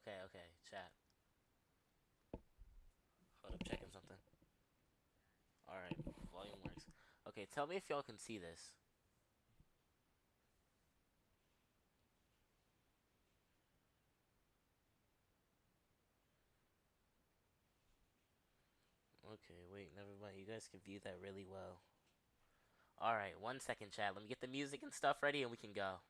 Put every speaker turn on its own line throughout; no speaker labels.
Okay, okay, chat. Hold up, checking something. Alright, volume works. Okay, tell me if y'all can see this. Okay, wait, never mind. You guys can view that really well. Alright, 1 second, chat. Let me get the music and stuff ready and we can go.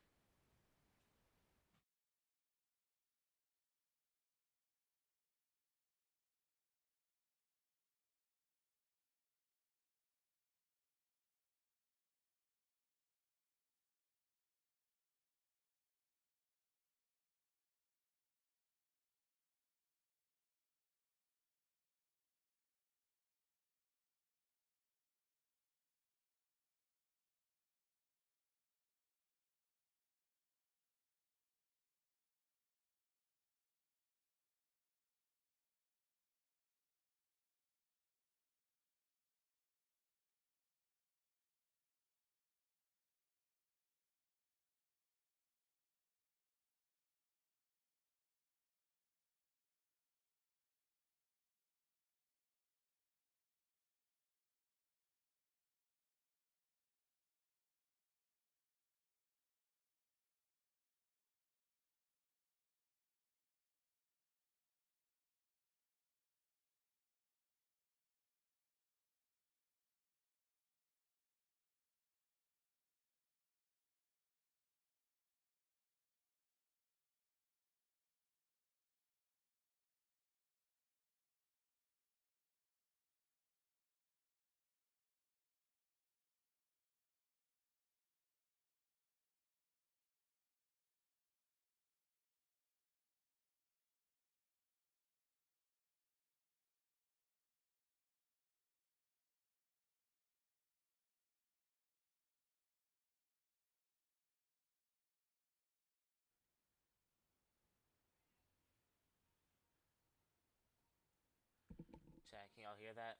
Chat, can y'all hear that?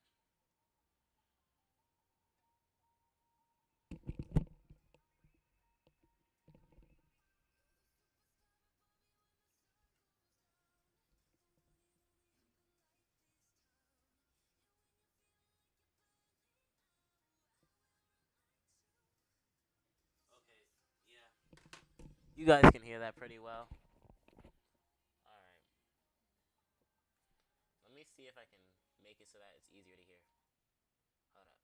Okay, yeah. You guys can hear that pretty well. Alright, let me see if I can make it so that it's easier to hear. Hold up.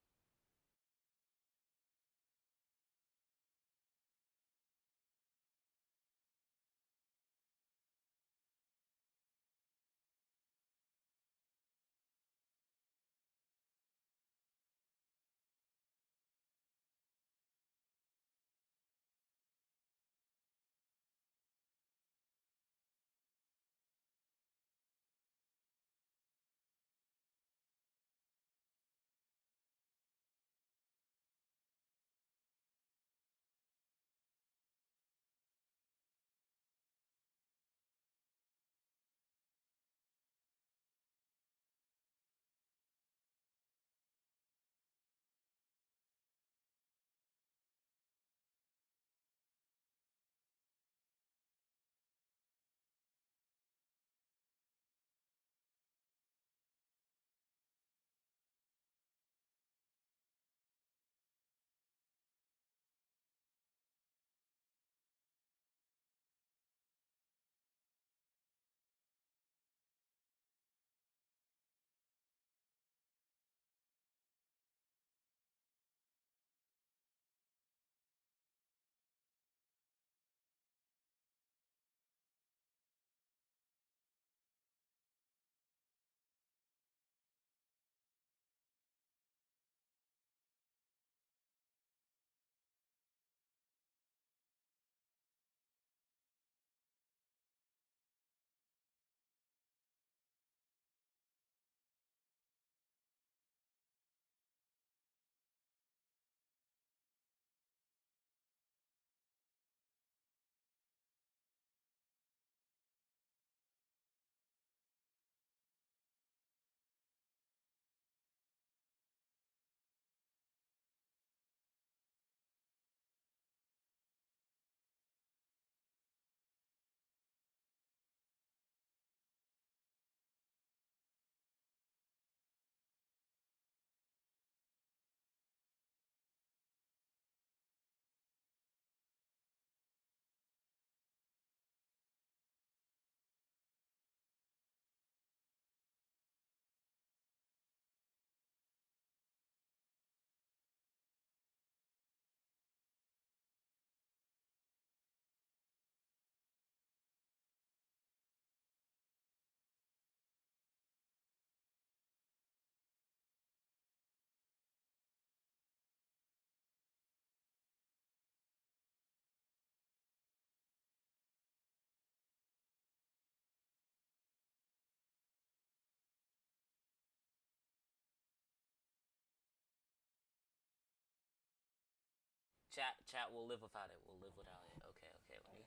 Chat will live without it. We'll live without it. Okay, okay, let me.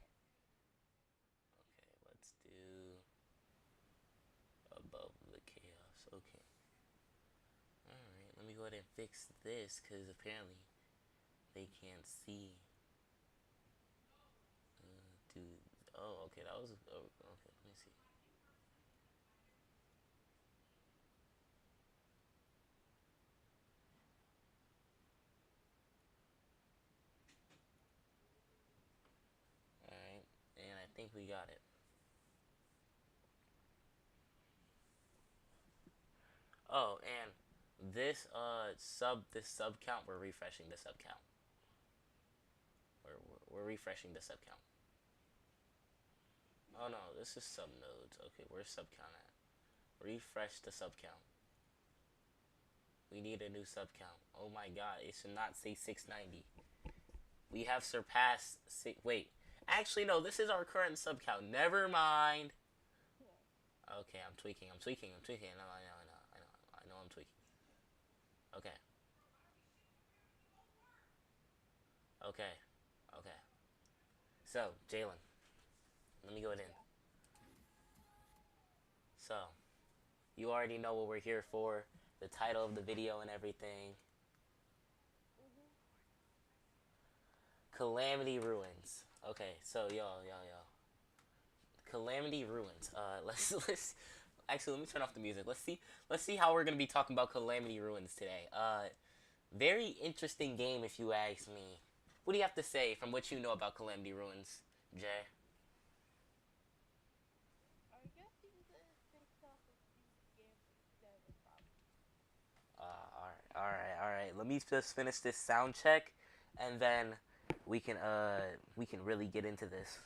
Okay, let's do above the chaos. Okay. Alright, let me go ahead and fix this because apparently they can't see. Dude. Oh, okay, that was. Oh, okay, let me see. Alright, and I think we got it. Oh, and this sub count, we're refreshing the sub count. We're refreshing the sub count. Oh no, this is sub nodes. Okay, where's sub count at? Refresh the sub count. We need a new sub count. Oh my god, it should not say 690. We have surpassed six. Wait, actually no, this is our current sub count. Never mind. Okay, I'm tweaking. I'm tweaking. I'm tweaking. I know. I know. I know. I know. I know. I'm tweaking. Okay. Okay. Okay. So, Jalen, let me go ahead in. So, you already know what we're here for, the title of the video and everything. Calamity Ruins. Okay, so yo. Calamity Ruins. Let's actually let me turn off the music. Let's see how we're gonna be talking about Calamity Ruins today. Very interesting game if you ask me. What do you have to say from what you know about Calamity Ruins, Jay? All right. Let me just finish this sound check, and then we can really get into this.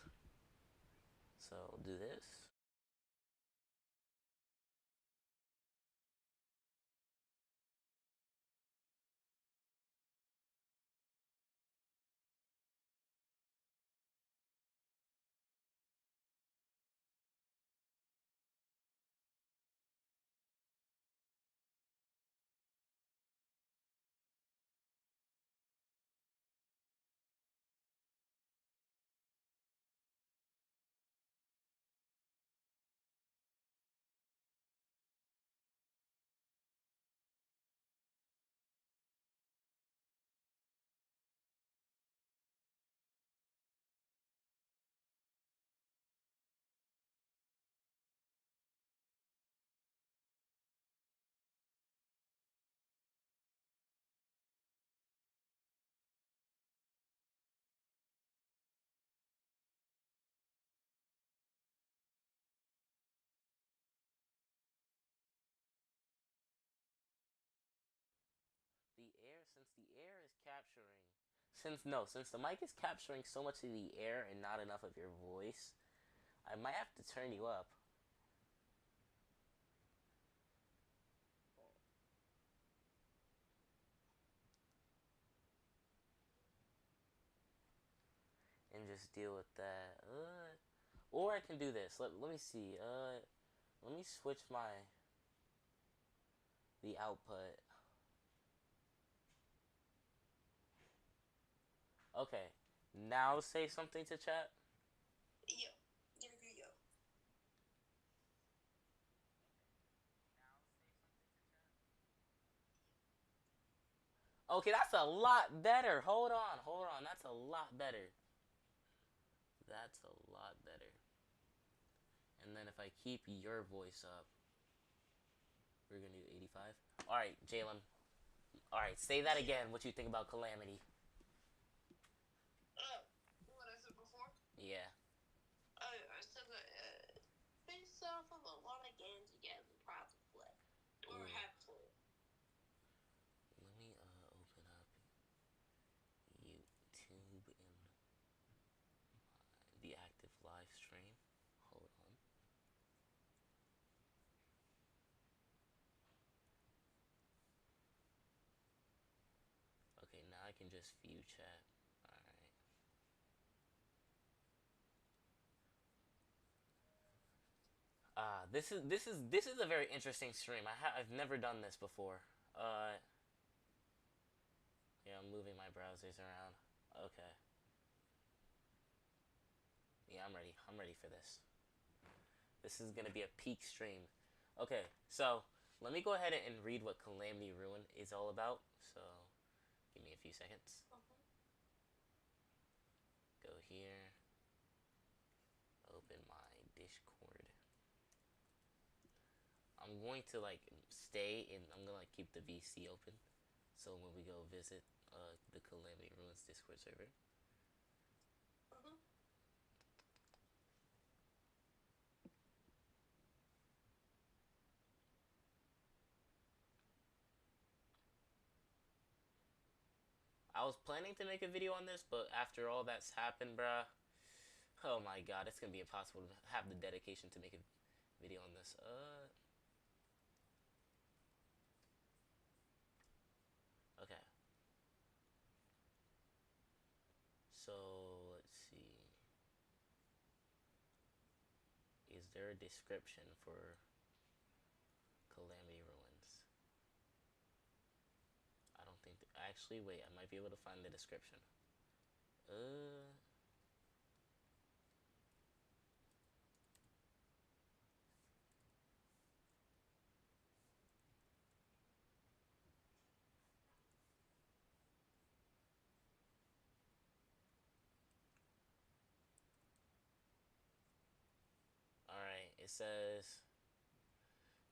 So do this. The air, since the air is capturing, since the mic is capturing so much of the air and not enough of your voice, I might have to turn you up and just deal with that. Or I can do this. Let me see. Let me switch my the output. Okay, now say something to chat. Okay, that's a lot better. Hold on. That's a lot better. That's a lot better. And then if I keep your voice up, we're gonna do 85. All right, Jalen. All right, say that again. What you think about Calamity? Yeah. Let me open up YouTube and the active live stream. Hold on. Okay, now I can just view chat. All right. This is a very interesting stream. I've never done this before. Yeah, I'm moving my browsers around. Okay. Yeah, I'm ready. I'm ready for this. This is gonna be a peak stream. Okay, so let me go ahead and read what Calamity Ruin is all about. So give me a few seconds. Go here. Open my Discord. I'm going to like stay and I'm gonna like keep the VC open. So when we go visit the Calamity Ruins Discord server. I was planning to make a video on this, but after all that's happened, bruh, oh my god, it's gonna be impossible to have the dedication to make a video on this. Okay. So let's see. Is there a description for Calamity Ruins? I don't think. Actually, wait. I might be able to find the description. Uh. All right. It says.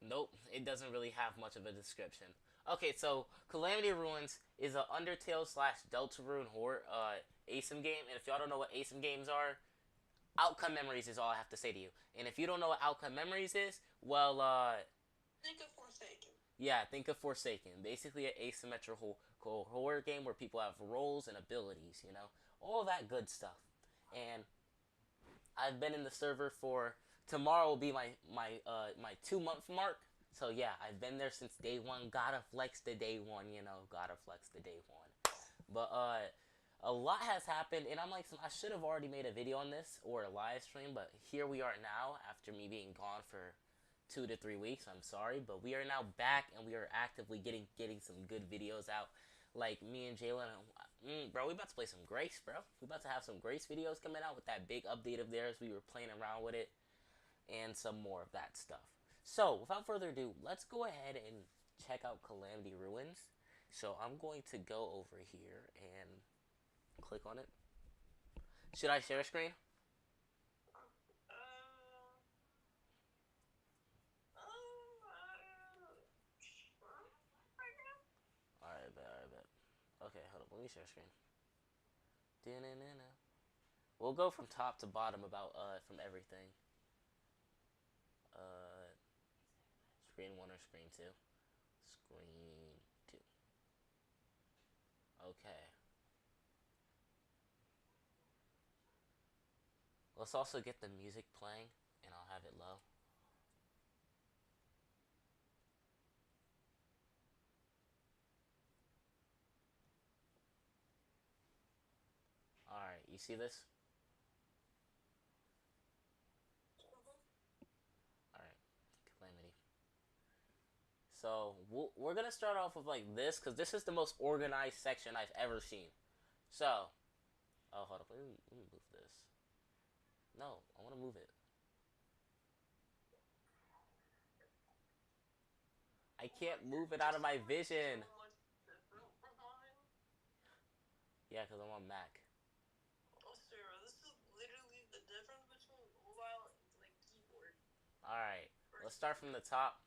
Nope. It doesn't really have much of a description. Okay, so Calamity Ruins is a Undertale slash Deltarune horror ASIM game, and if y'all don't know what ASIM games are, Outcome Memories is all I have to say to you. And if you don't know what Outcome Memories is, well,
think of Forsaken.
yeah, think of Forsaken. Basically, an asymmetrical horror game where people have roles and abilities, you know, all that good stuff. And I've been in the server for tomorrow will be my 2 month mark. So yeah, I've been there since day one. Gotta flex the day one, you know. Gotta flex the day one. But a lot has happened, and I'm like, I should have already made a video on this or a live stream, but here we are now after me being gone for 2 to 3 weeks. I'm sorry, but we are now back, and we are actively getting some good videos out. Like me and Jalen, bro, we about to play some Grace, bro. We about to have some Grace videos coming out with that big update of theirs. We were playing around with it, and some more of that stuff. So, without further ado, let's go ahead and check out Calamity Ruins. So, I'm going to go over here and click on it. Should I share screen? Alright, bet, alright, bet. Okay, hold up. Let me share screen. We'll go from top to bottom about from everything. Uh, screen one or screen two? Screen two. Okay. Let's also get the music playing, and I'll have it low. Alright, you see this? Alright, Calamity. So, we're gonna start off with like this, because this is the most organized section I've ever seen. So, oh, hold up, let me move this. No, I wanna move it. I can't move it out of my vision. Yeah, because I'm on Mac.
Oh, Sarah, this is literally the difference between mobile and like keyboard.
Alright, let's start from the top.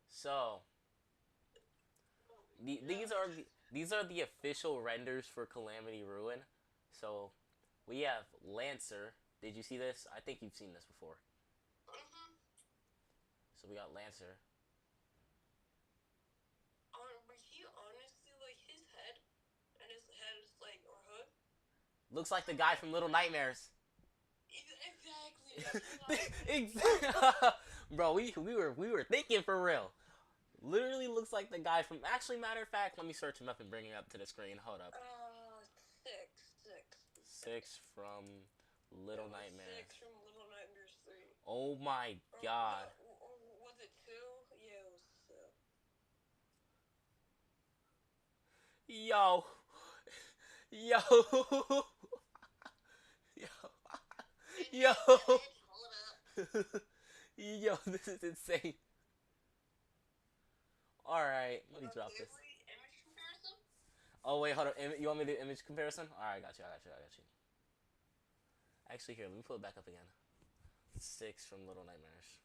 So, these are the official renders for Calamity Ruin. So, we have Lancer. Did you see this? I think you've seen this before. So we got Lancer.
But he honestly, like, his head, and his head is like, or hood.
Looks like the guy from Little Nightmares.
Exactly.
Exactly. Bro, we were thinking for real. Literally looks like the guy from. Actually, matter of fact, let me search him up and bring him up to the screen. Hold up.
Six.
6 from Little Nightmares.
6 from Little Nightmares 3.
Oh my god.
Was it 2? Yeah, it was 2.
Yo. Yo. Yo. Yo.
Image, hold up.
Yo, this is insane. Alright, let me drop this.
Clearly, image comparison.
Oh, wait, hold on. You want me to do image comparison? Alright, got you, I got you, I got you. Actually, here, let me pull it back up again. 6 from Little Nightmares.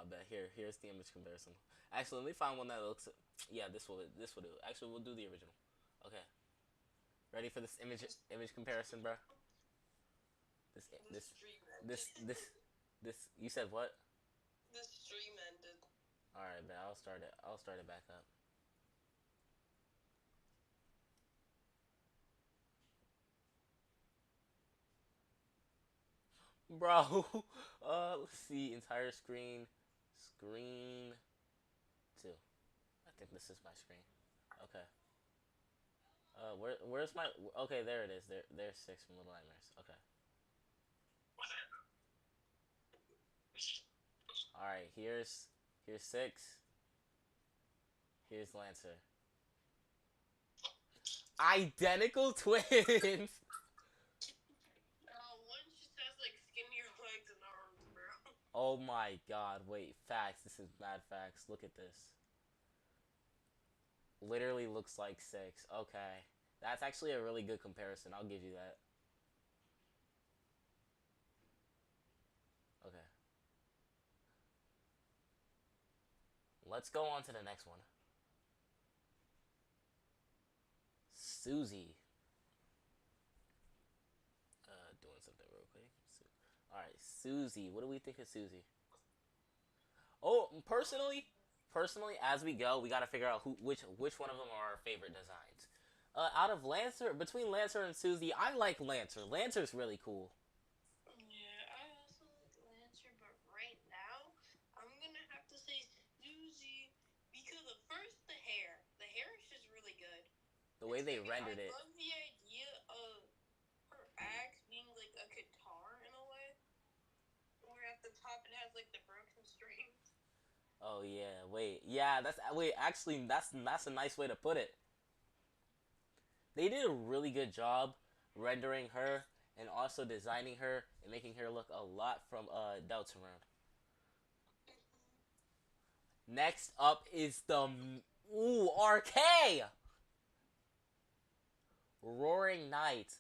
But here's the image comparison. Actually, let me find one that looks. Yeah, this will do. Actually, we'll do the original. Okay, ready for this image comparison, bro? This
The
this
stream
this
ended.
this this. You said what?
The stream ended.
All right, man. I'll start it. I'll start it back up. Bro, let's see. Entire screen, screen 2. I think this is my screen. Okay. Where's my? Okay, there it is. There's 6 from Little Nightmares. Okay. All right. Here's 6. Here's Lancer. Identical twins.
One just has like skinnier legs and arms, bro.
Oh my God! Wait, facts. This is mad facts. Look at this. Literally looks like 6. Okay, that's actually a really good comparison. I'll give you that. Okay. Let's go on to the next one. Susie. Doing something real quick. All right, Susie. What do we think of Susie? Oh, personally, as we go, we gotta figure out which one of them are our favorite designs. Out of Lancer, between Lancer and Susie, I like Lancer. Lancer's really cool.
Yeah, I also like Lancer, but right now I'm gonna have to say Susie because of first the hair. The hair is just really good.
The way
And
they
second, I
rendered it.
love the idea of her axe being like a guitar in a way, where at the top it has like the broken strings.
Oh yeah, wait, yeah, that's wait. Actually, that's a nice way to put it. They did a really good job rendering her and also designing her and making her look a lot from Deltarune. Next up is the RK Roaring Knight.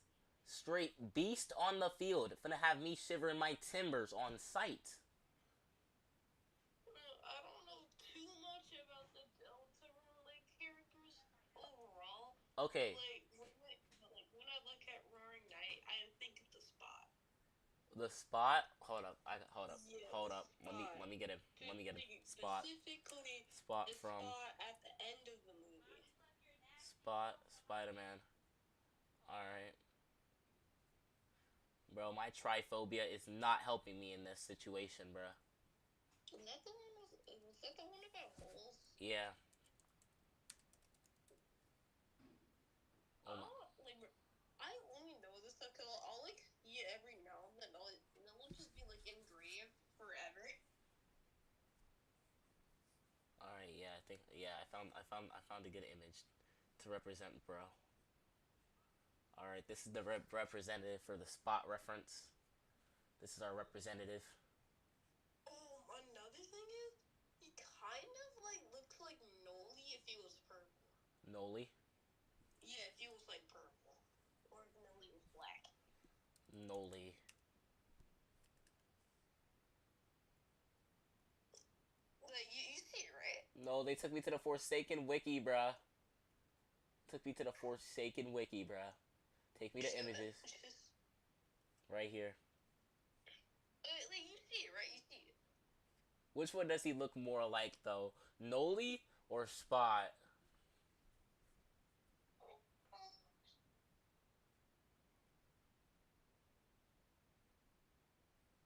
Straight beast on the field. Finna have me shivering my timbers on sight.
I don't know too much about the Deltarune like characters overall, but
Okay,
when I look at Roaring Knight, I think of the Spot.
the spot. Hold up. Hold up.
Yes,
Hold
the
up. Let
Spot.
me get him. Let me get him. Spot.
Specifically,
Spot
the
from
Spot at the end of the movie.
Spot Spider Man. All right, bro. My triphobia is not helping me in this situation, bro.
Is that the one? Was that the one about holes?
Yeah.
I
Oh my.
don't like. I only know this stuff because I'll like see it every now and then. And it'll just be like engraved forever.
All right. Yeah. I think. Yeah. I found a good image to represent, bro. All right. This is the representative for the spot reference. This is our representative.
Another thing is, he kind of like looks like Noli if he was purple.
Noli.
Yeah, if he was like purple, or if Noli was black.
Noli.
Like you see it right?
No, they took me to the Forsaken Wiki, bruh. Took me to the Forsaken Wiki, bruh. Take me to images. Right here.
Like you see it right? You see it.
Which one does he look more like, though? Noli or Spot?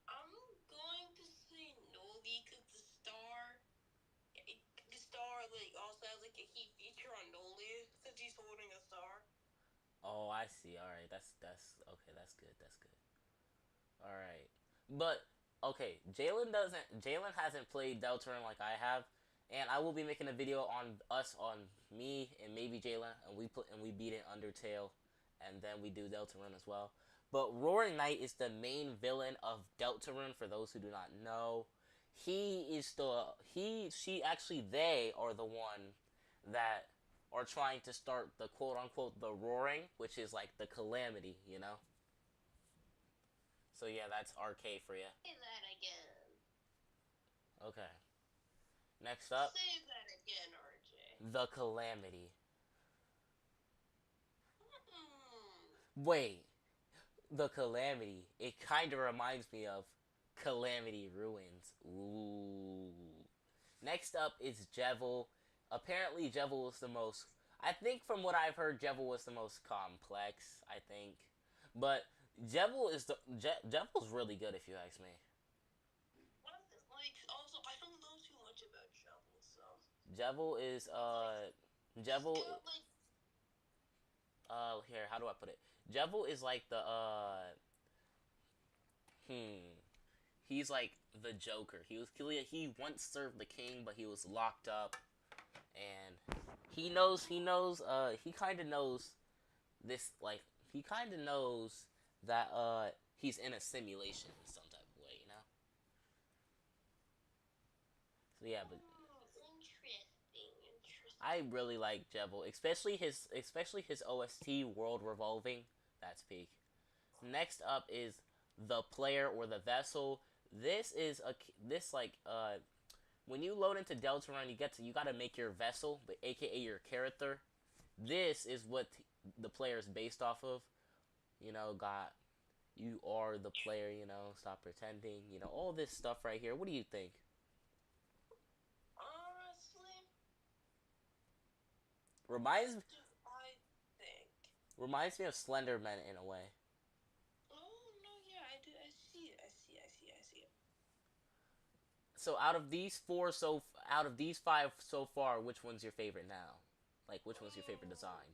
I'm going to say Noli because the star like also has like a key feature on Noli because he's holding a star.
Oh, I see. All right, that's okay. That's good. That's good. All right, but okay. Jalen hasn't played Deltarune like I have, And I will be making a video on us, on me and maybe Jayla, and we beat it Undertale, and then we do Deltarune as well. But Roaring Knight is the main villain of Deltarune. For those who do not know, he is she actually they are the one that are trying to start the quote unquote the Roaring, which is like the Calamity, you know. So yeah, that's RK for you.
Say that again.
Okay. Next up,
Say that again, RJ.
the Calamity.
Hmm.
Wait, the Calamity. It kind of reminds me of Calamity Ruins. Ooh. Next up is Jevil. Apparently, Jevil is the most. I think from what I've heard, Jevil was the most complex. I think, but Jevil's really good if you ask me.
What? Like, also, I don't know too much about Shovel, so.
Jevil is
He's
Jevil
got, like.
here, how do I put it? Jevil is like the he's like the Joker. He once served the king, but he was locked up, and he kind of knows this, like he kind of knows that he's in a simulation in some type of way, you know. So yeah, but
Interesting.
I really like Jevil, especially his OST World Revolving. That's peak. Next up is the player or the vessel. This is this like when you load into Deltarune, you gotta make your vessel, but aka your character. This is what the player is based off of. You know, got you are the player. You know, stop pretending. You know, all this stuff right here. What do you think?
Honestly,
Reminds
what do I think?
reminds me of Slenderman in a way.
Oh, no, yeah, I do. I see it. I see it.
So out of these five so far, which one's your favorite now? Like, which one's your favorite design?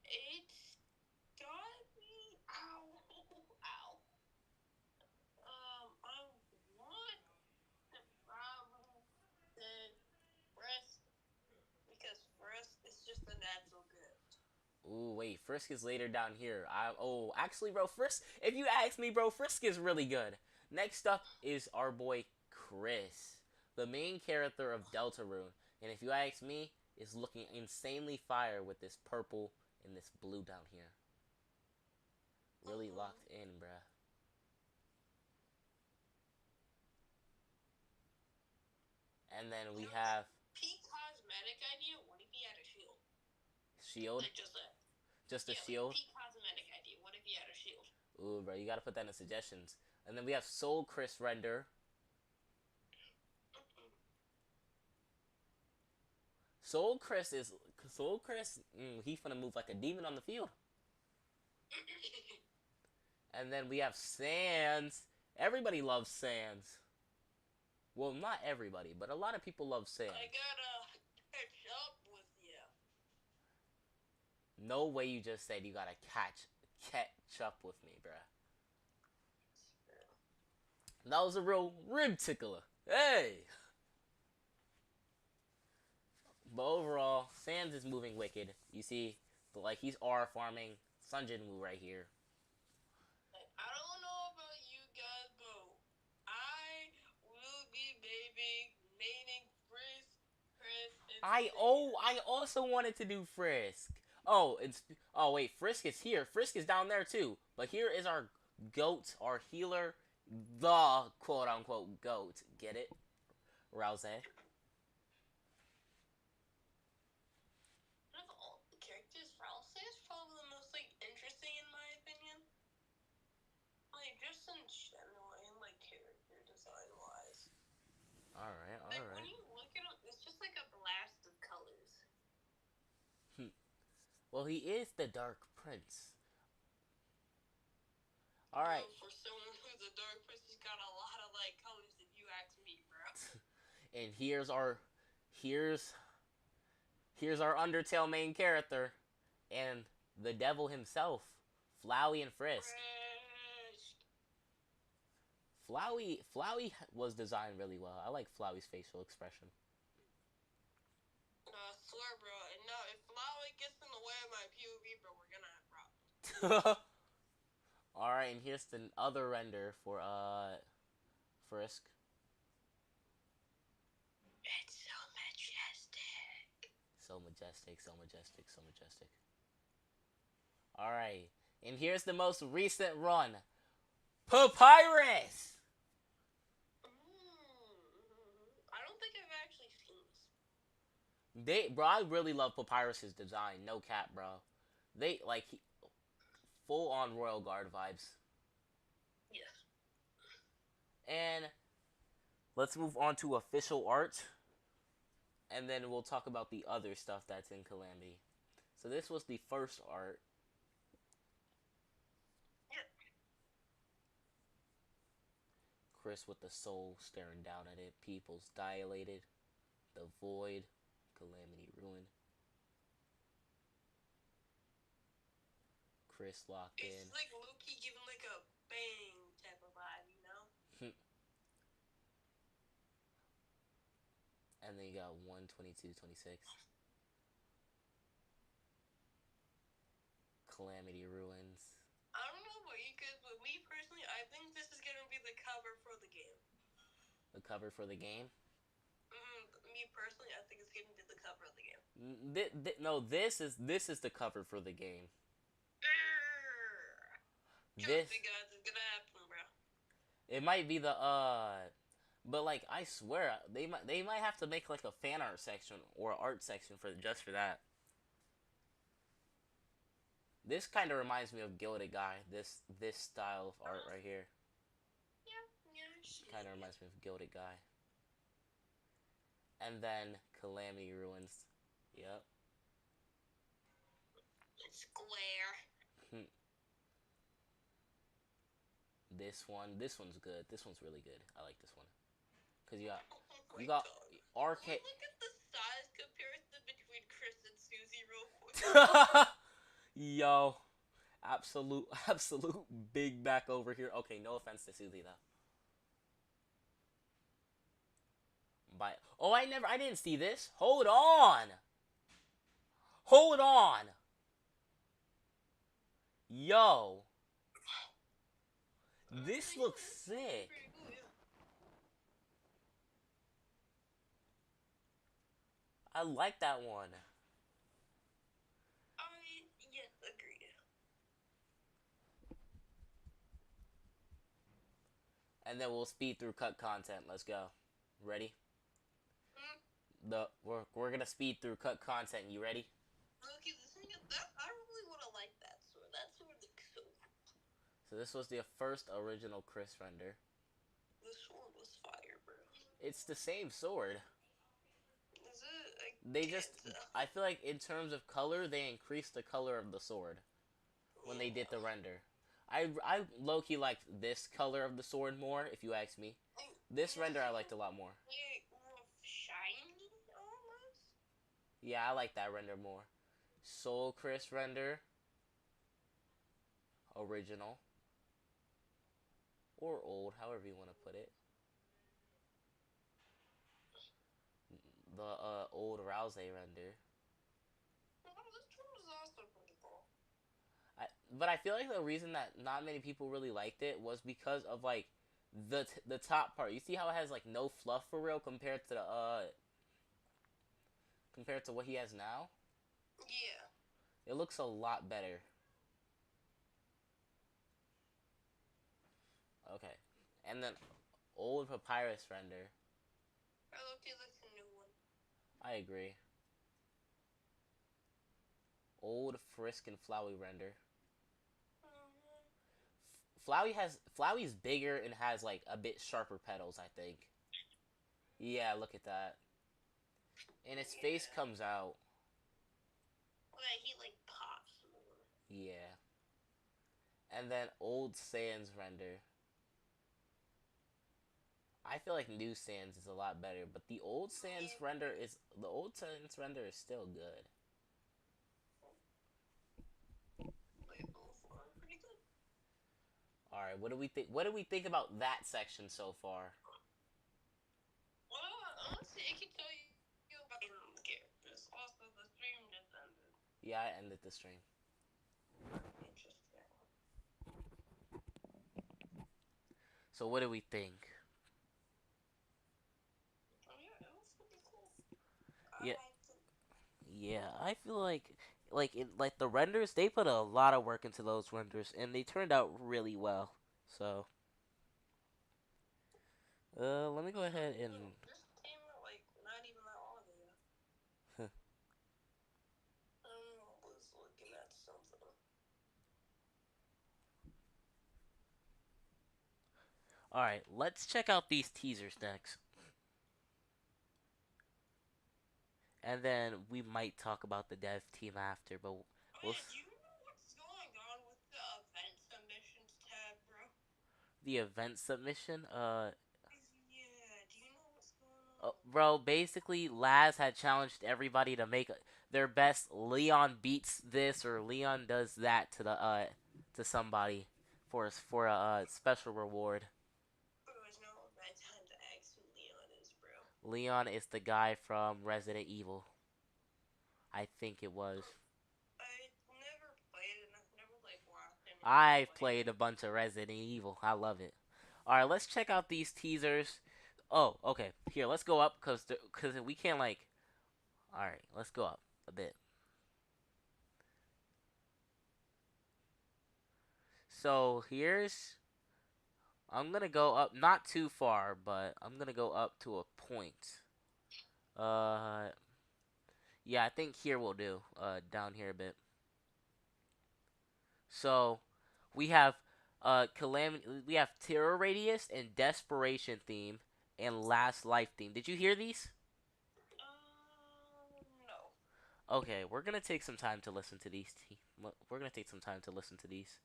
It's got me. Ow. Ow. I want to probably say Frisk because Frisk is just a natural gift.
Ooh, wait, Frisk is later down here. Actually, bro, Frisk. If you ask me, bro, Frisk is really good. Next up is our boy Chris, the main character of Deltarune, and if you ask me, is looking insanely fire with this purple and this blue down here. Really locked in, bruh. And then we have
Peak cosmetic idea. What if he had a shield?
Shield,
Like just a
just a
yeah, like
shield.
peak cosmetic idea. What if he had a shield?
Ooh, bro, you gotta put that in the suggestions. And then we have Soul Chris render. Soul Chris. He finna move like a demon on the field. And then we have Sans. Everybody loves Sans. Well, not everybody, but a lot of people love Sans.
I gotta catch up with you.
No way you just said you gotta catch up with me, bruh. That was a real rib tickler. Hey! But overall, Sans is moving wicked. You see, like he's R farming. Sunjin Woo right here.
I don't know about you guys, but I will be naming Frisk, Chris, and
I also wanted to do Frisk. Wait, Frisk is here. Frisk is down there too. But here is our goat, our healer, the quote unquote goat. Get it? Rouse.
Out of all the characters, Rouse is probably the most like interesting in my opinion. Like just in general and like character design wise.
Alright,
Like
alright.
when you look at him, it's just like a blast of colors.
Well, he is the Dark Prince. Alright.
For someone who's a dark prince, he's got a lot of like colors. If you ask me, bro.
And here's our Undertale main character and the devil himself, Flowey and Frisk. Flowey was designed really well. I like Flowey's facial expression.
Swear, bro. And now, if Flowey gets in the way of my POV, bro, we're gonna have problems.
Alright, and here's the other render for Frisk.
It's so majestic.
So majestic, so majestic, so majestic. Alright, and here's the most recent run. Papyrus!
I don't think I've actually seen this.
Bro, I really love Papyrus's design. No cap, bro. They like full on Royal Guard vibes.
Yes.
And let's move on to official art, and then we'll talk about the other stuff that's in Calamity. So this was the first art.
Yeah.
Chris with the soul staring down at it. Peoples dilated. The void. Calamity ruin. Chris locked in.
It's like Loki giving like a bang type of vibe, you know?
And then you got 12226. Calamity ruins.
I don't know about you guys, but me personally, I think this is gonna be the cover for the game.
The cover for the game?
Me personally, I think it's gonna be the cover of the game.
No, this is the cover for the game.
Trust me, guys, it's gonna happen, bro.
It might be the but like I swear they might have to make like a fan art section or art section for just for that. This kind of reminds me of Gilded Guy. This style of art right here.
Yeah.
Kind of reminds me of Gilded Guy. And then Calamity ruins. Yep.
Square.
This one's good. This one's really good. I like this one. Cause you got arcade.
Look at the size comparison between Chris and Susie real quick.
Yo, absolute big back over here. Okay, no offense to Susie though. But I didn't see this. Hold on. Yo, this looks sick. I like that one.
Yes, agreed.
And then we'll speed through cut content. Let's go. Ready? We're gonna speed through cut content. You ready?
Okay, the thing is that I really want to like that sword. That sword looks so cool.
So this was the first original Chris render.
The sword was fire, bro.
It's the same sword.
Is it?
I feel like in terms of color, they increased the color of the sword when they did the render. I low-key liked this color of the sword more, if you ask me. This render I liked a lot more.
Shiny, almost?
Yeah, I like that render more. Soul Chris render. Original. Or old, however you want to put it. The old Rouse render.
This one was also pretty cool.
But I feel like the reason that not many people really liked it was because of like the top part. You see how it has like no fluff for real compared to what he has now?
Yeah.
It looks a lot better. Okay. And then old Papyrus render.
Okay, that's a new one.
I agree. Old Frisk and Flowey render. Flowey's bigger and has like a bit sharper petals, I think. Yeah, look at that. And its face comes out.
Like he like pops more.
Yeah. And then old Sans render. I feel like new Sans is a lot better, but the old Sans render is still good. All right, what do we think? What do we think about that section so far?
Well, honestly, it can tell you about characters. Also,
Yeah, I ended the stream.
Interesting.
So what do we think?
Oh yeah, it was pretty cool. I
Yeah,
liked it.
yeah. I feel like the renders, they put a lot of work into those renders, and they turned out really well. So, let me go ahead and.
This came out like not even that long ago. I was looking at something.
All right, let's check out these teasers next, and then we might talk about the dev team after. But
Oh
we'll
yeah, do you know what's going on with the event submissions tab, bro?
the event submission.
Yeah, do you know what's going on?
Bro, basically, Laz had challenged everybody to make their best. Leon beats this or Leon does that to somebody for a special reward.
Bro, there's no bad time to ask who Leon is, bro.
Leon is the guy from Resident Evil. I think it was.
I never played it and I've never like watched anyone
I've
play
played
it.
a bunch of Resident Evil. I love it. All right, let's check out these teasers. Oh, okay. Here, let's go up cuz we can't like. All right, let's go up a bit. So, here's I'm gonna go up not too far, but I'm gonna go up to a point. Uh, yeah, I think here will do. Down here a bit. So we have calamity. We have terror radius and desperation theme and last life theme. Did you hear these?
No.
Okay, we're gonna take some time to listen to these. We're gonna take some time to listen to these.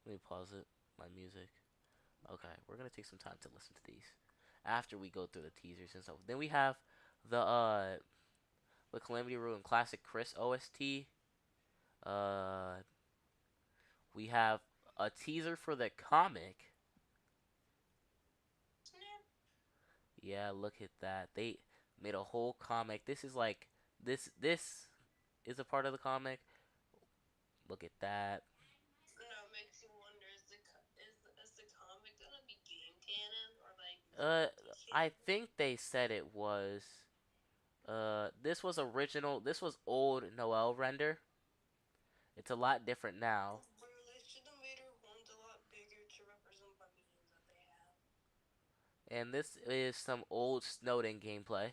Let me pause it. My music. Okay, we're gonna take some time to listen to these after we go through the teasers and stuff. Then we have the Calamity Ruin Classic Chris OST. Uh, we have a teaser for the comic.
Snap.
Yeah, look at that. They made a whole comic. This is like this is a part of the comic. Look at that.
No, it makes you wonder: is the comic gonna be game canon or like DLC
I
canon?
think they said it was this was original. This was old Noel render. It's a lot different now.
Bro, they should have made her horns a lot bigger to represent the memes that they have.
And this is some old Snowden gameplay.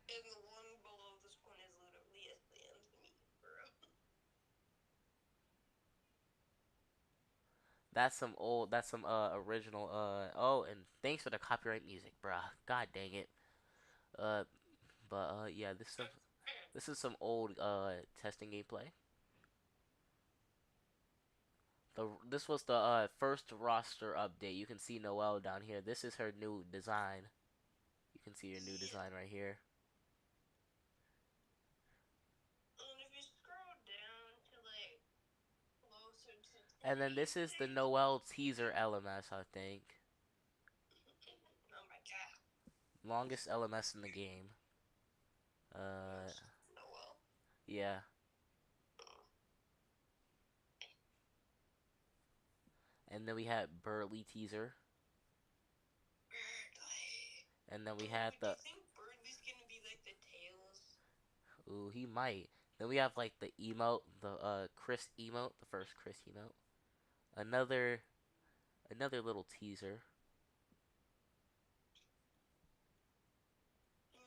And the one below this one is literally a Sans meme, bro.
That's some original oh, and thanks for the copyright music, bruh. God dang it. Uh but yeah, this is some old testing gameplay. This was the first roster update. You can see Noelle down here. This is her new design. You can see your new
Yeah.
design right here.
And if you scroll down to like closer to
And then this is the
1080p,
Noelle teaser LMS, I think.
oh my god.
Longest LMS in the game. Uh
Yes. Oh well.
yeah. And then we had Burley teaser.
Birdly.
And then we
Bro,
had
do
the
you think Birdly's gonna be like the tails?
ooh, he might. Then we have like the emote, the Chris emote, the first Chris emote. Another little teaser.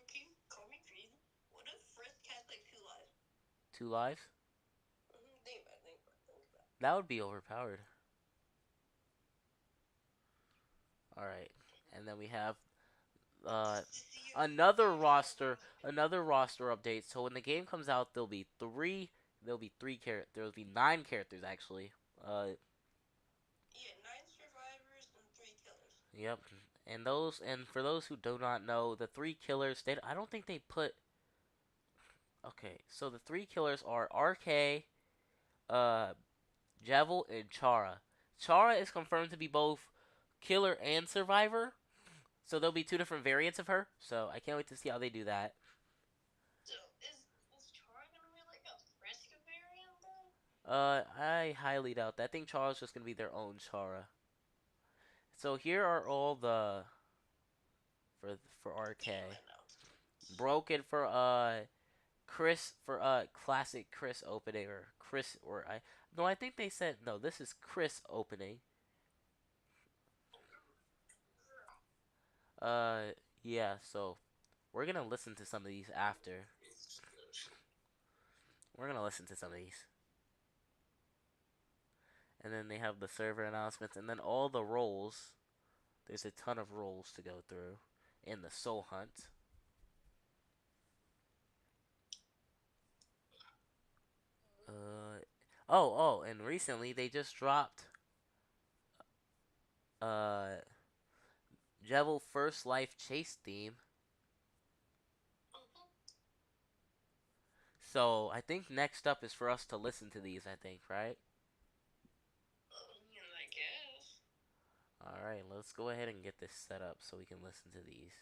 Can you call me crazy? What if Frisk has like two lives?
Two lives.
Think about it, think about it, think about it.
That would be overpowered. All right. And then we have uh
Just to see if
another roster update. So when the game comes out, there'll be 9 characters actually.
yeah, 9 survivors and 3 killers.
Yep. And for those who do not know, the 3 killers, I don't think they put. Okay, so the 3 killers are RK, uh Javel and Chara. Chara is confirmed to be both killer and survivor. So there'll be 2 different variants of her. So I can't wait to see how they do that.
So is Chara gonna be like
I highly doubt that. I think Chara's just gonna be their own Chara. So here are all the for
Damn
RK.
it, no.
Broken for Chris for classic Chris opening or Chris or I no I think they said no this is Chris opening. Uh yeah, so we're gonna listen to some of these after. We're gonna listen to some of these. And then they have the server announcements and then all the roles. There's a ton of roles to go through in the soul hunt. Uh and recently they just dropped uh Jevil First Life Chase theme.
Mhm.
So I think next up is for us to listen to these, I think, right?
I guess.
Alright, let's go ahead and get this set up so we can listen to these.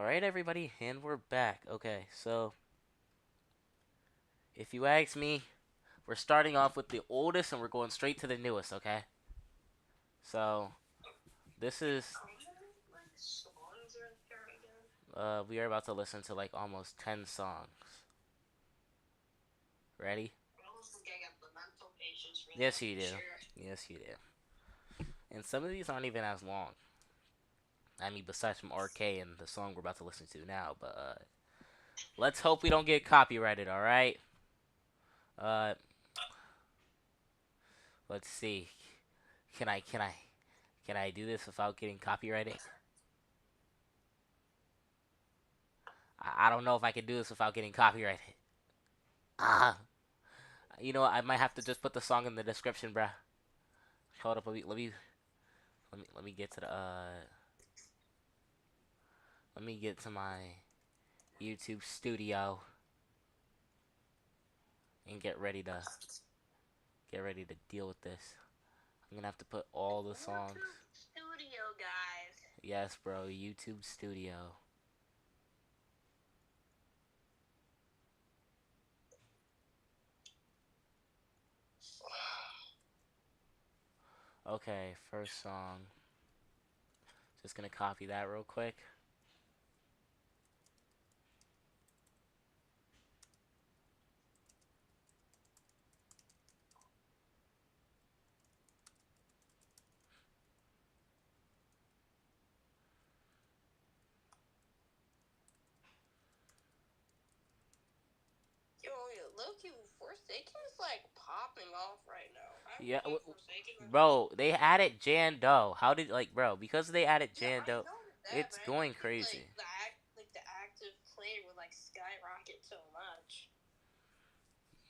Alright, everybody, and we're back. Okay, so if you ask me, we're starting off with the oldest and we're going straight to the newest, okay? So, this is,
How many like songs are there again?
we are about to listen to like almost 10 songs. Ready?
I don't think I got the mental patience for
Yes,
that
you
for
do.
sure.
Yes, you do. And some of these aren't even as long. I mean, besides from RK and the song we're about to listen to now, but, let's hope we don't get copyrighted, alright? Uh, let's see. Can I, can I, can I do this without getting copyrighted? I don't know if I can do this without getting copyrighted. Ah, you know what? I might have to just put the song in the description, bruh. Hold up, let me get to the let me get to my YouTube studio and get ready to deal with this. I'm gonna have to put all the songs.
YouTube Studio, guys.
Yes, bro, YouTube studio. Okay, first song. Just gonna copy that real quick.
Yo, Loki, Forsaken is like popping off right now. I
Yeah,
haven't played Forsaken in like.
bro, they added Jan Doe. How did because they added
Yeah,
Jan
I
Doe,
noticed that,
it's
but I
going
didn't think
crazy.
like the active play would like skyrocket so much.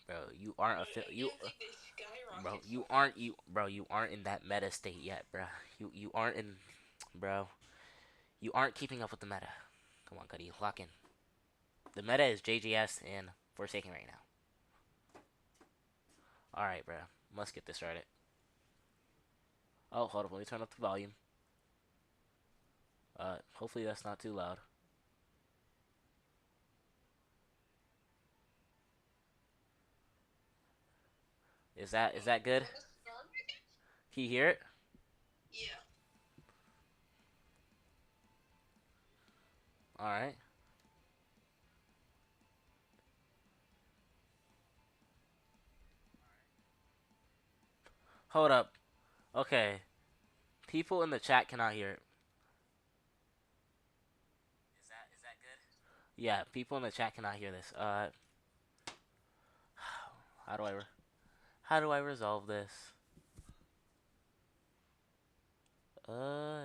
Bro, you aren't a
I
you
didn't think they
bro,
skyrocket so
you aren't
much.
you bro, you aren't in that meta state yet, bro. You aren't in, bro. You aren't keeping up with the meta. Come on, Cuddy, lock in. The meta is JGS and Forsaken right now. All right, bro. Let's get this started. Oh, hold up. Let me turn up the volume. Hopefully that's not too loud. Is that good?
What is song again?
Can you hear it?
Yeah.
All right. Hold up. Okay. People in the chat cannot hear it. Is that good? Yeah, people in the chat cannot hear this. How do I how do I resolve this? Uh,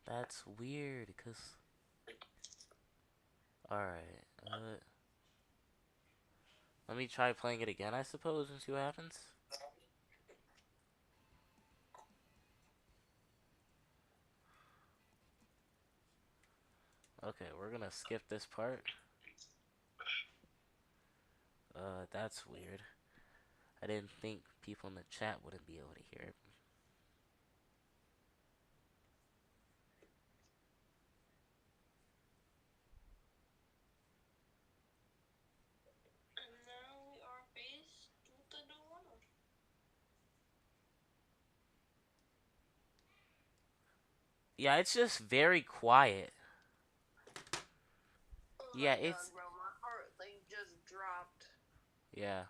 that's weird. Cause all right. Let me try playing it again, I suppose, and see what happens. Okay, we're gonna skip this part. That's weird. I didn't think people in the chat wouldn't be able to hear it.
And now we are faced with the dilemma.
Yeah, it's just very quiet.
Oh
Yeah,
my god,
it's
bro, my heart like just dropped.
yeah.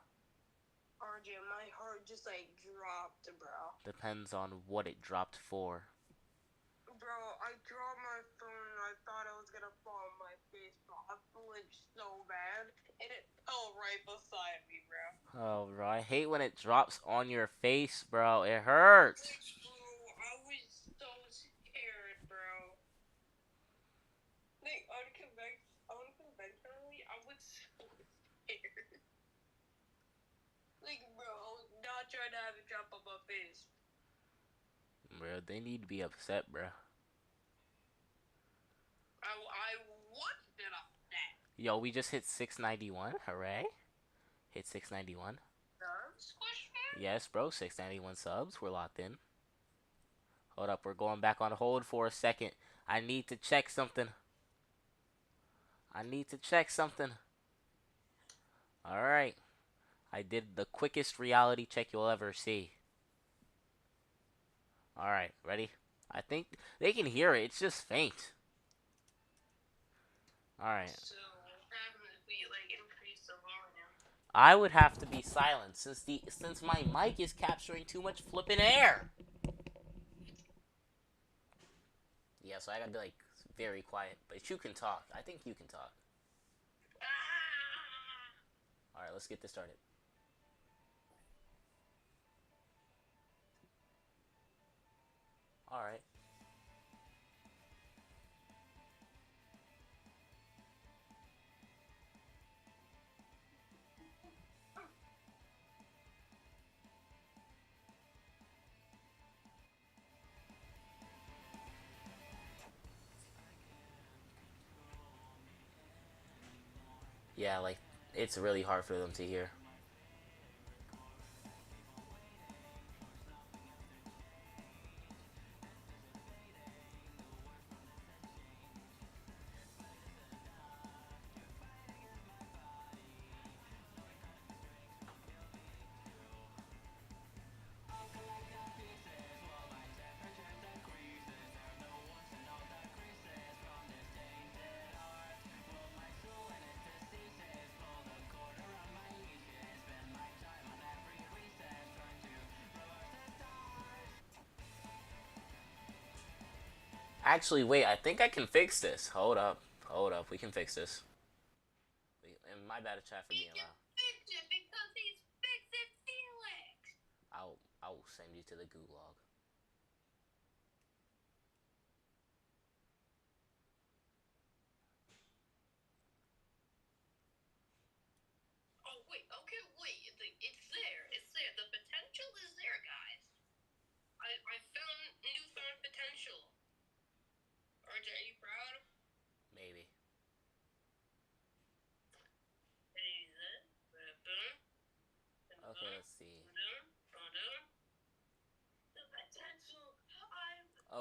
RJ, my heart just like dropped, bro.
Depends on what it dropped for.
Bro, I dropped my phone and I thought it was gonna fall on my face, bro. I flinched so bad, and it fell right beside me, bro.
Oh, bro, I hate when it drops on your face, bro. It hurts.
Like, bro, I was so scared, bro. Like, unconventionally, I was so scared. Like, bro, I was not trying to have it drop on my face.
Bro, they need to be upset, bro.
I wanted it off that.
Yo, we just hit 691. Hooray. Hit 691.
Nerves? Question mark?
Yes, bro, 691 subs. We're locked in. Hold up, we're going back on hold for a second. I need to check something. I need to check something. Alright. I did the quickest reality check you'll ever see. Alright, ready? I think they can hear it, it's just faint. Alright.
So what happens if we like increase the volume?
I would have to be silent since my mic is capturing too much flippin' air. Yeah, so I gotta be like very quiet. But you can talk. I think you can talk. Alright, let's get this started. Alright. Yeah, like it's really hard for them to hear. Actually, wait, I think I can fix this. Hold up. Hold up, we can fix this. And my bad chat for
He
being
can
loud.
fix it because he's fixing Felix.
I'll send you to the gulag.
Oh wait, okay, wait. It's there. It's there. The potential is there, guys. I found newfound potential. RJ, are you proud?
Maybe. Okay, let's see.
The potential.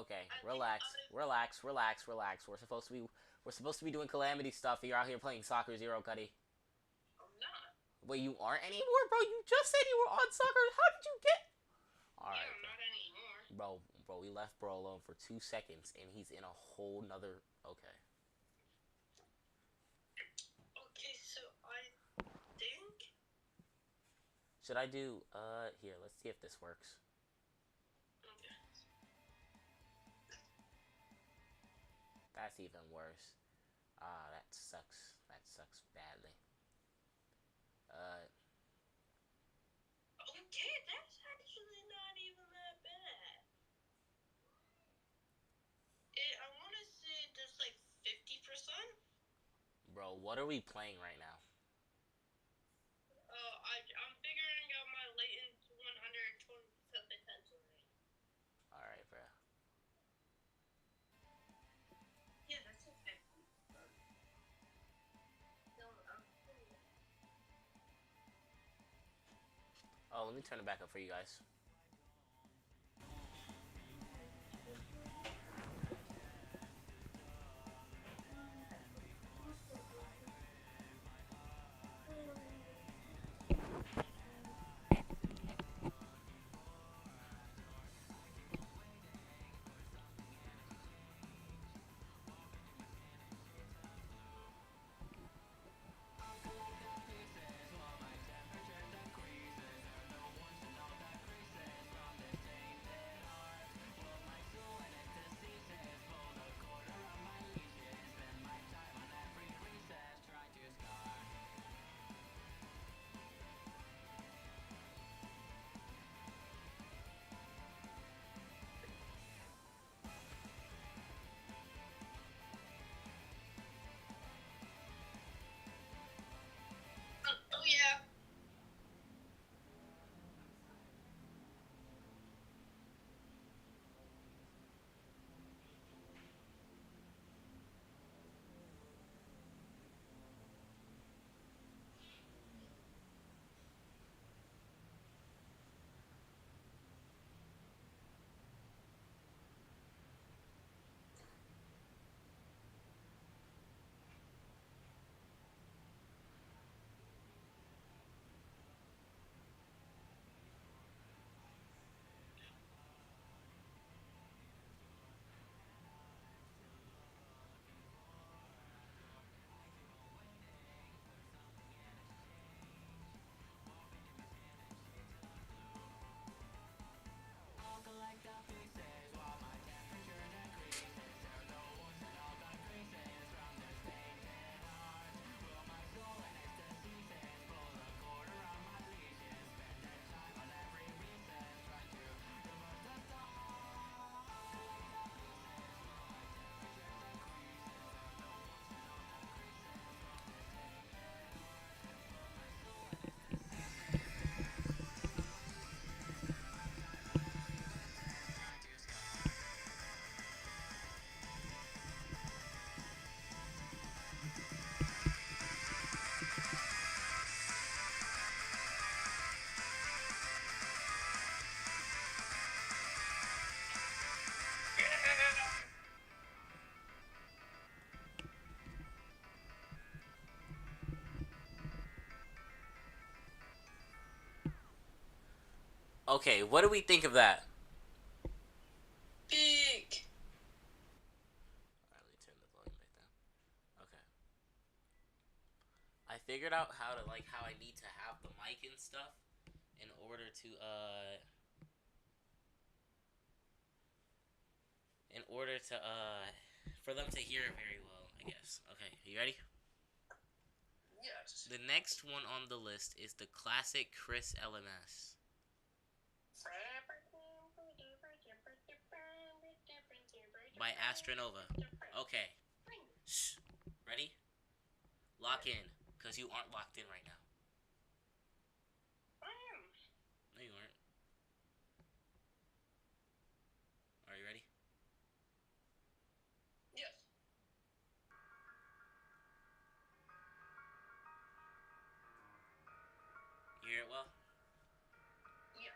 Okay,
I think
relax, relax, relax, relax. We're supposed to be doing Calamity stuff. You're out here playing Soccer Zero, Cuddy.
I'm not.
Wait, you aren't anymore, bro? You just said you were on Soccer. How did you get? All
Yeah,
right,
I'm not anymore.
bro. We left bro alone for 2 seconds, and he's in a whole nother. Okay.
Okay, so I think.
Should I do? Here. Let's see if this works.
Okay.
That's even worse. Ah, that sucks. That sucks badly. Uh,
Okay, that's actually not even that bad. I want to say there's like 50%.
bro, what are we playing right now?
I'm figuring out my latent 120% potential rate.
All right, bro.
Yeah, that's a 50. No,
Oh, let me turn it back up for you guys. Okay, what do we think of that?
Big.
Alright, let me turn the volume back down. Okay. I figured out how I need to have the mic and stuff in order to in order to for them to hear it very well, I guess. Okay, are you ready?
Yes.
The next one on the list is the classic Chris LMS by Astronova. Okay. Shh. Ready? Lock in, because you aren't locked in right now.
I am.
No, you aren't. Are you ready?
Yes.
You hear it well?
Yeah.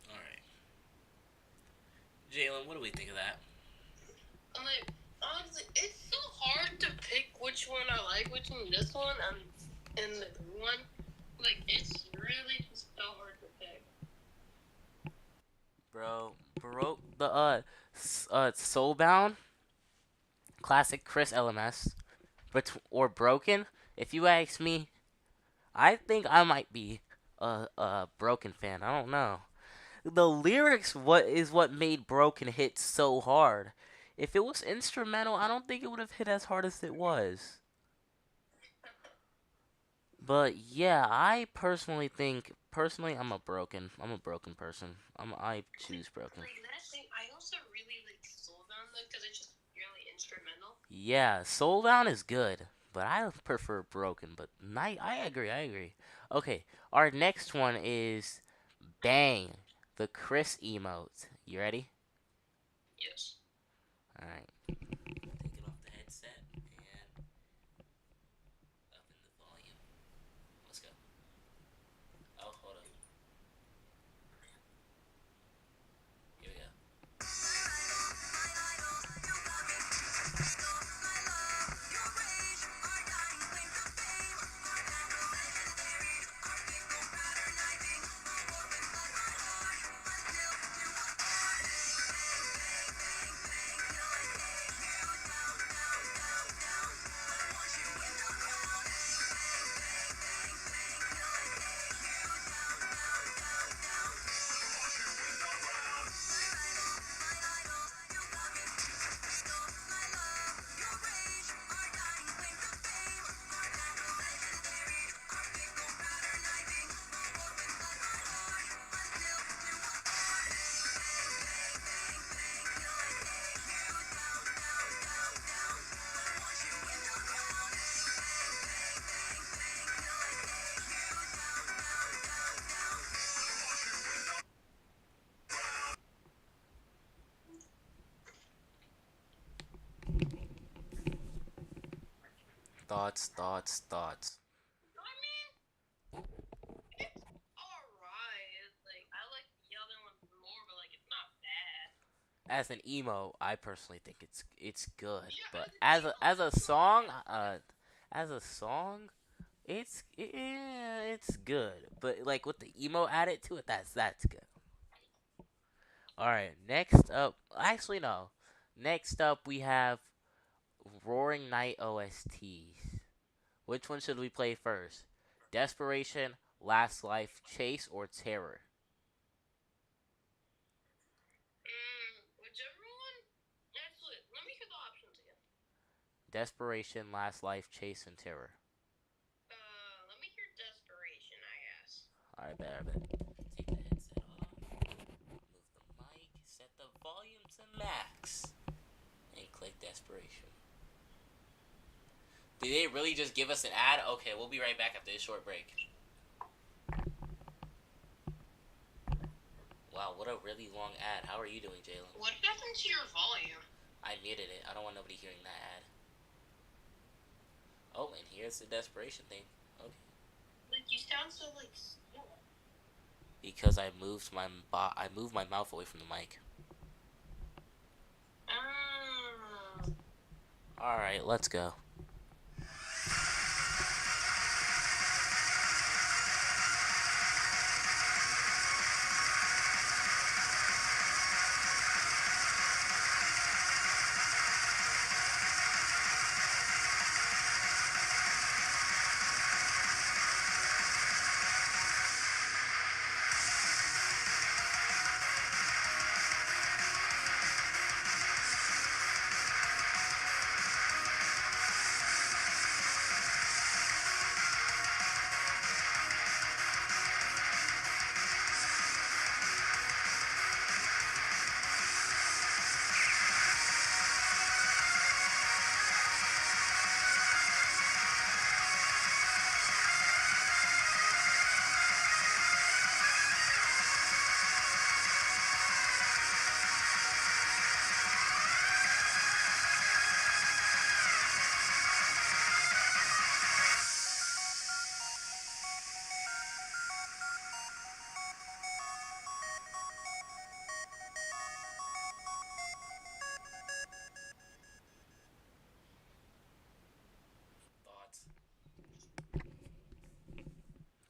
Alright. Jalen, what do we think of that?
I'm like, honestly, it's so hard to pick which one I like between this one and the blue one. Like, it's really just so hard to pick.
Bro, the Soulbound classic Chris LMS, but or Broken. If you ask me, I think I might be a Broken fan. I don't know. the lyrics what made Broken hit so hard. If it was instrumental, I don't think it would have hit as hard as it was. But yeah, I personally think I'm a broken person. I choose broken.
Like that thing, I also really like Soulbound though because it's just really instrumental.
Yeah, Soul Down is good, but I prefer broken. But I agree, I agree. Okay, our next one is Bang, the Chris emote. You ready?
Yes.
All right. Take it off the headset and up in the volume. Let's go. Oh, hold on. Here we go. Thoughts, thoughts, thoughts.
I mean, it's alright. Like I like the other one more, but like it's not bad.
As an emo, I personally think it's good,
Yeah,
but
as an emo,
as a
it's not
song,
bad.
it's good. But like with the emo added to it, that's good. All right, next up, actually no, next up we have Roaring Night OSTs. Which one should we play first? Desperation, Last Life, Chase, or Terror?
Whichever one. Actually, let me hear the options again.
Desperation, Last Life, Chase, and Terror.
Let me hear Desperation, I guess.
Alright, bet. Take the headset off. Move the mic. Set the volume to max. And click Desperation. Did they really just give us an ad? Okay, we'll be right back after this short break. Wow, what a really long ad. How are you doing, Jalen?
What happened to your volume?
I muted it. I don't want nobody hearing that ad. Oh, and here's the Desperation thing. Okay.
Like you sound so like slow.
Because I moved my mouth away from the mic. All right, let's go.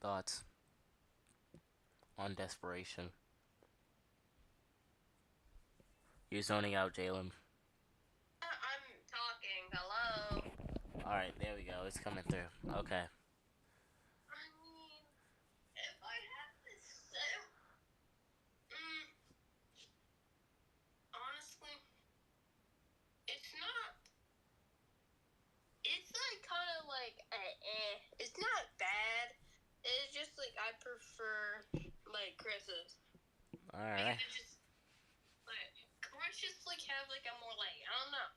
Thoughts on Desperation. You're zoning out, Jalen.
I'm talking. Hello.
Alright, there we go. It's coming through. Okay.
I mean, if I have to say, it's like kind of like it's not bad. It's just like I prefer like Chris's.
All right.
Because it's just like Chris just like have like a more like I don't know.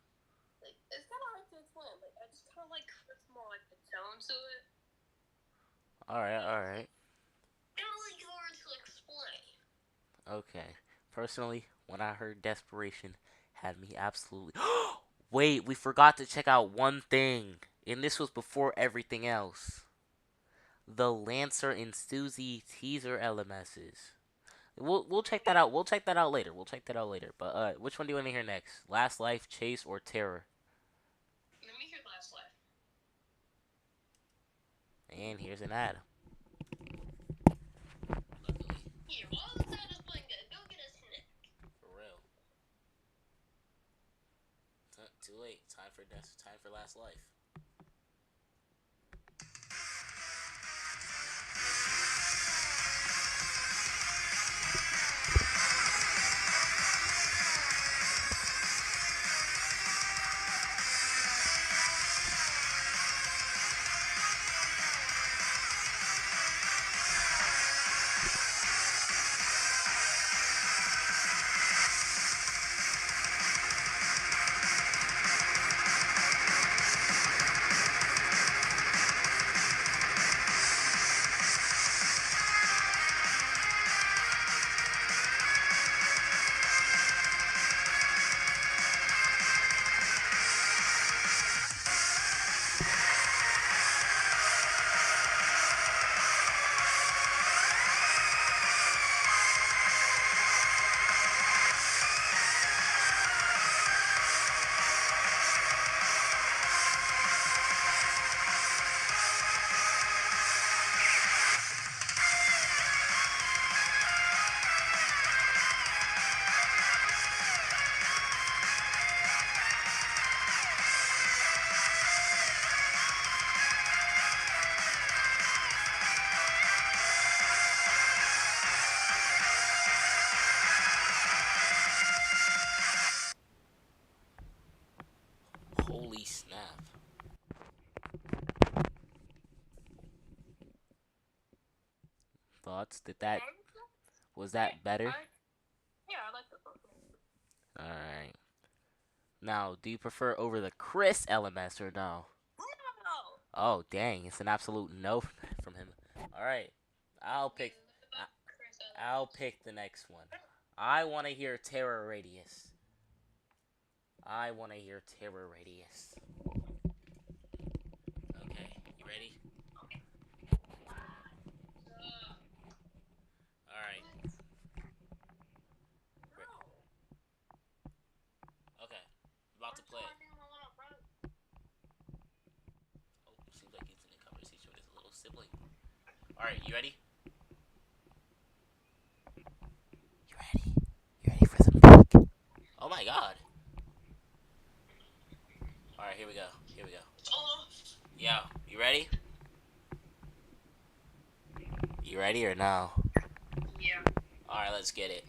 Like it's kind of hard to explain. Like I just kind of like Chris more like the tone to it.
All right. All right.
Kind of like hard to explain.
Okay. Personally, when I heard Desperation, had me absolutely. Wait, we forgot to check out one thing, and this was before everything else. The Lancer and Susie teaser LMSs. We'll check that out. We'll check that out later. We'll check that out later. But which one do you want to hear next? Last Life, Chase, or Terror?
Let me hear Last Life.
And here's an ad.
Here, while the ad is playing, go get a snack.
For real. Too late. Time for Last Life. Holy snap. Thoughts? Was that better?
Yeah, I like the book.
Alright. Now, do you prefer over the Chris LMS or no?
No.
Oh, dang. It's an absolute no from him. Alright. I'll pick. I'll pick the next one. I want to hear Terror Radius. I want to hear Terror Radius. Okay, you ready? Alright. Okay. About to play it. Oh, seems like he's in a conversation with his little sibling. Alright, you ready? You ready? You ready for some peek? Oh my god. Alright, here we go. Here we go. Yo, you ready? You ready or no?
Yeah.
Alright, let's get it.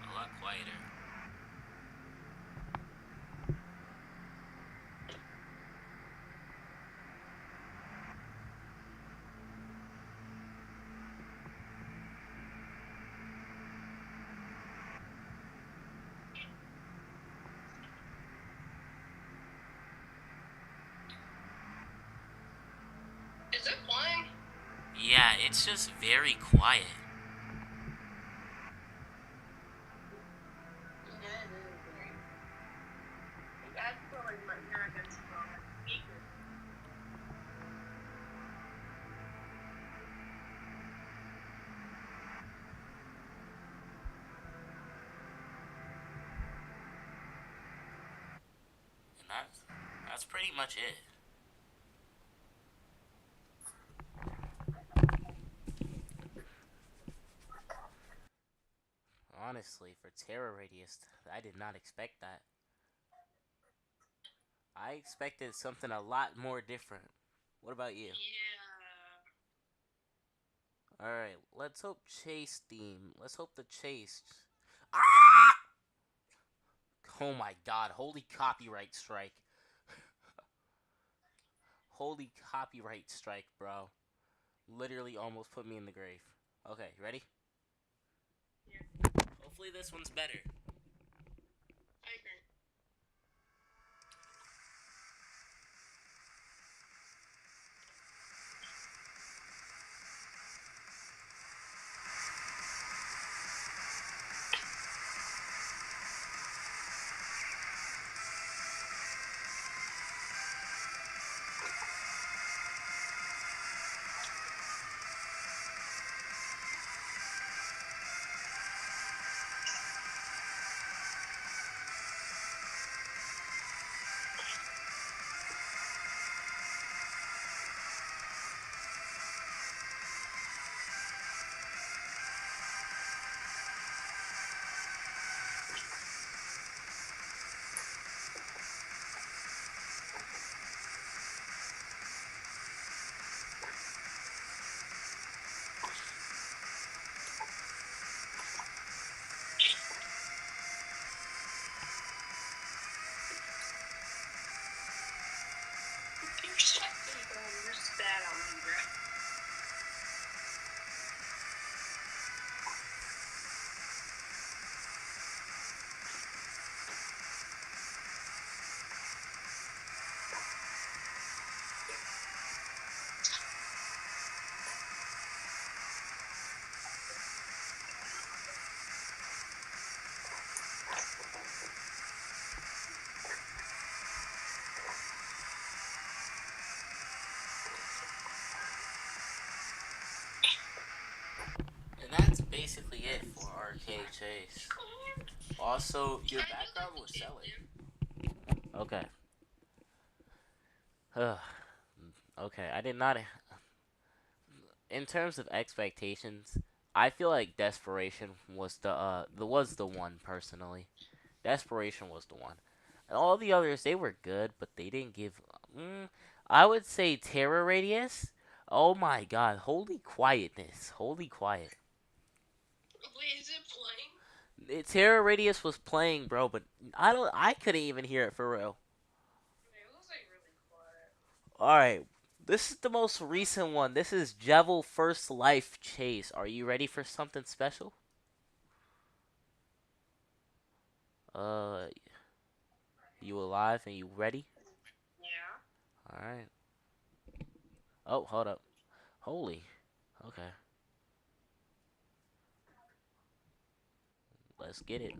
A lot quieter.
Is it playing?
Yeah, it's just very quiet.
Yeah, it is. I feel like my ear against the speaker.
And that's pretty much it. Honestly, for Terror Radius, I did not expect that. I expected something a lot more different. What about you?
Yeah.
Alright, let's hope Chase theme. Let's hope the Chase. Ah! Oh my god, holy copyright strike. Holy copyright strike, bro. Literally almost put me in the grave. Okay, you ready?
Yeah.
Hopefully this one's better.
I agree. You're bad on me, bro.
And that's basically it for Arcade Chase. Also, your background was selling. Okay. Okay, I did not. In terms of expectations, I feel like Desperation was the one personally. Desperation was the one. And all the others, they were good, but they didn't give. I would say Terror Radius. Oh my god, holy quietness, holy quiet.
Wait, is it playing?
Terror Radius was playing, bro, but I couldn't even hear it for real.
It was like really quiet.
All right, this is the most recent one. This is Jevil First Life Chase. Are you ready for something special? Uh, you alive and you ready?
Yeah.
All right. Oh, hold up. Holy. Okay. Let's get it.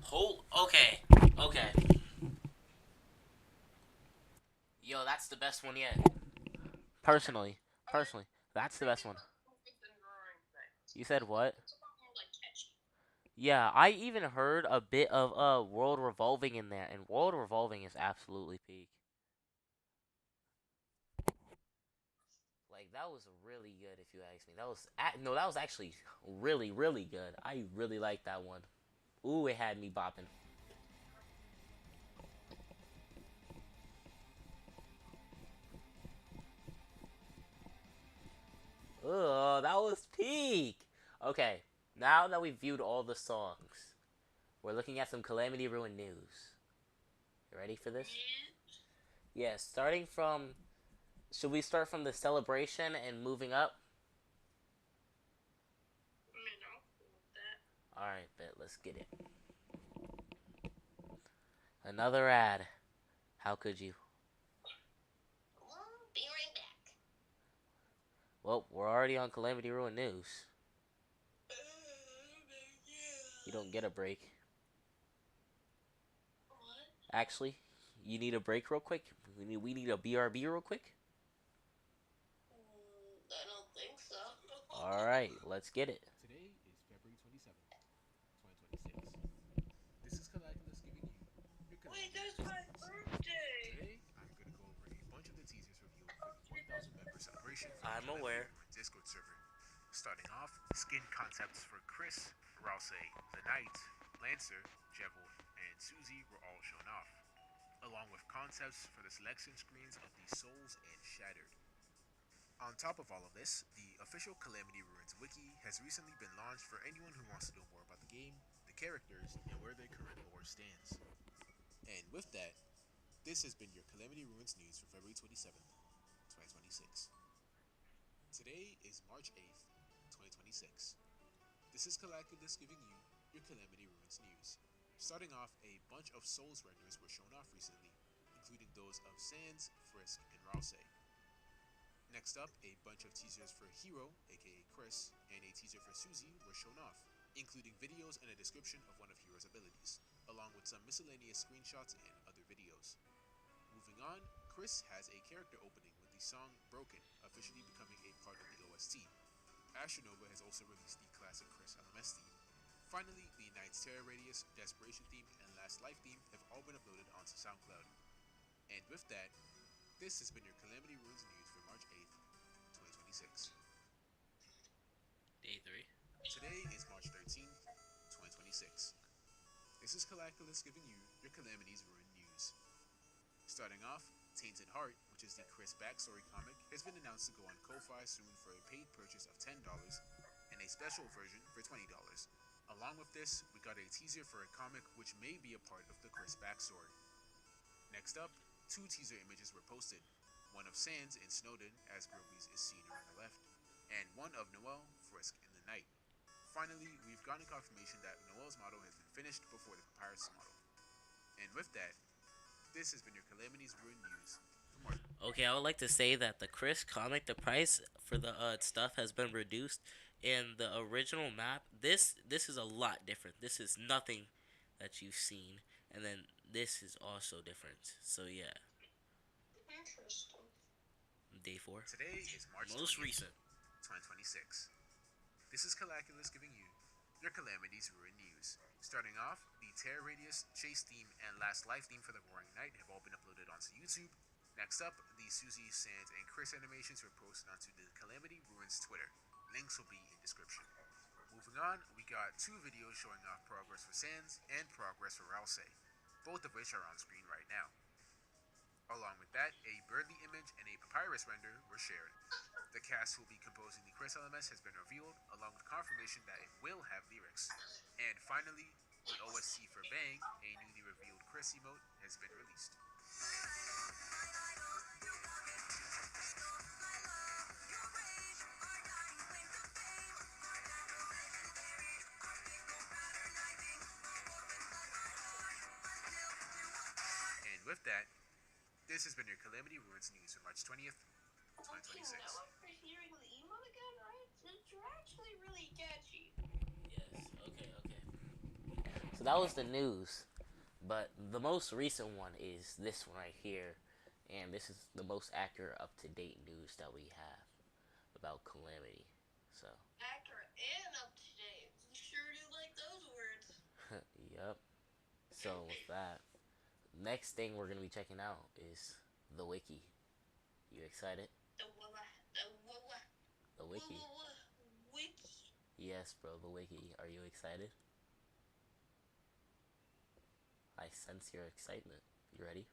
Hold. Okay. Okay. Yo, that's the best one yet. Personally, personally, that's the best one. You said what? Yeah, I even heard a bit of World Revolving in there, and World Revolving is absolutely peak. Like that was really good, if you ask me. No, that was actually really really good. I really liked that one. Ooh, it had me bopping. Ugh, that was peak. Okay, now that we've viewed all the songs, we're looking at some Calamity Ruin news. You ready for this? Yeah, starting from. Should we start from the celebration and moving up?
I mean, I'll go with that.
Alright, bet, let's get it. Another ad. How could you?
Well, be right back.
Well, we're already on Calamity Ruin news. You don't get a break.
What?
Actually, you need a break real quick? We need a BRB real quick?
I don't think so.
Alright, let's get it.
Today is February 27th, 2026. This is Calculus giving you your
Wait,
Calamity
that's
Ruins
my
news.
birthday.
Today, I'm going to go over a bunch of the teasers revealed for the 1,000 member celebration for
I'm
the Calamity
aware.
Ruins Discord server. Starting off, skin concepts for Chris, Rouse, the Knight, Lancer, Jevil, and Susie were all shown off, along with concepts for the selection screens of the Souls and Shattered. On top of all of this, the official Calamity Ruins Wiki has recently been launched for anyone who wants to know more about the game, the characters, and where their current lore stands. And with that, this has been your Calamity Ruins news for February 27th, 2026. Today is March 8th, 2026. This is Calculus giving you your Calamity Ruins news. Starting off, a bunch of Souls renders were shown off recently, including those of Sans, Frisk, and Rouse. Next up, a bunch of teasers for Hero, aka Chris, and a teaser for Susie were shown off, including videos and a description of one of Hero's abilities, along with some miscellaneous screenshots and other videos. Moving on, Chris has a character opening with the song Broken officially becoming a part of the OST. Astronova has also released the classic Chris LMS theme. Finally, the Knight's Terror Radius, Desperation theme, and Last Life theme have all been uploaded onto SoundCloud. And with that, this has been your Calamity Ruins news for March 8th, 2026.
Day 3.
Today is March 13th, 2026. This is Calculus giving you your Calamity's Ruin news. Starting off, Tainted Heart, which is the Chris backstory comic, has been announced to go on Ko-Fi soon for a paid purchase of $10 and a special version for $20. Along with this, we got a teaser for a comic which may be a part of the Chris backstory. Next up, 2 teaser images were posted, one of Sans in Snowden, as Grobies is seen around the left, and one of Noelle, Frisk, and the Knight. Finally, we've gotten confirmation that Noelle's model has been finished before the Papyrus model. And with that, this has been your Calamity's Ruin news.
Okay, I would like to say that the Chris comic, the price for the stuff has been reduced. In the original map, this is a lot different. This is nothing that you've seen, and then this is also different. So yeah,
Interesting.
day 4.
Today is March
Most
20th,
recent.
2026. This is Calculus giving you your Calamity's Ruin news. Starting off, the Terror Radius, Chase theme, and Last Life theme for the Roaring Knight have all been uploaded onto YouTube. Next up, the Susie, Sans, and Chris animations were posted onto the Calamity Ruins Twitter. Links will be in description. Moving on, we got 2 videos showing off progress for Sans and progress for Rouse, both of which are on screen right now. Along with that, a Birdly image and a Papyrus render were shared. The cast who will be composing the Chris LMS has been revealed, along with confirmation that it will have lyrics. And finally, the OST for Bang, a newly revealed Chris emote, has been released. And with that, this has been your Calamity Ruins news for March 20th, 2026.
Now after hearing the emote again, right? It's actually really catchy.
Yes. Okay. So that was the news, but the most recent one is this one right here, and this is the most accurate, up-to-date news that we have about Calamity. So.
Accurate and up to date. You sure do like those words.
Yep. So with that, next thing we're gonna be checking out is the Wiki. You excited?
The
The Wiki.
Wiki.
Yes, bro, the Wiki. Are you excited? I sense your excitement. You ready?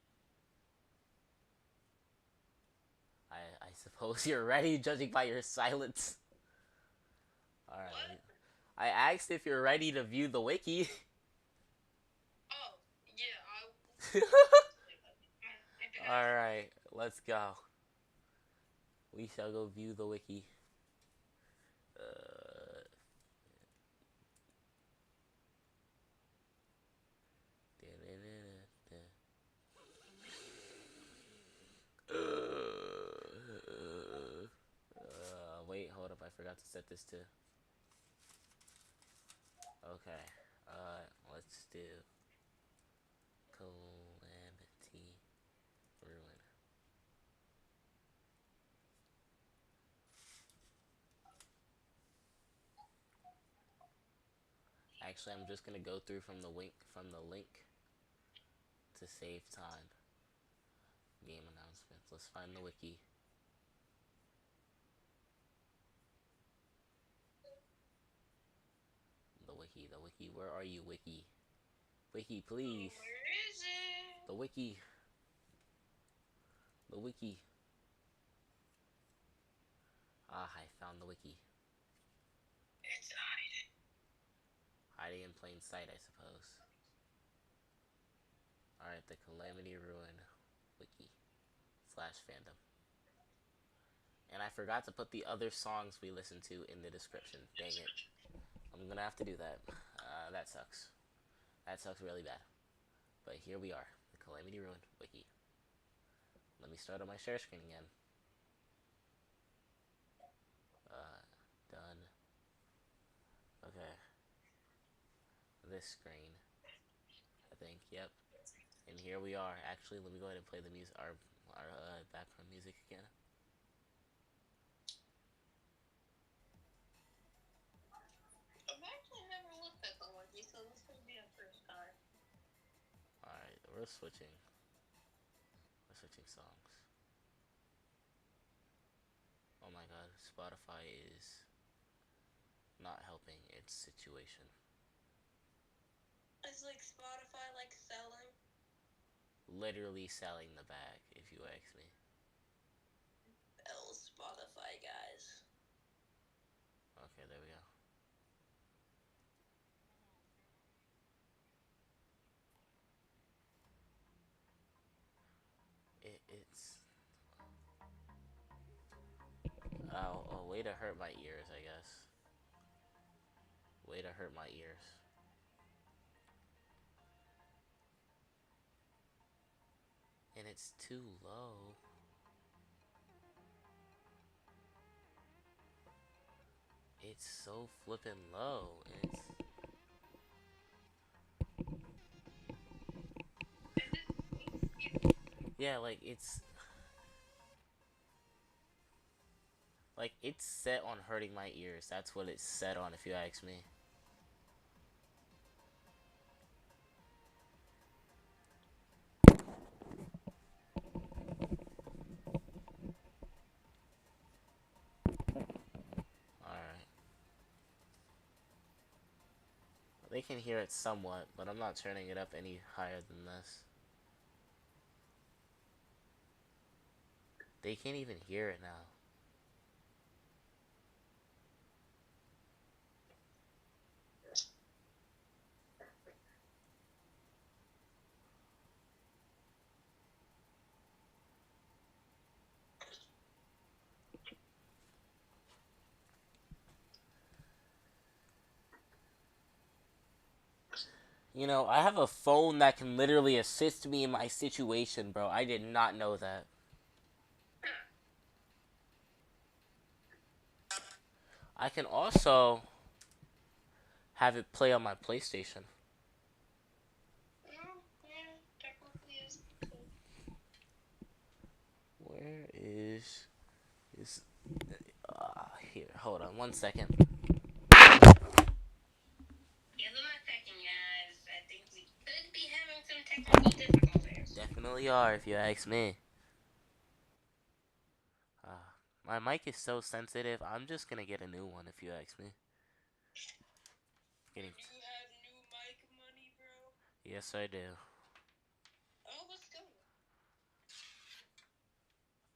I suppose you're ready, judging by your silence. Alright.
What?
I asked if you're ready to view the wiki.
Oh, yeah,
Alright, let's go. We shall go view the wiki. Wait, hold up. I forgot to set this to. Okay. Let's do Calamity Ruin. Actually, I'm just gonna go through from the link to save time. Game announcements. Let's find the wiki. The wiki. Where are you, wiki? Wiki, please.
Where is it?
The wiki. The wiki. Ah, I found the wiki.
It's hiding.
Hiding in plain sight, I suppose. Alright, the Calamity Ruin wiki / fandom. And I forgot to put the other songs we listened to in the description. Dang it. I'm gonna have to do that. That sucks. That sucks really bad. But here we are. The Calamity Ruin wiki. Let me start on my share screen again. Done. Okay. This screen. I think, yep. And here we are. Actually, let me go ahead and play the music, our background music again.
I've actually never looked at the wiki, so this will be a first time.
Alright, we're switching. We're switching songs. Oh my god, Spotify is not helping its situation.
It's like Spotify, like selling.
Literally selling the bag, if you ask me.
Spotify, guys.
Okay, there we go. It's a way to hurt my ears, I guess. Way to hurt my ears. And it's too low. It's so flippin' low. It's yeah, like it's set on hurting my ears. That's what it's set on, if you ask me. Alright. They can hear it somewhat, but I'm not turning it up any higher than this. They can't even hear it now. You know, I have a phone that can literally assist me in my situation, bro. I did not know that. I can also have it play on my PlayStation.
Yeah, technically is.
Where is here? Hold on 1 second.
Give them a second, guys. I think we could be having some technical difficulties.
Definitely are, if you ask me. My mic is so sensitive. I'm just gonna get a new one, if you ask me. Getting
You have new mic money, bro?
yes, I do.
Oh, let's go.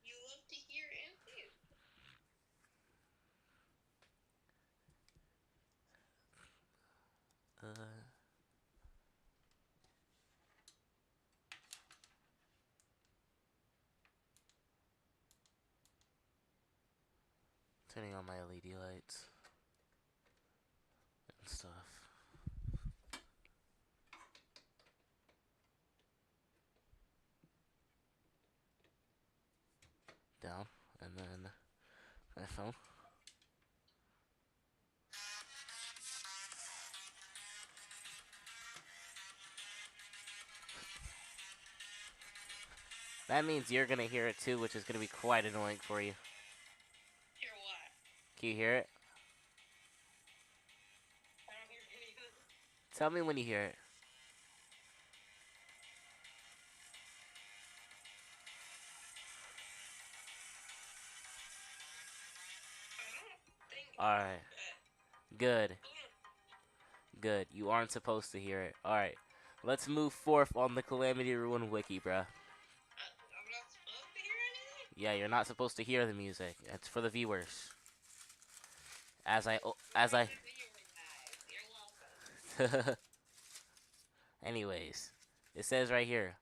You love to hear and see
Turning on my LED lights and stuff. Down, and then my phone. That means you're gonna hear it too, which is gonna be quite annoying for you.
Hear what?
Can you hear it?
I don't hear anything.
Tell me when you hear it.
I don't think
Alright. Good. Good. You aren't supposed to hear it. Alright. Let's move forth on the Calamity Ruin Wiki, bruh.
I'm not supposed to hear anything?
Yeah, you're not supposed to hear the music. It's for the viewers. As I...
For the viewer guys. You're welcome.
Anyways. It says right here.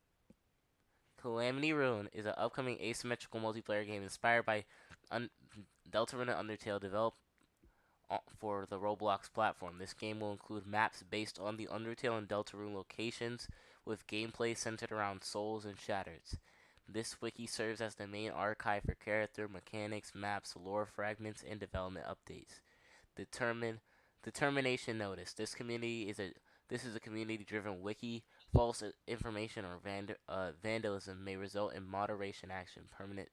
Calamity Ruin is an upcoming asymmetrical multiplayer game inspired by Deltarune and Undertale developed for the Roblox platform. This game will include maps based on the Undertale and Deltarune locations, with gameplay centered around souls and shatters. This wiki serves as the main archive for character mechanics, maps, lore fragments, and development updates. Determination notice. This is a community-driven wiki. False information or vandalism may result in moderation action, permanent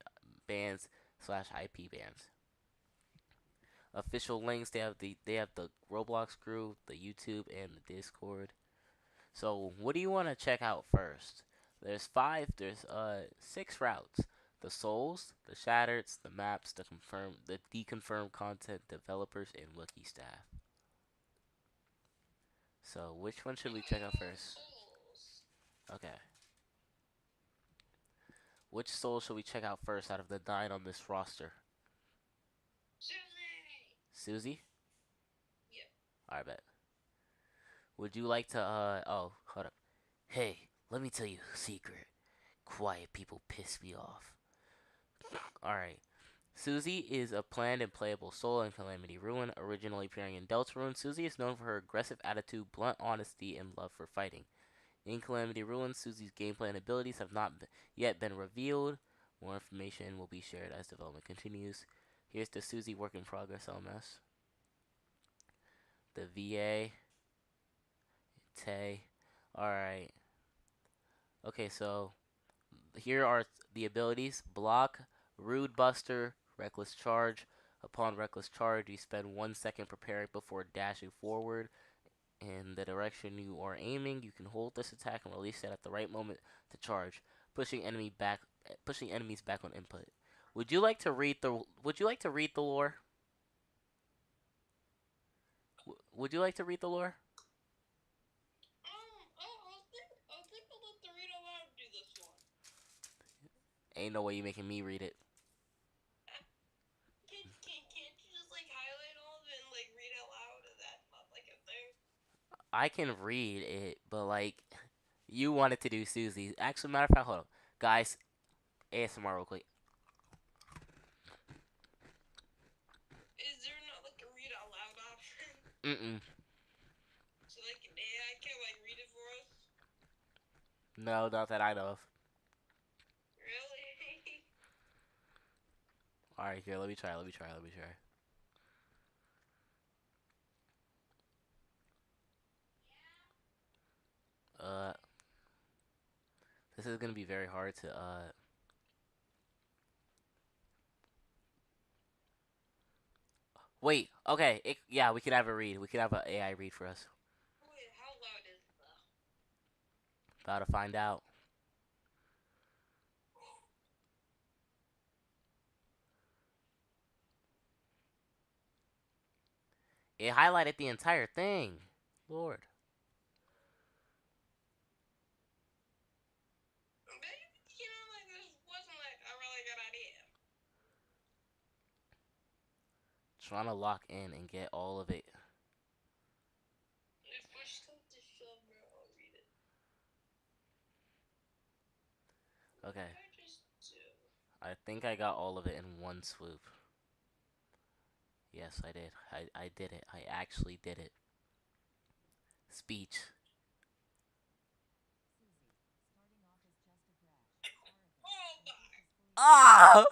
bans / IP bans. Official links. They have the Roblox group, the YouTube, and the Discord. So what do you want to check out first? There's 6 routes: the souls, the shattereds, the maps, the deconfirmed content, developers, and wiki staff. So which one should we check out first?
Souls.
Okay. Which soul should we check out first out of the 9 on this roster?
Susie!
Susie?
Yep.
Alright, bet. Would you like to, oh, hold up. Hey, let me tell you a secret. Quiet people piss me off. Alright. Susie is a planned and playable soul in Calamity Ruin, originally appearing in Deltarune. Susie is known for her aggressive attitude, blunt honesty, and love for fighting. In Calamity Ruin, Susie's gameplay and abilities have not yet been revealed. More information will be shared as development continues. Here's the Susie work in progress LMS. The VA. Tay. Alright. Okay, so here are the abilities: Block, Rude Buster, Reckless Charge. Upon Reckless Charge, you spend 1 second preparing before dashing forward in the direction you are aiming. You can hold this attack and release it at the right moment to charge, pushing enemies back on input. Would you like to read the lore? Would you like to read the lore?
I'll think I'll let the read aloud do this one.
Ain't no way you making me read it.
Can't you just like highlight all of it and like read out loud? Is that not like a thing?
I can read it, but like, you wanted to do Susie. Actually, matter of fact, hold on, guys. ASMR real quick.
Is there not like a read out loud option?
Mm-mm.
So like an AI can like read it for us?
No, not that I know of.
Really?
Alright, here, let me try. Uh, this is gonna be very hard to, Wait, okay, yeah, we can have a read. We can have an AI read for us.
Wait, how loud is the?
About to find out. It highlighted the entire thing. Lord.
Maybe, like this wasn't like a really good idea.
Trying to lock in and get all of it.
If push comes to shove, bro, I'll read it.
Okay.
I just do.
I think I got all of it in one swoop. Yes, I did. I did it. I actually did it. Speech.
Oh my!
Ah!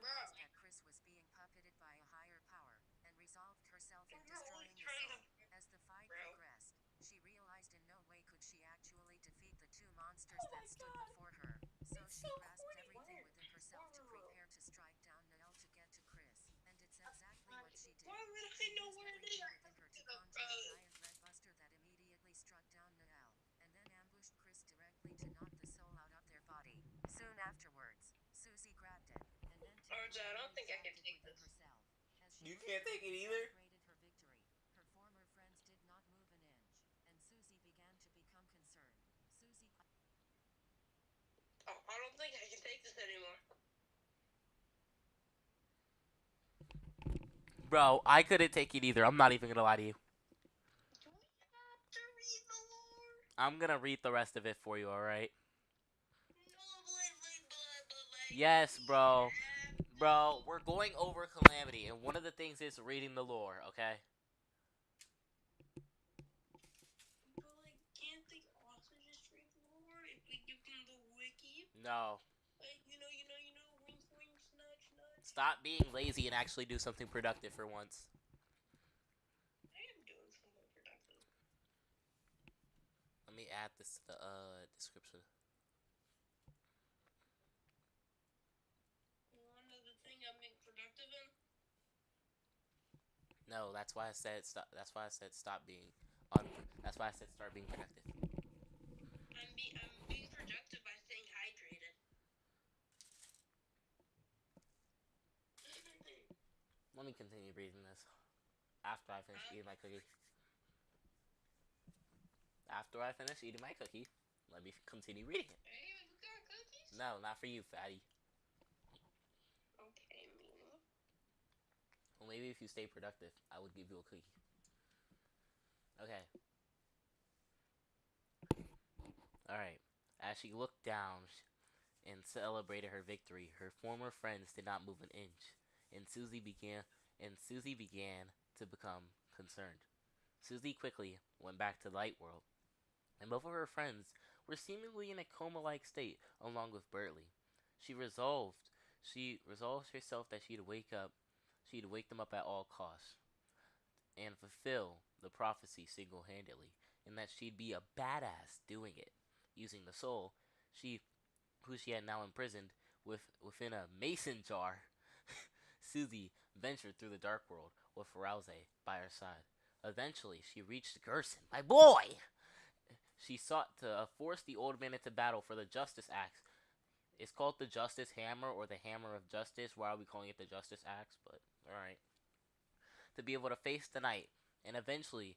Bro, you're always trying to, bro. Oh my god! It's so corny. Why? Why would I know where they are? RJ, I don't think I can take this.
You can't take it either?
Oh, I don't think I can take this anymore.
Bro, I couldn't take it either. I'm not even gonna lie to you.
Do we have to read the lore?
I'm gonna read the rest of it for you, alright?
No, blah.
Yes,
We
bro.
have
Bro,
to.
we're going over Calamity, and one of the things is reading the lore, okay?
But like, can't they also just read the lore if we give them the wiki?
No.
Like, wink, wink, nudge, nudge.
Stop being lazy and actually do something productive for once.
I am doing something productive.
Let me add this to the description.
You want to know the thing I'm being productive in?
No, that's why I said stop. That's why I said stop being that's why I said start being productive.
I'm being productive by staying hydrated.
Let me continue reading this after I finish eating my cookie. After I finish eating my cookie, let me continue reading it.
Hey, we got cookies?
No, not for you, fatty.
Okay, Mila.
Well, maybe if you stay productive, I would give you a cookie. Okay. Alright. As she looked down and celebrated her victory, her former friends did not move an inch, and Susie began to become concerned. Susie quickly went back to the light world, and both of her friends were seemingly in a coma-like state, along with Bertley. She resolved herself that she'd wake them up at all costs, and fulfill the prophecy single-handedly, and that she'd be a badass doing it, using the soul she who she had now imprisoned within a mason jar. Susie ventured through the dark world with Rouse by her side. Eventually, she reached Gerson, my boy! She sought to force the old man into battle for the Justice Axe. It's called the Justice Hammer or the Hammer of Justice. Why are we calling it the Justice Axe? But, alright. To be able to face the night, and eventually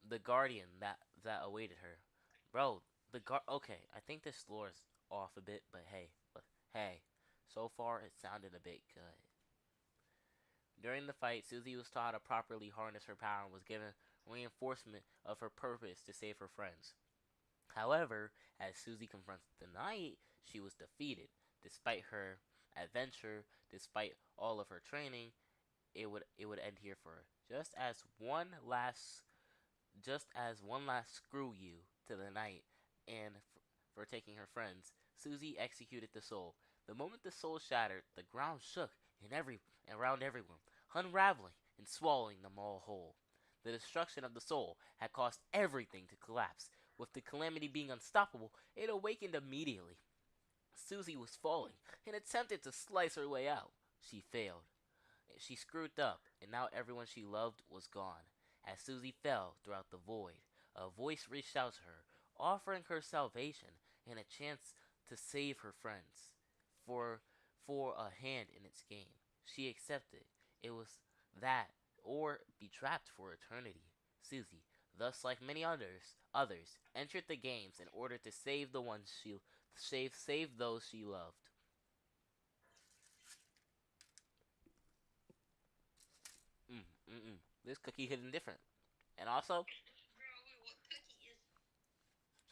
the guardian that awaited her. Bro, okay, I think this lore is off a bit, but hey, so far it sounded a bit good. During the fight, Susie was taught how to properly harness her power and was given reinforcement of her purpose to save her friends. However, as Susie confronts the knight, she was defeated. Despite her adventure, despite all of her training, it would end here for her. Just as one last screw you to the knight and for taking her friends, Susie executed the soul. The moment the soul shattered, the ground shook around everyone, unraveling and swallowing them all whole. The destruction of the soul had caused everything to collapse. With the calamity being unstoppable, it awakened immediately. Susie was falling and attempted to slice her way out. She failed. She screwed up, and now everyone she loved was gone. As Susie fell throughout the void, a voice reached out to her, offering her salvation and a chance to save her friends. For for a hand in its game. She accepted. It was that or be trapped for eternity. Susie, thus like many others, entered the games in order to save the ones she save those she loved. This cookie hitting different. And also,
Bro, wait, what cookie is?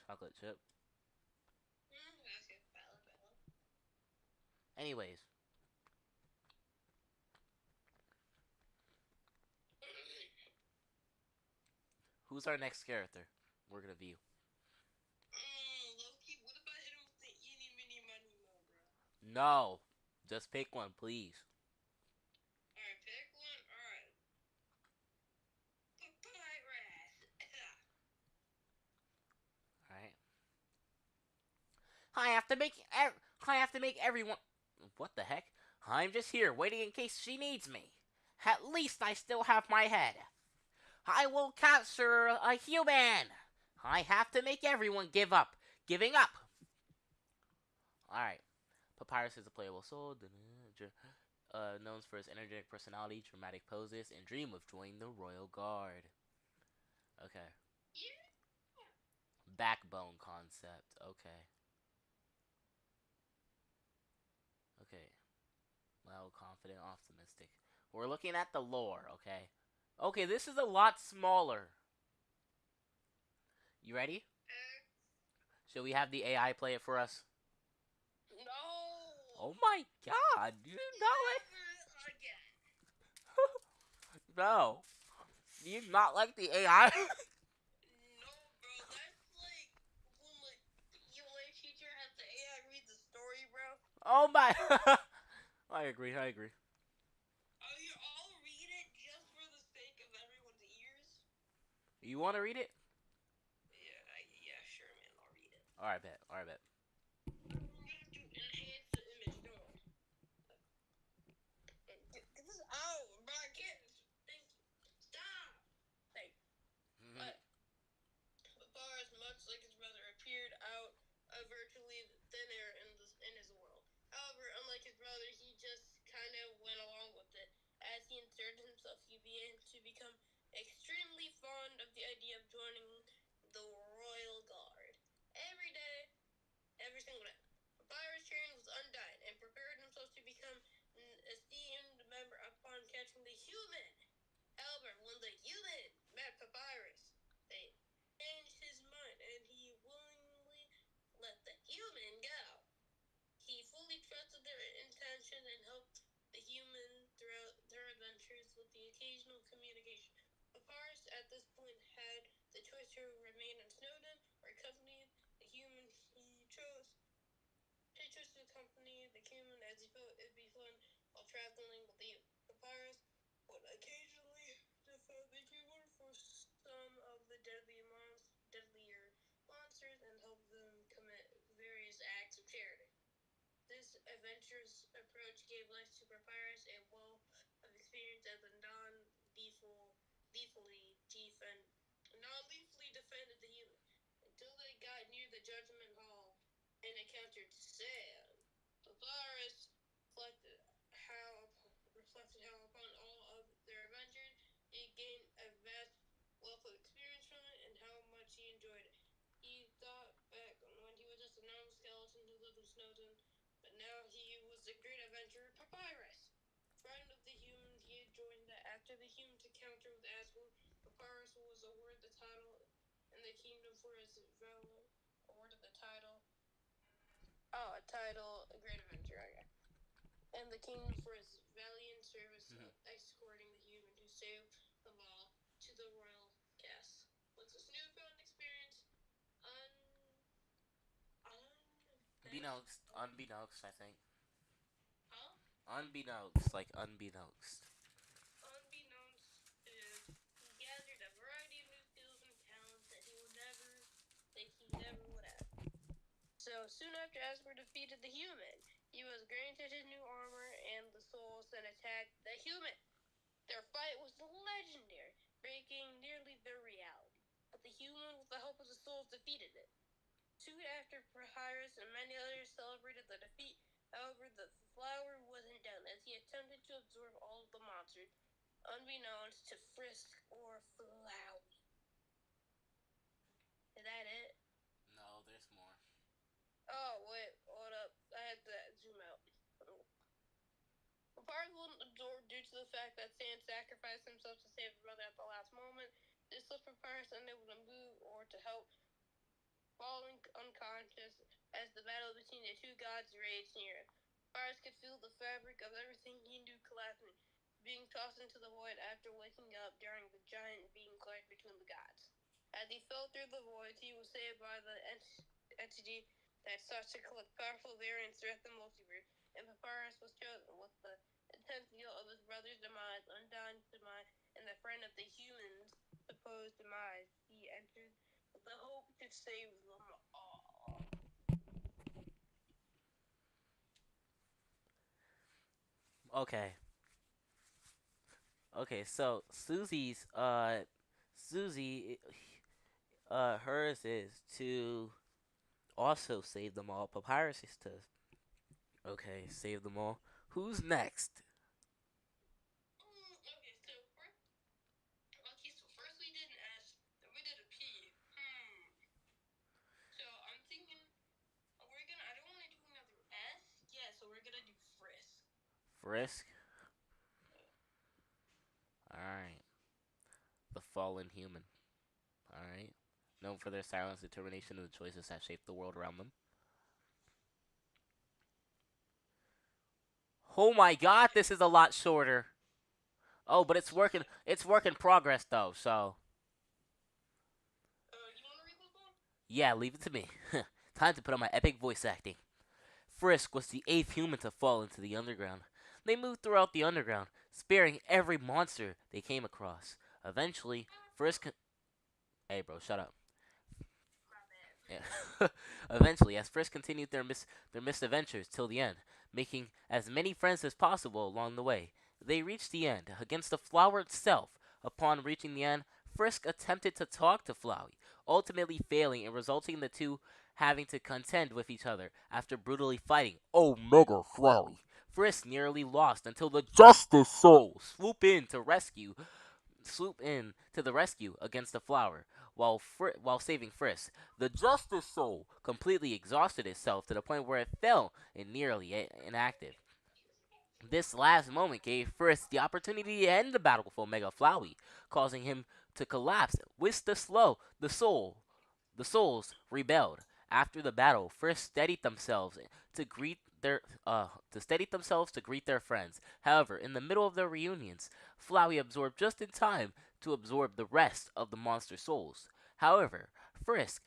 chocolate chip.
Okay, valid, valid.
Anyways, who's our next character we're gonna view?
Loki, what if I hit him with the eeny, meeny, money, mo, bro?
No, just pick one, please.
Alright, pick one. Alright. Papyrus.
All right. I have to make everyone. What the heck? I'm just here waiting in case she needs me. At least I still have my head. I will capture a human. I have to make everyone give up. Giving up. All right. Papyrus is a playable soul, known for his energetic personality, dramatic poses, and dream of joining the royal guard. Okay.
Yeah.
Backbone concept. Okay. Okay. Loud, confident, optimistic. We're looking at the lore, okay? Okay, this is a lot smaller. You ready? Shall we have the AI play it for us?
No.
Oh my god, do you not
Never again.
like No. Do you not like the AI?
No, bro, that's like when like the ELA teacher has the AI read the story, bro.
Oh my I agree.
I'll read it just for the sake of everyone's ears.
You wanna read it?
Yeah, sure, man. I'll read it.
Alright, bet. Alright, bet.
I'm gonna have to enhance the image. Don't worry. Get this out, bro. I can't. Thank you. Stop. Thank you.
Mhm.
But Bars, much like his brother, appeared out of virtually thin air in his world. However, unlike his brother, he just kind of went along with it. As he inserted himself, he began to become extremely fond of the idea of joining the Royal Guard. Every day, every single day. Papyrus Chain was undying and prepared himself to become an esteemed member upon catching the human. However, when the human met Papyrus, they changed his mind and he willingly let the human go. He fully trusted their intention and helped the human throughout their adventures with the occasional communication. Papyrus at this point had the choice to remain in Snowdon or accompany the human he chose. He chose to accompany the human as he felt it'd be fun while traveling with the Papyrus would occasionally defend the human for some of the deadlier monsters and help them commit various acts of charity. This adventurous approach gave life to Papyrus a wealth of experience as a lethally defended the human until they got near the Judgment Hall and encountered Sam. Papyrus reflected how upon all of their adventures he gained a vast wealth of experience from it and how much he enjoyed it. He thought back on when he was just a normal skeleton who lived in Snowdon, but now he was a great adventurer, Papyrus. Friend of the human, he had joined that after the human's encounter with Asgore, Papyrus was awarded the title in the kingdom for his valor. awarded the title. Oh, a title, a Great Adventure, okay. And the king for his valiant service of escorting the human who saved them all to the royal castle. Was this newfound experience
Unbeknownst, I think.
Huh?
Unbeknownst, like unbeknownst.
Unbeknownst to he gathered a variety of new skills and talents that he never would have. So soon after Asgore defeated the human, he was granted his new armor, and the souls then attacked the human. Their fight was legendary, breaking nearly their reality. But the human, with the help of the souls, defeated it. Soon after, Papyrus and many others celebrated the defeat. However, the flower wasn't done, as he attempted to absorb all of the monsters, unbeknownst to Frisk or Flowey. Is that it?
No, there's more.
Oh, wait, hold up. I had to zoom out. Papyrus wasn't absorbed due to the fact that Sand sacrificed himself to save his brother at the last moment. This left Papyrus unable to move or to help, falling unconscious as the battle between the two gods raged near him. Papyrus could feel the fabric of everything he knew collapsing, being tossed into the void after waking up during the giant being clash between the gods. As he fell through the void, he was saved by the entity that sought to collect powerful variants throughout the multiverse, and Papyrus was chosen with the intensity of his brother's demise, Undyne's demise, and the friend of the humans' supposed demise. He entered with the hope to save them all.
Okay. Okay, so Susie, hers is to also save them all. Papyrus is to, okay, save them all. Who's next?
First we did an S, then we did a P. So I'm thinking I don't want to do another S. Yeah, so we're gonna do Frisk.
Frisk? Alright. The fallen human. Alright. Known for their silence, determination, and the choices that shape the world around them. Oh my god, this is a lot shorter. Oh, but it's working. It's work in progress though. So
You want to read this one?
yeah, leave it to me. Time to put on my epic voice acting. Frisk was the 8th human to fall into the underground. They moved throughout the underground, sparing every monster they came across. Eventually, Frisk. Hey, bro, shut up. Yeah. Eventually, as Frisk continued their misadventures till the end, making as many friends as possible along the way, they reached the end against the flower itself. Upon reaching the end, Frisk attempted to talk to Flowey, ultimately failing and resulting in the two having to contend with each other after brutally fighting Omega Flowey. Frisk nearly lost until the Justice Soul swoop in to the rescue against the flower, while saving Frisk. The Justice Soul completely exhausted itself to the point where it fell and nearly inactive. This last moment gave Frisk the opportunity to end the battle with Omega Flowey, causing him to collapse. With the souls rebelled. After the battle, Frisk steadied themselves to greet their friends. However, in the middle of their reunions, Flowey absorbed just in time to absorb the rest of the monster souls. However, Frisk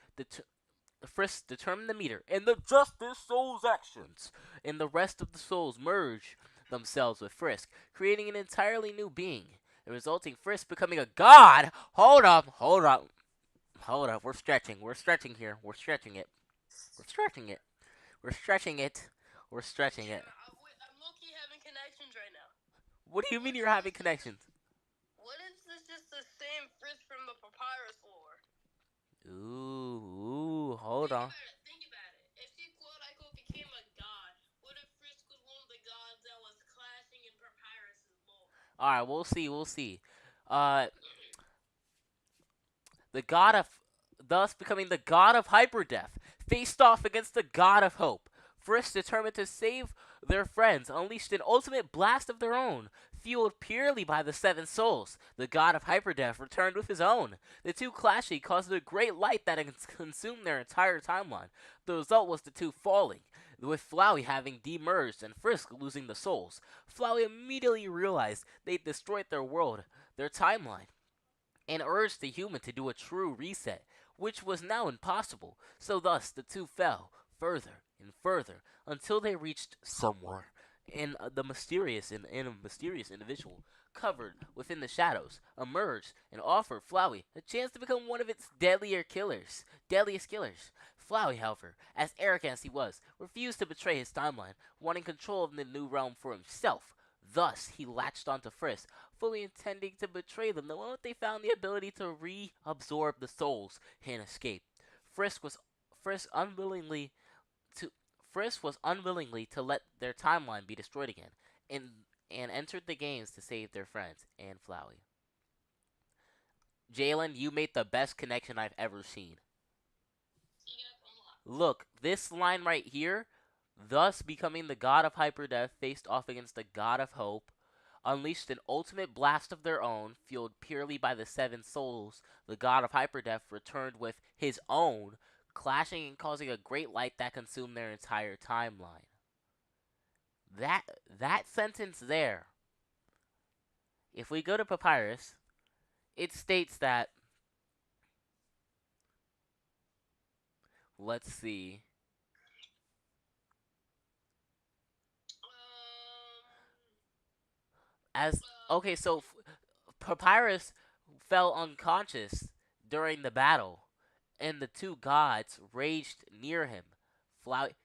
determined the meter, and the Justice Soul's actions and the rest of the souls merge themselves with Frisk, creating an entirely new being, and resulting Frisk becoming a god. Hold up. We're stretching here. We're stretching it. We're stretching it. We're stretching it. We're stretching it.
I'm low-key having connections right now.
What do you mean you're having connections?
What if this is the same Frisk from the Papyrus lore?
Hold on.
Think about it. If he quote-unquote became a god, what if Frisk was one of the gods that was clashing in Papyrus' lore?
Alright, we'll see. Uh, the god of, thus becoming the god of hyperdeath, faced off against the god of hope. Frisk determined to save Their friends unleashed an ultimate blast of their own, fueled purely by the seven souls. The god of hyperdeath returned with his own. The two clashing caused a great light that consumed their entire timeline. The result was the two falling, with Flowey having demerged and Frisk losing the souls. Flowey immediately realized they'd destroyed their world, their timeline, and urged the human to do a true reset, which was now impossible. So thus the two fell further and further until they reached somewhere, and the in a mysterious individual covered within the shadows emerged and offered Flowey a chance to become one of its deadliest killers. Flowey, however, as arrogant as he was, refused to betray his timeline, wanting control of the new realm for himself. Thus, he latched onto Frisk, fully intending to betray them the moment they found the ability to reabsorb the souls and escape. Frisk was Frisk unwillingly to Frisk was unwillingly to let their timeline be destroyed again, and entered the games to save their friends and Flowey. Jalen, you made the best connection I've ever seen. Look, this line right here, thus becoming the god of hyperdeath faced off against the god of hope, unleashed an ultimate blast of their own, fueled purely by the seven souls. The god of hyperdeath returned with his own, clashing and causing a great light that consumed their entire timeline. That sentence there, if we go to Papyrus, it states that, let's see, as okay, so Papyrus fell unconscious during the battle, and the two gods raged near him.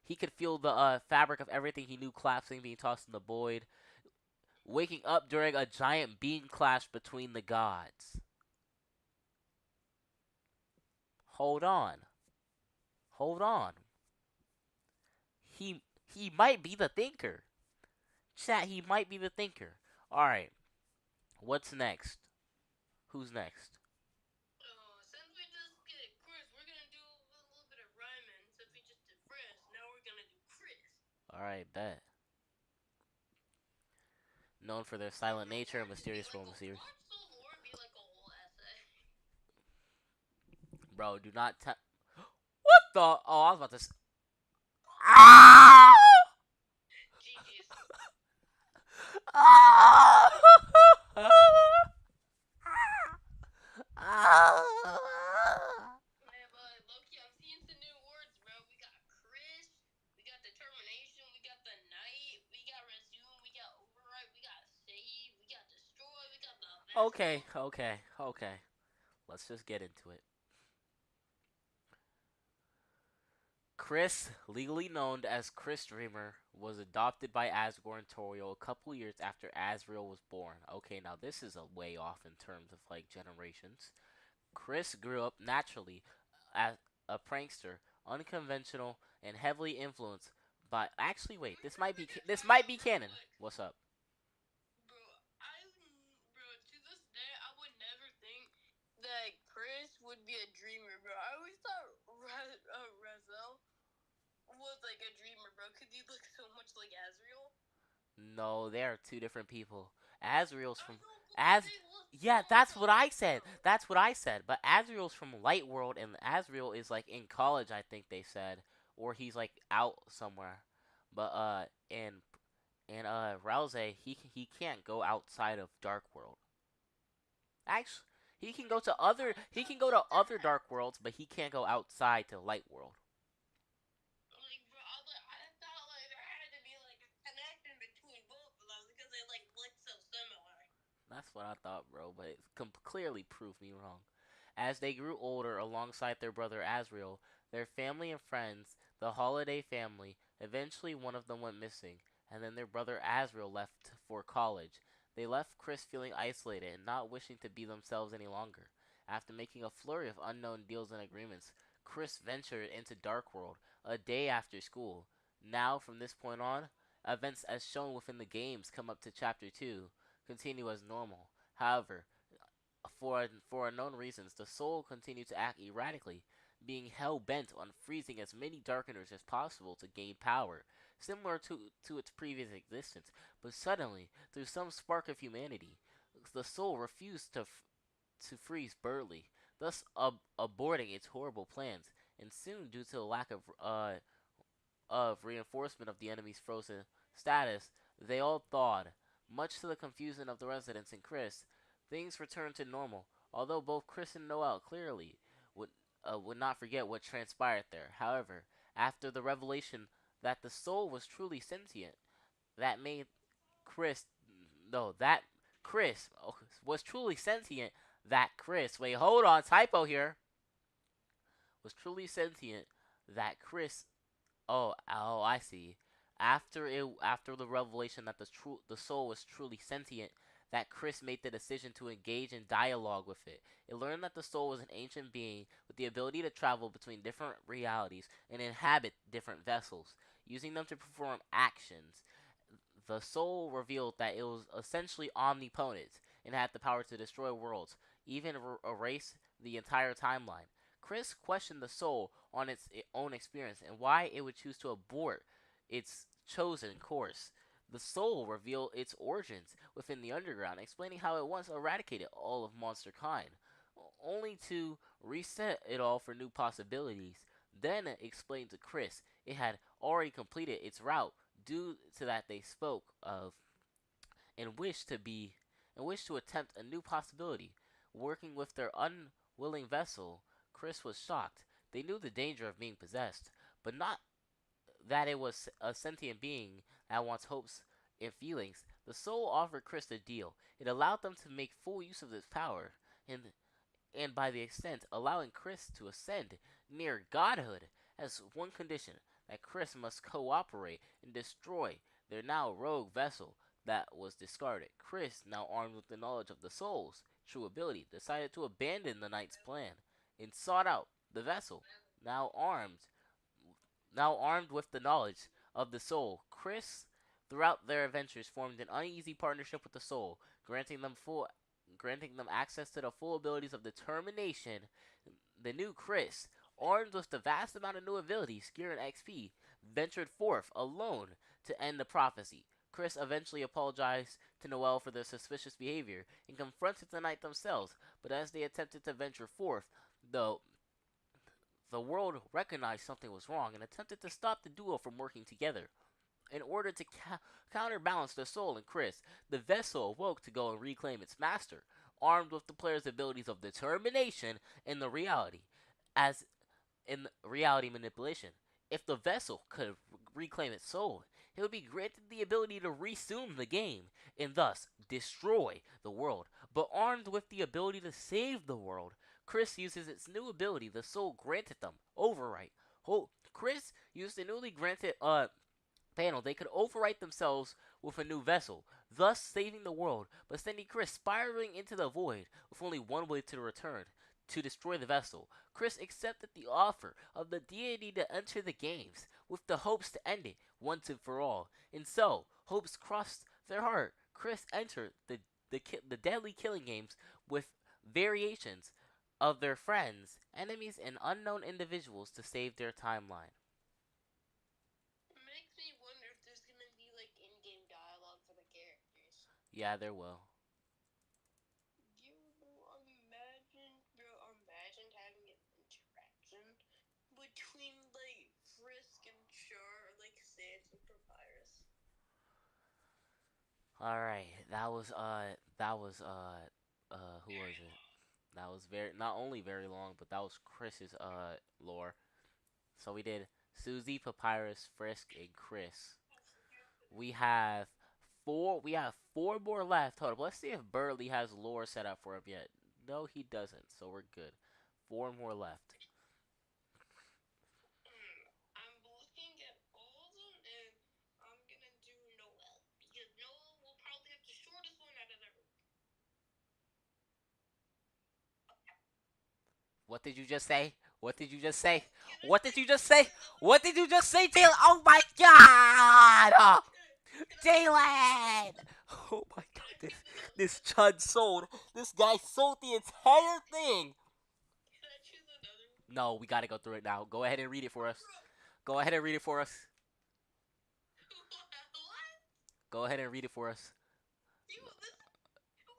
He could feel the fabric of everything he knew collapsing, being tossed in the void, waking up during a giant beam clash between the gods. Hold on. Hold on. He might be the thinker. Chat, he might be the thinker. Alright. What's next? Who's next?
Since we just did Chris, we're gonna do a little bit of rhyming. Since we just did Frisk, now we're gonna do Chris.
Alright, bet. Known for their silent
Bro,
nature and
watch
mysterious role in the series.
Soul Lore be like a whole essay.
Bro, do not tell. What the? Oh, I was about to. Ah!
GG's.
Ah!
Man, but Loki, I'm seeing some new words, bro. We got Chris, we got determination, we got the night, we got resume, we got override, we got save, we got destroy, we got the vessel.
Okay. Let's just get into it. Chris, legally known as Chris Dreamer, was adopted by Asgore and Toriel a couple years after Azrael was born. Okay, now this is a way off in terms of like generations. Chris grew up naturally as a prankster, unconventional and heavily influenced by. Actually, wait, this might be canon. What's up?
Bro, bro, to this day, I would never think that Chris would be a dreamer, bro. I always thought Razel was like a dreamer, bro, because he looks so much like Azrael.
No, they are two different people. Azrael's
I
from
know, but
Az.
they look
Yeah,
so
that's what I
alike,
said.
bro.
That's what I said. But Azrael's from Light World, and Azrael is like in college. I think they said, or he's like out somewhere. But Rouse, he can't go outside of Dark World. Actually, he can go to other Dark Worlds, but he can't go outside to Light World.
Like, bro, I thought like there had to be like a connection between both of them because they like look so similar.
That's what I thought, bro, but it clearly proved me wrong. As they grew older alongside their brother Azrael, their family and friends, the Holiday family, eventually one of them went missing, and then their brother Azrael left for college. They left Chris feeling isolated and not wishing to be themselves any longer. After making a flurry of unknown deals and agreements, Chris ventured into Dark World a day after school. Now, from this point on, events as shown within the games come up to Chapter 2 continue as normal. However, for unknown reasons, the soul continued to act erratically, being hell bent on freezing as many Darkeners as possible to gain power. similar to its previous existence. But suddenly, through some spark of humanity, the soul refused to freeze Burley, thus aborting its horrible plans. And soon, due to a lack of reinforcement of the enemy's frozen status, they all thawed. Much to the confusion of the residents and Chris, things returned to normal, although both Chris and Noel clearly would, would not forget what transpired there. However, after the revelation that the soul was truly sentient, that made Chris, no, that Chris was truly sentient, that Chris, wait, hold on, typo here, was truly sentient, that Chris oh, I see. After the revelation that the soul was truly sentient, that Chris made the decision to engage in dialogue with it. It learned that the soul was an ancient being with the ability to travel between different realities and inhabit different vessels, using them to perform actions. The soul revealed that it was essentially omnipotent and had the power to destroy worlds, even erase the entire timeline. Chris questioned the soul on its own experience and why it would choose to abort its chosen course. The soul revealed its origins within the underground, explaining how it once eradicated all of monster kind, only to reset it all for new possibilities. Then it explained to Chris it had already completed its route due to that they spoke of and wished to attempt a new possibility. Working with their unwilling vessel, Chris was shocked. They knew the danger of being possessed, but not that it was a sentient being that wants hopes and feelings. The soul offered Chris a deal. It allowed them to make full use of its power, and by the extent allowing Chris to ascend near godhood as one condition that Chris must cooperate and destroy their now rogue vessel that was discarded. Chris, now armed with the knowledge of the soul's true ability, decided to abandon the knight's plan and sought out the vessel, now armed with the knowledge of the soul. Chris, throughout their adventures, formed an uneasy partnership with the soul, granting them access to the full abilities of determination. The new Chris, armed with the vast amount of new abilities, gear, and XP, ventured forth alone to end the prophecy. Chris eventually apologized to Noel for their suspicious behavior and confronted the knight themselves, but as they attempted to venture forth, though the world recognized something was wrong and attempted to stop the duo from working together. In order to counterbalance the soul and Chris, the vessel awoke to go and reclaim its master, armed with the player's abilities of determination and the reality, as in reality manipulation. If the vessel could reclaim its soul, it would be granted the ability to resume the game and thus destroy the world. But armed with the ability to save the world, Chris uses its new ability the soul granted them, Overwrite. Chris used the newly granted panel, they could overwrite themselves with a new vessel, thus saving the world, but sending Chris spiraling into the void with only one way to return to destroy the vessel. Chris accepted the offer of the deity to enter the games with the hopes to end it once and for all. And so, hopes crossed their heart. Chris entered the deadly killing games with variations of their friends, enemies, and unknown individuals to save their timeline.
It makes me wonder if there's gonna be like in-game dialogue for the characters.
Yeah, there will.
Imagine having an interaction between like Frisk and Char, or like Sans and Papyrus.
All right, who was it? That was very not only very long, but that was Chris's lore. So we did Susie, Papyrus, Frisk, and Chris. We have four more left. Hold up, let's see if Burley has lore set up for him yet. No, he doesn't. So we're good. Four more left.
I'm looking at all of them, and I'm gonna do Noel because Noel will probably have the shortest one out of them.
What did you just say? What did you just say? What did you just say? What did you just say, Taylor? Oh my god! Jalen! Oh my god, this chud sold. This guy sold the entire thing.
Can I choose another one?
No, we gotta go through it now. Go ahead and read it for us. Go ahead and read it for us. Go ahead and read it for us.
You listen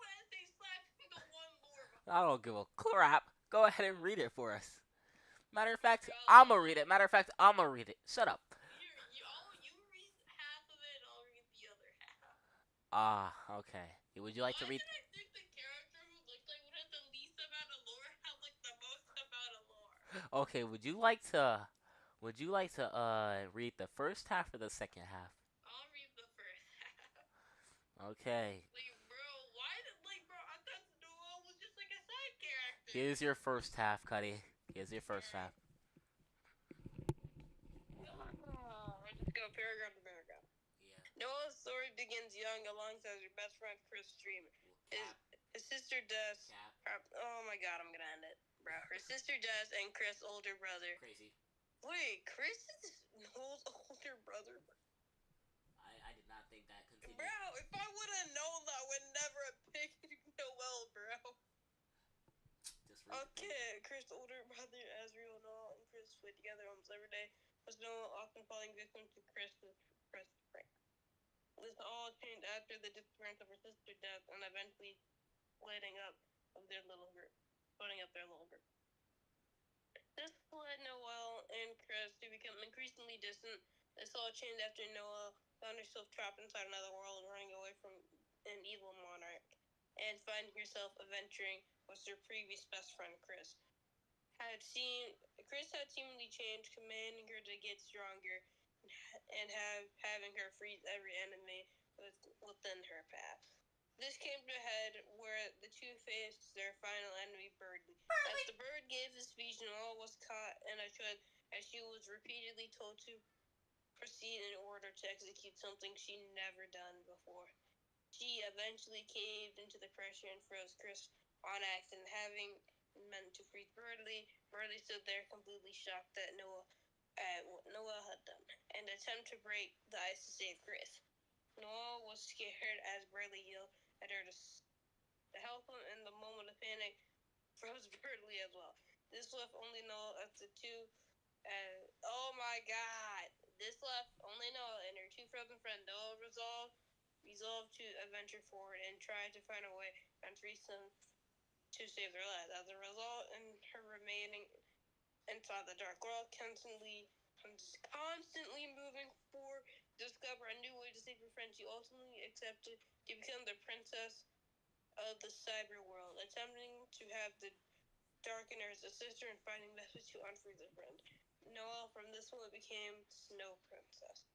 when they slap the one lore
I
behind.
don't give a crap. Go ahead and read it for us. Matter of fact,
Bro,
I'ma read it. Matter of fact, I'ma read it. Shut up.
you read half of it, I'll read the other half.
Okay. Would you like to
Why
read?
did I think the character who looked like would have the least amount of lore had like the most amount of lore?
Okay. Would you like to? Would you like to read the first half or the second half?
I'll read the first half.
Okay.
Like, bro, why did bro? I thought Noah was just like a side character.
Here's your first half, Cuddy. Here's your first half.
Alright. Let's just go paragraph to paragraph.
Yeah.
Noah's story begins young alongside her best friend Chris Streamer. His sister Des. Oh my god, I'm gonna end it, bro. Her sister Des and Chris' older brother.
Crazy.
Wait, Chris is Noel's older brother?
I did not think that. Continue.
Bro, if I would have known that, I would never have picked Noel, bro.
Just read
Okay, Chris' older brother Azriel, Noel, and Chris played together almost every day. Was Noel often falling victim to Chris's prank. This all changed after the disappearance of her sister's death and eventually splitting up their little group. This led Noel and Chris to become increasingly distant. This all changed after Noel found herself trapped inside another world, running away from an evil monarch, and finding herself adventuring with her previous best friend Chris. Chris had seemingly changed, commanding her to get stronger and having her freeze every enemy within her path. This came to a head where the two faced their final enemy, Birdie. As the bird gave his speech, Noel was caught in a trap as she was repeatedly told to proceed in order to execute something she never done before. She eventually caved into the pressure and froze Chris on accident, having meant to freeze Birdie. Birdie stood there completely shocked at what Noel had done, and attempt to break the ice to save Chris. Noel was scared as Birdie yelled at her to help him in the moment of panic, froze Birdie as well. This left only Noel as the two. Oh my god! This left only Noel and her two frozen friends. Noel resolved to adventure forward and try to find a way and free them to save their lives. As a result, in her remaining inside the dark world, constantly moving forward, discover a new way to save her friends. She ultimately accepted to become the princess of the cyber world, attempting to have the Darkener as a sister and finding methods to unfreeze her friend. Noelle from this one became Snow Princess.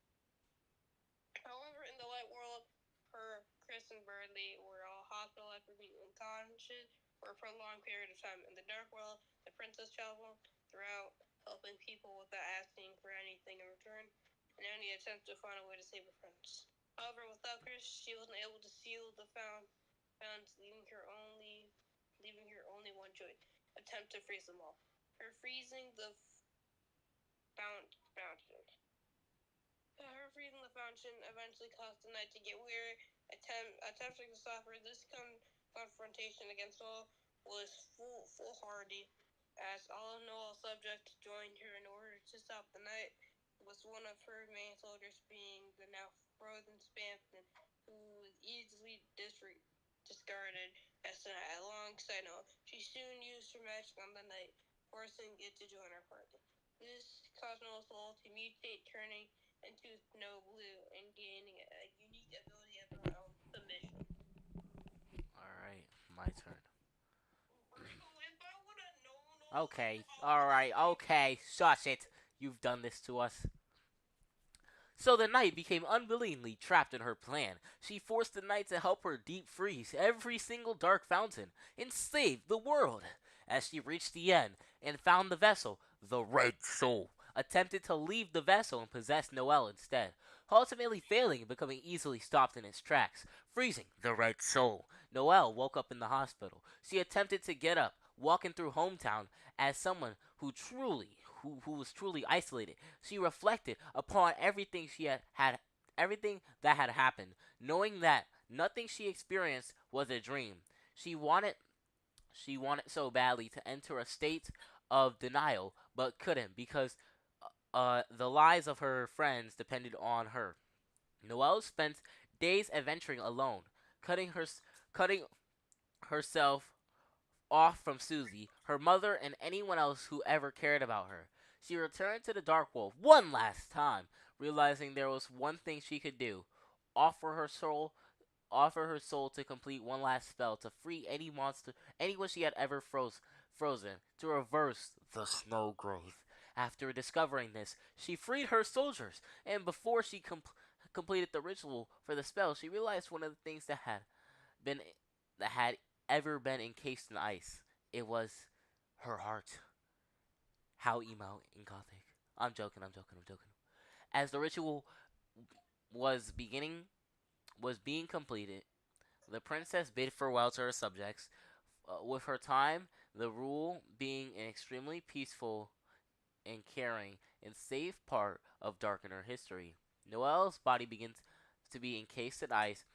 However, in the light world, Chris and Birdie were all hospitalized for being unconscious for a prolonged period of time. In the dark world, the princess traveled throughout, helping people without asking for anything in return, and only attempts to find a way to save her friends. However, without Chris, she wasn't able to seal the fountains, leaving her only one choice: attempt to freeze them all. Her freezing the fountain. Her freezing the fountain eventually caused the knight to get weary, attempting to stop her. This confrontation against Noel was foolhardy, as all of Noel's subjects joined her in order to stop the knight, with one of her main soldiers being the now frozen Spamton, who was easily discarded as the knight. Alongside Noel, she soon used her magic on the knight, forcing it to join her party. This caused Noel's soul to mutate, turning into Snow Blue and gaining a unique ability of her own, submission.
Alright, my turn.
Bro, if I would have known
Okay, alright, okay, shush it. You've done this to us. So the knight became unwillingly trapped in her plan. She forced the knight to help her deep freeze every single dark fountain and save the world. As she reached the end and found the vessel, the Red Soul attempted to leave the vessel and possess Noel instead, ultimately failing and becoming easily stopped in its tracks, freezing the Red Soul. Noel woke up in the hospital. She attempted to get up, walking through hometown as someone who was truly isolated. She reflected upon everything everything that had happened, knowing that nothing she experienced was a dream. She wanted she wanted so badly to enter a state of denial, but couldn't because the lives of her friends depended on her. Noelle spent days adventuring alone, cutting her cutting herself off from Susie, her mother, and anyone else who ever cared about her. She returned to the Dark Wolf one last time, realizing there was one thing she could do: offer her soul offer her soul to complete one last spell to free any monster, anyone she had ever frozen, to reverse the snow growth. After discovering this, she freed her soldiers, and before she completed the ritual for the spell, she realized one of the things been that had ever been encased in ice. It was her heart. How emo and gothic. I'm joking. I'm joking. I'm joking. As the ritual was beginning was being completed, the princess bid farewell to her subjects. With her time, the rule being an extremely peaceful and caring and safe part of darkener history. Noelle's body begins to be encased in ice,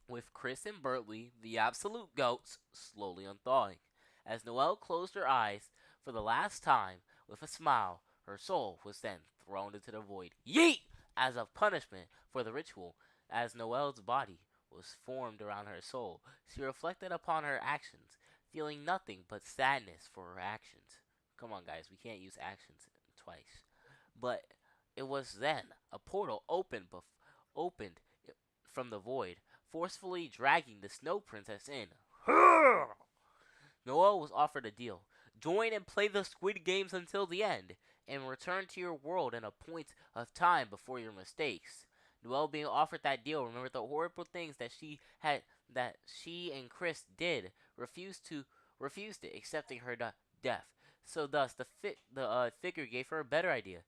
with Chris and Bertley, the absolute goats, slowly unthawing. As Noelle closed her eyes for the last time with a smile, her soul was then thrown into the void. Yeet! As a punishment for the ritual, as Noelle's body was formed around her soul, she reflected upon her actions, feeling nothing but sadness for her actions. Come on, guys, we can't use actions twice. But it was then a portal opened from the void, forcefully dragging the Snow Princess in. Noelle was offered a deal. Join and play the Squid Games until the end, and return to your world in a point of time before your mistakes. Noelle being offered that deal remembered the horrible things that she and Chris did, refused it, accepting her death. So thus the figure gave her a better idea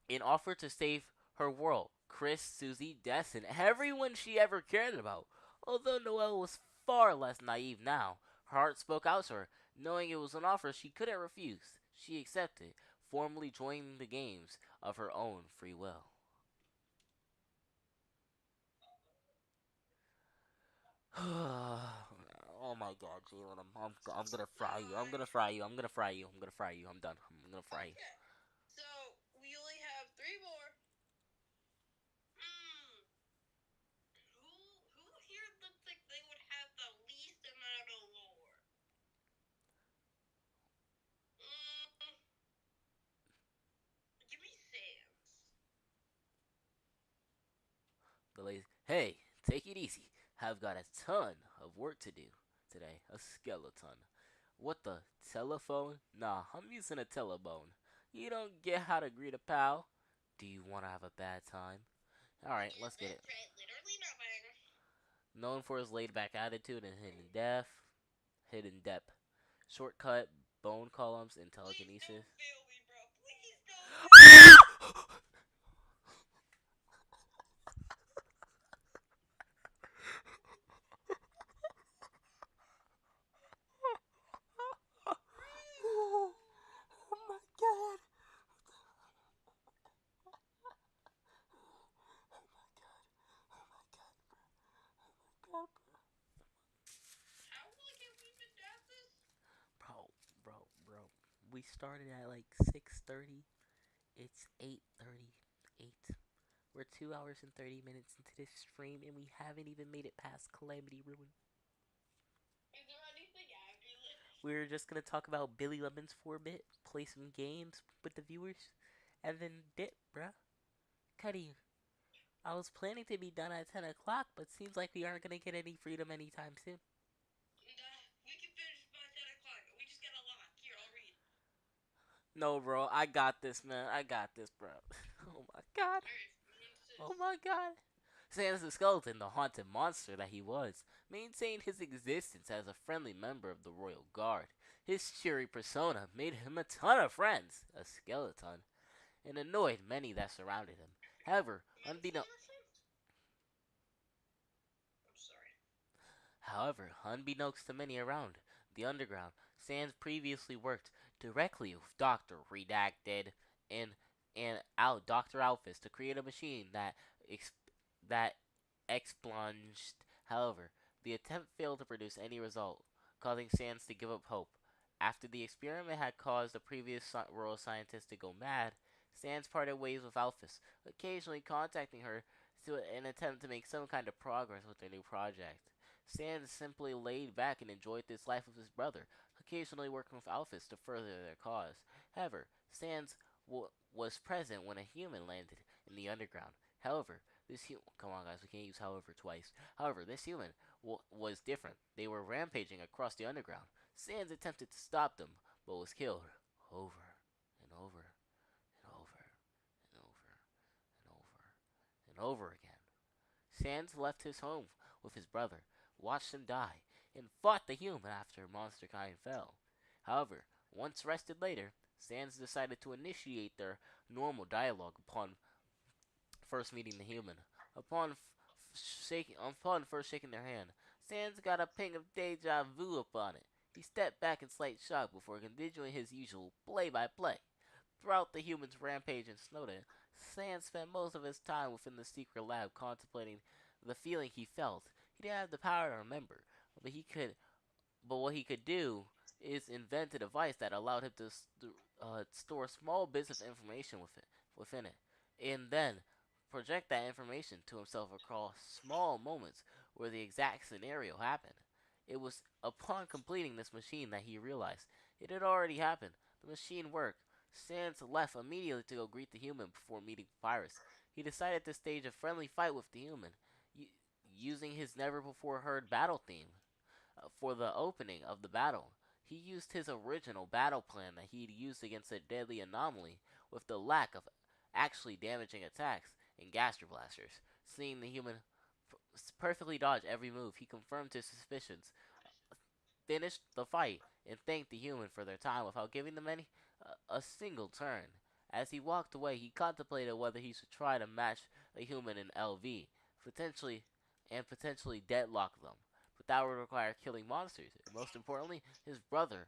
and offered to save her world, Chris, Susie, Des, and everyone she ever cared about. Although Noelle was far less naive now, her heart spoke out to her, knowing it was an offer she couldn't refuse. She accepted, formally joining the games of her own free will. Oh my god, Jalen, I'm gonna fry you. I'm gonna fry you. I'm gonna fry you. I'm gonna fry you. I'm done. I'm gonna fry you.
Okay. So we only have three more. Hmm. Who here looks like they would have the least amount of lore? Mm, give me Sam's.
The lady, hey, take it easy. I've got a ton of work to do today. A skeleton. What the? Telephone? Nah, I'm using a telebone. You don't get how to greet a pal. Do you want to have a bad time? Alright,
Yes,
let's get it.
that's right. Literally nothing.
Known for his laid back attitude and hidden depth. Shortcut, bone columns, and
Please
telekinesis.
don't fail me, bro. Please don't fail me.
Oh, oh my god. Oh my god. Oh my god, bro. Oh my god, bro.
How long have we been at this?
Bro. We started at like 6:30. It's 8:38. We're 2 hours and 30 minutes into this stream, and we haven't even made it past Calamity Ruin.
Is there anything after this?
We're just gonna talk about Billy Lemons for a bit, play some games with the viewers, and then dip, bruh. Cuddy, I was planning to be done at 10 o'clock, but seems like we aren't gonna get any freedom anytime soon.
We can finish by 10 o'clock. We just got a lock. Here, I'll read.
No, bro, I got this, man. I got this, bro. Oh my god.
Alright,
Oh my god. Sans the skeleton, the haunted monster that he was, maintained his existence as a friendly member of the royal guard. His cheery persona made him a ton of friends, a skeleton, and annoyed many that surrounded him. However, unbeknownst
I'm sorry.
Unbeknownst to many around the underground, Sans previously worked directly with Doctor Redacted and Doctor Alphys to create a machine that expunged. However, the attempt failed to produce any result, causing Sans to give up hope. After the experiment had caused the previous royal scientist to go mad, Sans parted ways with Alphys, occasionally contacting her to an attempt to make some kind of progress with their new project. Sans simply laid back and enjoyed this life with his brother, occasionally working with Alphys to further their cause. However, Sans was present when a human landed in the underground. However, come on guys, we can't use however twice. However, this human was different. They were rampaging across the underground. Sans attempted to stop them, but was killed over and over and over and over and over and over again. Sans left his home with his brother, watched him die, and fought the human after Monster Kind fell. However, once rested later, Sans decided to initiate their normal dialogue upon first meeting the human. Upon first shaking their hand, Sans got a ping of deja vu upon it. He stepped back in slight shock before continuing his usual play-by-play. Throughout the human's rampage in Snowden, Sans spent most of his time within the secret lab contemplating the feeling he felt. He didn't have the power to remember, but what he could do is invent a device that allowed him to store small bits of information within it, and then project that information to himself across small moments where the exact scenario happened. It was upon completing this machine that he realized it had already happened. The machine worked. Sans left immediately to go greet the human before meeting Papyrus. He decided to stage a friendly fight with the human, using his never before heard battle theme for the opening of the battle. He used his original battle plan that he'd used against a deadly anomaly with the lack of actually damaging attacks and gaster blasters. Seeing the human perfectly dodge every move, he confirmed his suspicions, finished the fight, and thanked the human for their time without giving them a single turn. As he walked away, he contemplated whether he should try to match a human in LV, potentially potentially deadlock them. But that would require killing monsters. And most importantly, his brother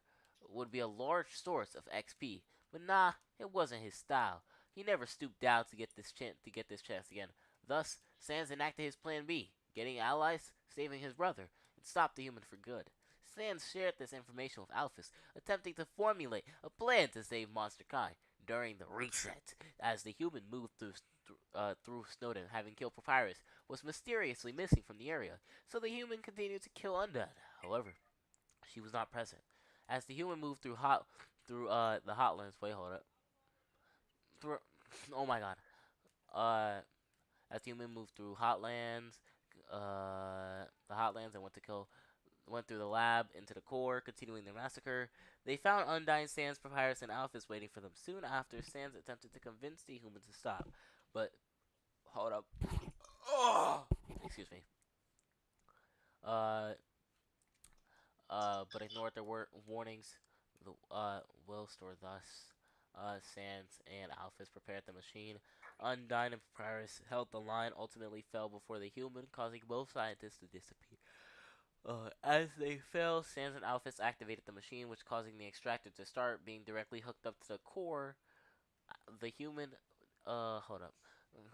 would be a large source of XP. But nah, it wasn't his style. He never stooped down to get this chance again. Thus, Sans enacted his plan B, getting allies, saving his brother, and stop the human for good. Sans shared this information with Alphys, attempting to formulate a plan to save Monster Kai during the reset. As the human moved through Snowden, having killed Papyrus, was mysteriously missing from the area, so the human continued to kill Undead. However, she was not present. As the human moved the Hotlands, wait, hold up. Through, oh my god. Uh, as the human moved through the Hotlands and went through the lab into the core, continuing their massacre. They found Undyne, Sans, Papyrus, and Alphys waiting for them. Soon after, Sans attempted to convince the humans to stop, but hold up. Oh! Excuse me. Uh, but ignored their warnings. The will store thus. Sans and Alphys prepared the machine. Undyne and Papyrus held the line, ultimately fell before the human, causing both scientists to disappear. As they fell, Sans and Alphys activated the machine, which causing the extractor to start being directly hooked up to the core. The human, hold up,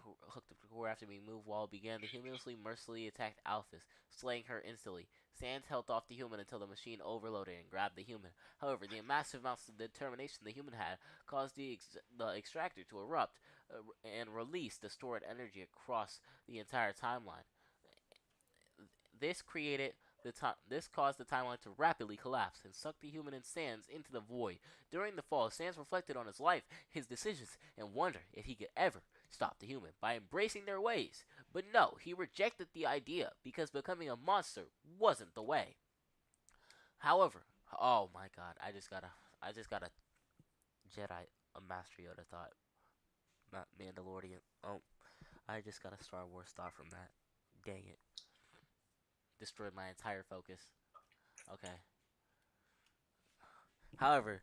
hooked up to the core after being moved while began to humorously mercilessly attacked Alphys, slaying her instantly. Sans held off the human until the machine overloaded and grabbed the human. However, the massive amounts of determination the human had caused the extractor to erupt and release the stored energy across the entire timeline. This created this caused the timeline to rapidly collapse and suck the human and Sans into the void. During the fall, Sans reflected on his life, his decisions, and wondered if he could ever stop the human by embracing their ways. But no, he rejected the idea because becoming a monster wasn't the way. However, oh my god, I just got a Jedi, a Master Yoda thought, not Mandalorian. Oh, I just got a Star Wars thought from that. Dang it. Destroyed my entire focus. Okay. However,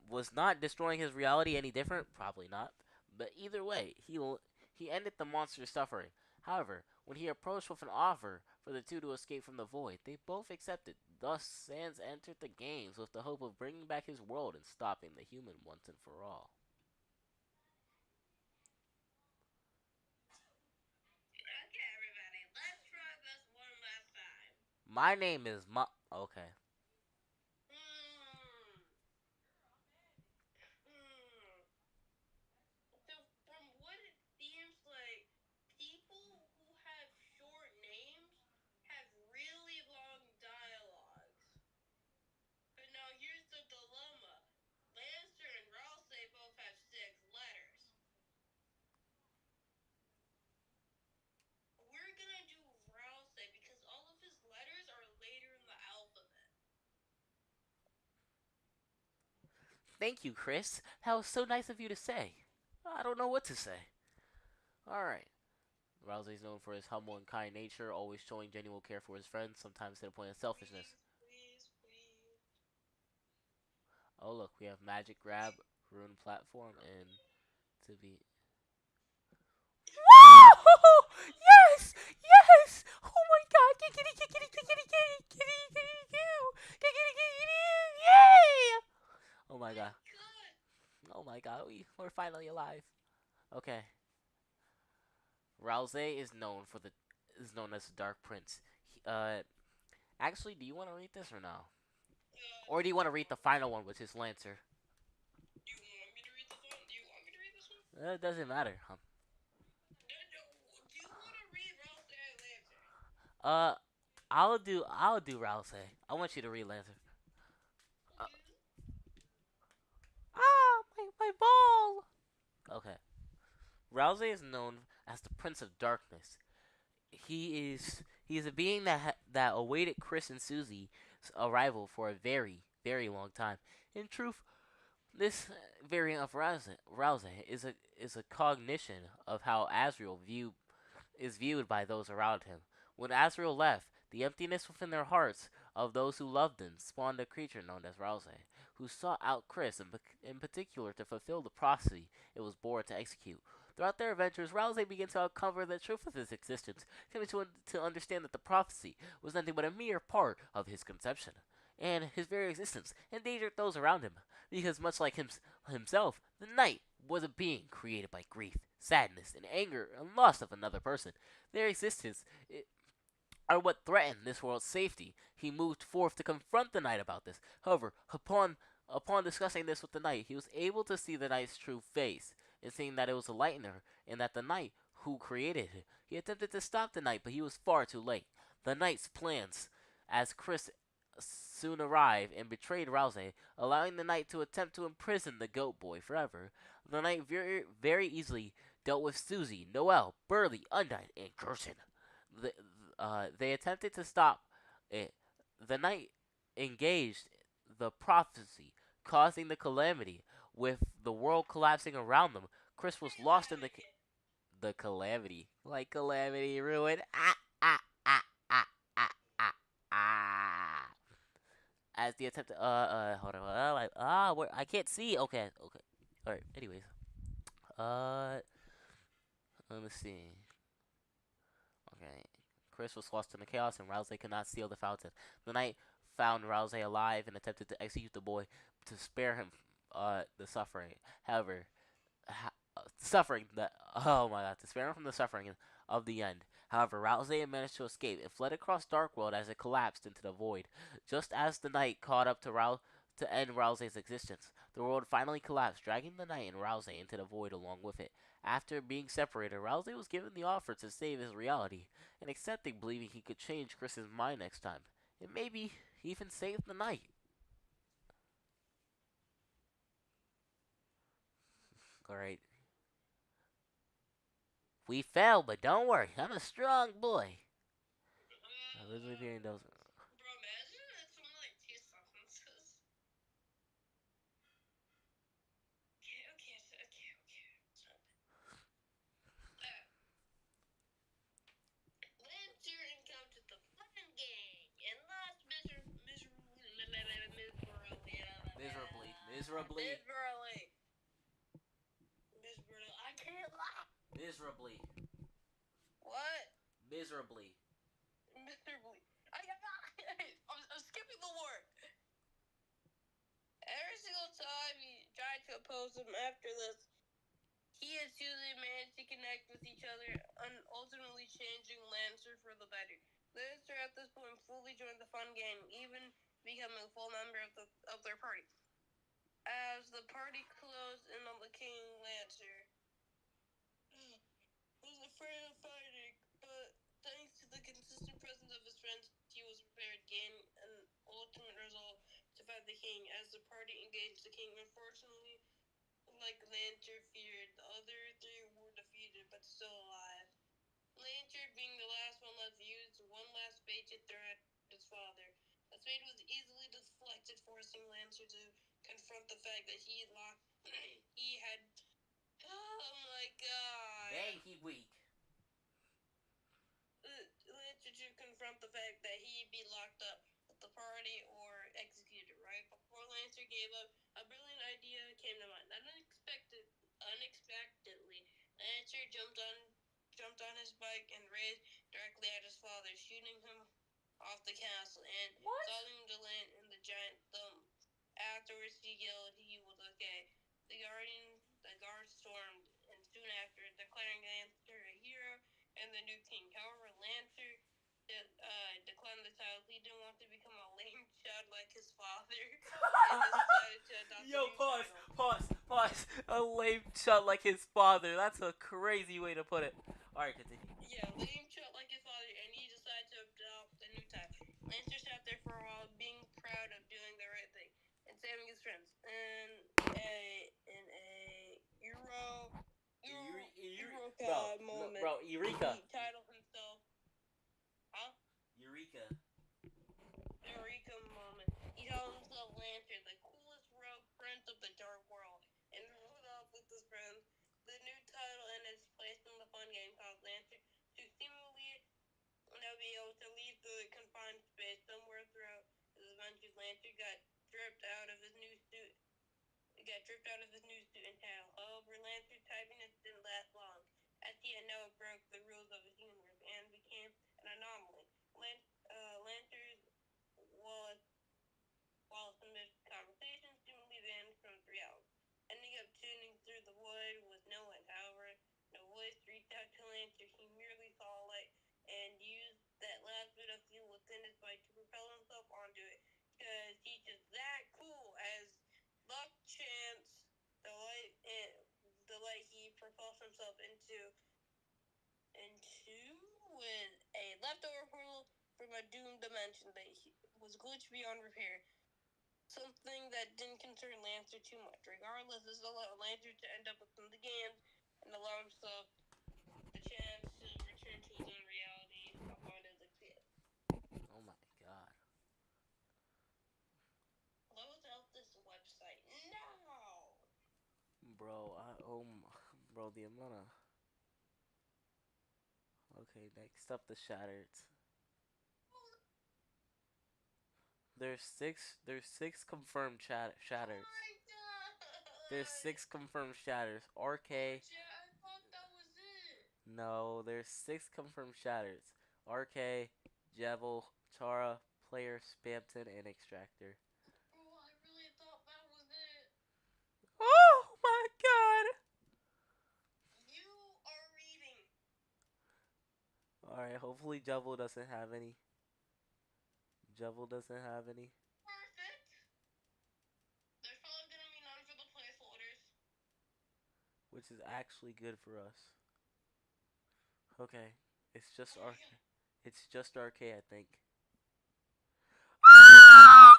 was not destroying his reality any different? Probably not. But either way, he ended the monster's suffering. However, when he approached with an offer for the two to escape from the void, they both accepted. Thus, Sans entered the games with the hope of bringing back his world and stopping the human once and for all.
Okay, everybody, let's try this one last time.
My name is Okay.
Hmm. Hmm. So, from what it seems like, people
Thank you, Chris. That was so nice of you to say. I don't know what to say. All right. Rousey is known for his humble and kind nature, always showing genuine care for his friends, sometimes to the point of selfishness.
Please.
Oh, look, we have Magic Grab, Rune Platform, and to be. Whoa! Yes! Yes! Oh my god! Giggity, giggity, giggity, giggity, giggity, giggity, giggity, giggity, yay! Oh my god.
God.
Oh my god, we're finally alive. Okay. Rousey is known as the Dark Prince. Actually, do you want to read this or no? Or do you want to read the final one, which is Lancer?
Do you want me to read this one? Do you want me to read this one?
It doesn't matter.
Do you want to read Ralph and Lancer?
Uh, I'll do Rousey. I want you to read Lancer. Uh, my ball. Okay. Rousey is known as the Prince of Darkness. He is a being that awaited Chris and Susie's arrival for a very long time. In truth, this variant of Rousey is a cognition of how Azrael is viewed by those around him. When Azrael left, the emptiness within their hearts of those who loved him spawned a creature known as Rousey, who sought out Chris in particular to fulfill the prophecy it was born to execute. Throughout their adventures, Rousey began to uncover the truth of his existence, coming to understand that the prophecy was nothing but a mere part of his conception, and his very existence endangered those around him, because much like himself, the knight was a being created by grief, sadness, and anger and loss of another person. Their existence are what threatened this world's safety. He moved forth to confront the knight about this. However, upon discussing this with the knight, he was able to see the knight's true face, and seeing that it was a lightener, and that the knight who created it, he attempted to stop the knight, but he was far too late. The knight's plans, as Chris soon arrived and betrayed Rousey, allowing the knight to attempt to imprison the goat boy forever. The knight very easily dealt with Susie, Noel, Burley, Undyne, and Gerson. The, they attempted to stop it. The knight engaged the prophecy, causing the calamity, with the world collapsing around them. Chris was lost in the calamity, like calamity ruin. Ah ah ah ah ah ah. As the attempt, hold on, like where I can't see. Okay, okay, all right. Anyways, uh, let me see. Okay. Chris was lost in the chaos, and Rousey could not seal the fountain. The knight found Rousey alive and attempted to execute the boy to spare him the suffering. However, suffering that oh my god, to spare him from the suffering of the end. However, Rousey managed to escape and fled across Darkworld as it collapsed into the void. Just as the knight caught up to end Rousey's existence, the world finally collapsed, dragging the knight and Rousey into the void along with it. After being separated, Rousey was given the offer to save his reality, and accepting, believing he could change Chris's mind next time, and maybe even save the knight. Alright. We fell, but don't worry, I'm a strong boy. Elizabeth hearing those.
Bro, imagine it's only like 2 sentences. Okay. Lancer encountered the fun gang and lost
Miserably.
I can't laugh.
Miserably.
What?
Miserably.
Miserably. I'm skipping the word. Every single time he tried to oppose him after this, he and Susie managed to connect with each other and ultimately changing Lancer for the better. Lancer at this point fully joined the fun gang, even becoming a full member of their party. As the party closed in on the King, Lancer was afraid of fighting, but thanks to the consistent presence of his friends, he was prepared, gaining an ultimate resolve to fight the King. As the party engaged the King, unfortunately, like Lancer feared, the other three were defeated but still alive. Lancer, being the last one left, used one last spade to throw at his father. The spade was easily deflected, forcing Lancer to confront the fact that he locked. He had. Oh my god.
Dang, he weak.
Lancer to confront the fact that he'd be locked up at the party or executed. Right before Lancer gave up, a brilliant idea came to mind. Unexpectedly, Lancer jumped on his bike and raced directly at his father, shooting him off the castle and causing him to land in the giant thumb. Afterwards, he yelled he was okay. The guards stormed, and soon after, declaring Lancer a hero and the new king. However, Lancer declined the title. He didn't want to become a lame child like his father, and decided to adopt a new title.
Pause. A lame shot like his father. That's a crazy way to put it. Alright, continue.
Yeah, lame child like his father, and he decided to adopt a new title. Lancer sat there for a while, being proud of doing the right thing and saving his friends. In a Eureka moment,
Bro, Eureka.
he titled himself. Huh?
Eureka.
Eureka moment. He called himself Lantern, the coolest rogue prince of the dark world, and rode off with his friends. The new title and its place in the fun game called Lantern to seemingly now be able to leave the confined space somewhere throughout his adventures. Lantern got dripped out of his new suit. And title. However, Lantern's happiness didn't last long, as he had now broke the rules of his universe and became an anomaly. Lantern's Wallace and Mish's conversation seemingly vanished from his reality, ending up tuning through the void with no one. However, no voice reached out to Lancer. He merely saw a light and used that last bit of fuel within his bike to propel himself onto it, because he's just that cool. As luck chance, the light he propels himself into with a leftover portal from a doomed dimension that was glitched beyond repair. Something that didn't concern Lancer too much. Regardless, this allowed Lancer to end up within the games and allow himself the chance to return to his own reality upon his escape.
Oh my god.
Close out this website now!
Bro, the amount of. Okay, next up, the Shattered. There's six confirmed shatters. There's 6 confirmed shatters. RK.
I thought that was it.
No, there's 6 confirmed shatters. RK, Jebel, Chara, Player, Spamton, and Extractor.
Bro, I really thought that was it.
Oh my god!
You are reading.
Alright, hopefully Jebel doesn't have any. Jebel doesn't have any.
Perfect. There's probably gonna be none for the placeholders.
Which is actually good for us. Okay, it's just
Oh my
RK.
god.
It's just RK, I think. Oh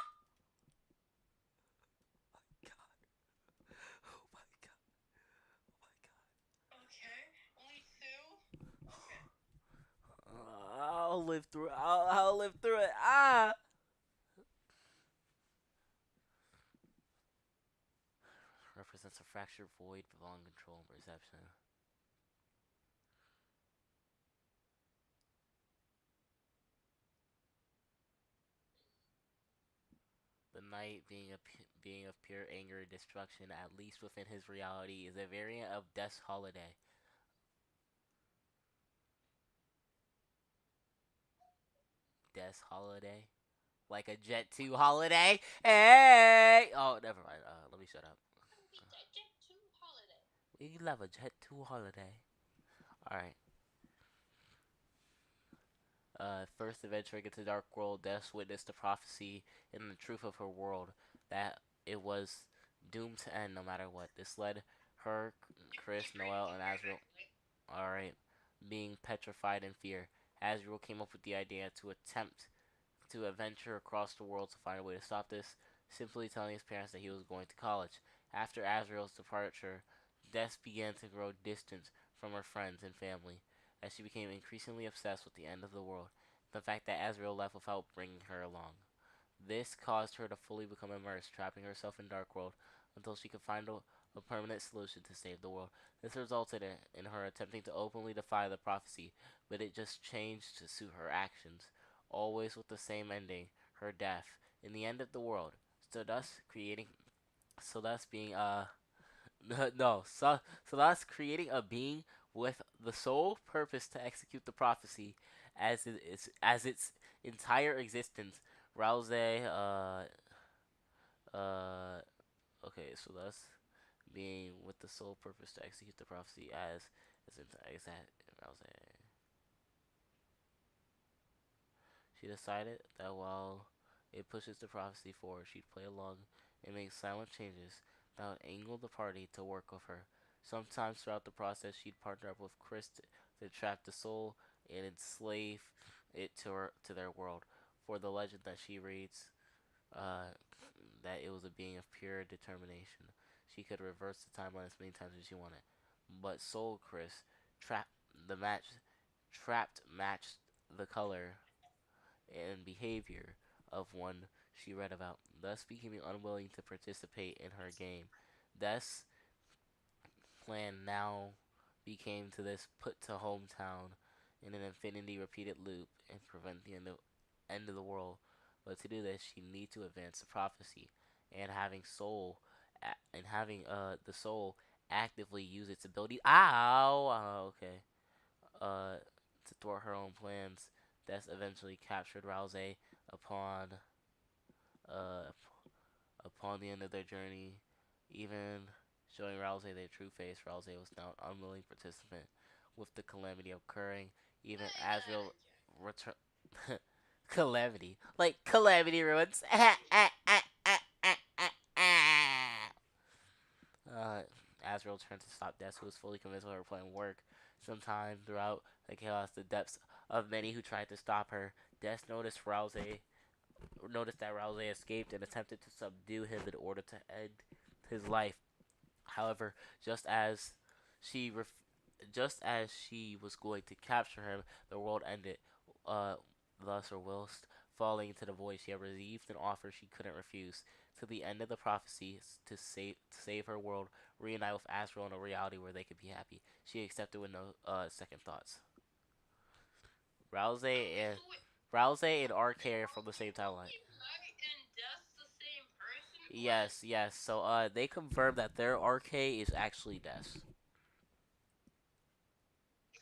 my god. Oh my god.
Okay, only 2. Okay.
I'll live through it. I'll live through it. Ah! Represents a fractured void beyond control and perception. The night, being of pure anger and destruction, at least within his reality, is a variant of Death's Holiday. Death's Holiday? Like a Jet 2 holiday? Hey! Oh, never mind. Let me shut up.
Jet 2 holiday.
We love a Jet 2 holiday. Alright. First adventuring into the Dark World, Death witnessed the prophecy and the truth of her world, that it was doomed to end no matter what. This led her, Chris, Noel, and Azrael, alright, being petrified in fear. Azrael came up with the idea to attempt to adventure across the world to find a way to stop this, simply telling his parents that he was going to college. After Azrael's departure, Death began to grow distant from her friends and family, as she became increasingly obsessed with the end of the world, the fact that Azrael left without bringing her along. This caused her to fully become immersed, trapping herself in Dark World until she could find a permanent solution to save the world. This resulted in her attempting to openly defy the prophecy, but it just changed to suit her actions, always with the same ending, her death. In the end of the world, so thus creating, so thus being no, so thus creating a being with the sole purpose to execute the prophecy as its entire existence. Rouse uh okay, so thus being with the sole purpose to execute the prophecy as exact Rouse. She decided that while it pushes the prophecy forward, she'd play along and make silent changes that would angle the party to work with her. Sometimes throughout the process, she'd partner up with Chris to trap the soul and enslave it to their world. For the legend that she reads, uh, that it was a being of pure determination. She could reverse the timeline as many times as she wanted. But Soul Chris trapped the match trapped matched the color and behavior of one she read about, thus becoming unwilling to participate in her game. Thus, plan now became to this put to hometown in an infinity repeated loop and prevent the end of the world. But to do this, she need to advance the prophecy and having the soul actively use its ability. Ow. Okay. To thwart her own plans. Death eventually captured Rouse upon uh, upon the end of their journey, even showing Rouse their true face. Rouse was now an unwilling participant. With the calamity occurring, even Azrael return. Calamity, like calamity ruins. uh, Azrael turned to stop Death, who was fully convinced of her plan work. Sometime throughout the chaos, the depths of many who tried to stop her, Death noticed that Rouse escaped and attempted to subdue him in order to end his life. However, she ref- just as she was going to capture him, the world ended. Uh, thus, or whilst falling into the void, she had received an offer she couldn't refuse. To the end of the prophecy, to save her world, reunite with Astral in a reality where they could be happy. She accepted with no second thoughts. Rouse
Okay,
and
so wait,
Rouse and RK are from the same timeline.
okay, Light and Death's the same person? What?
Yes, yes. So they confirmed that their RK is actually Death.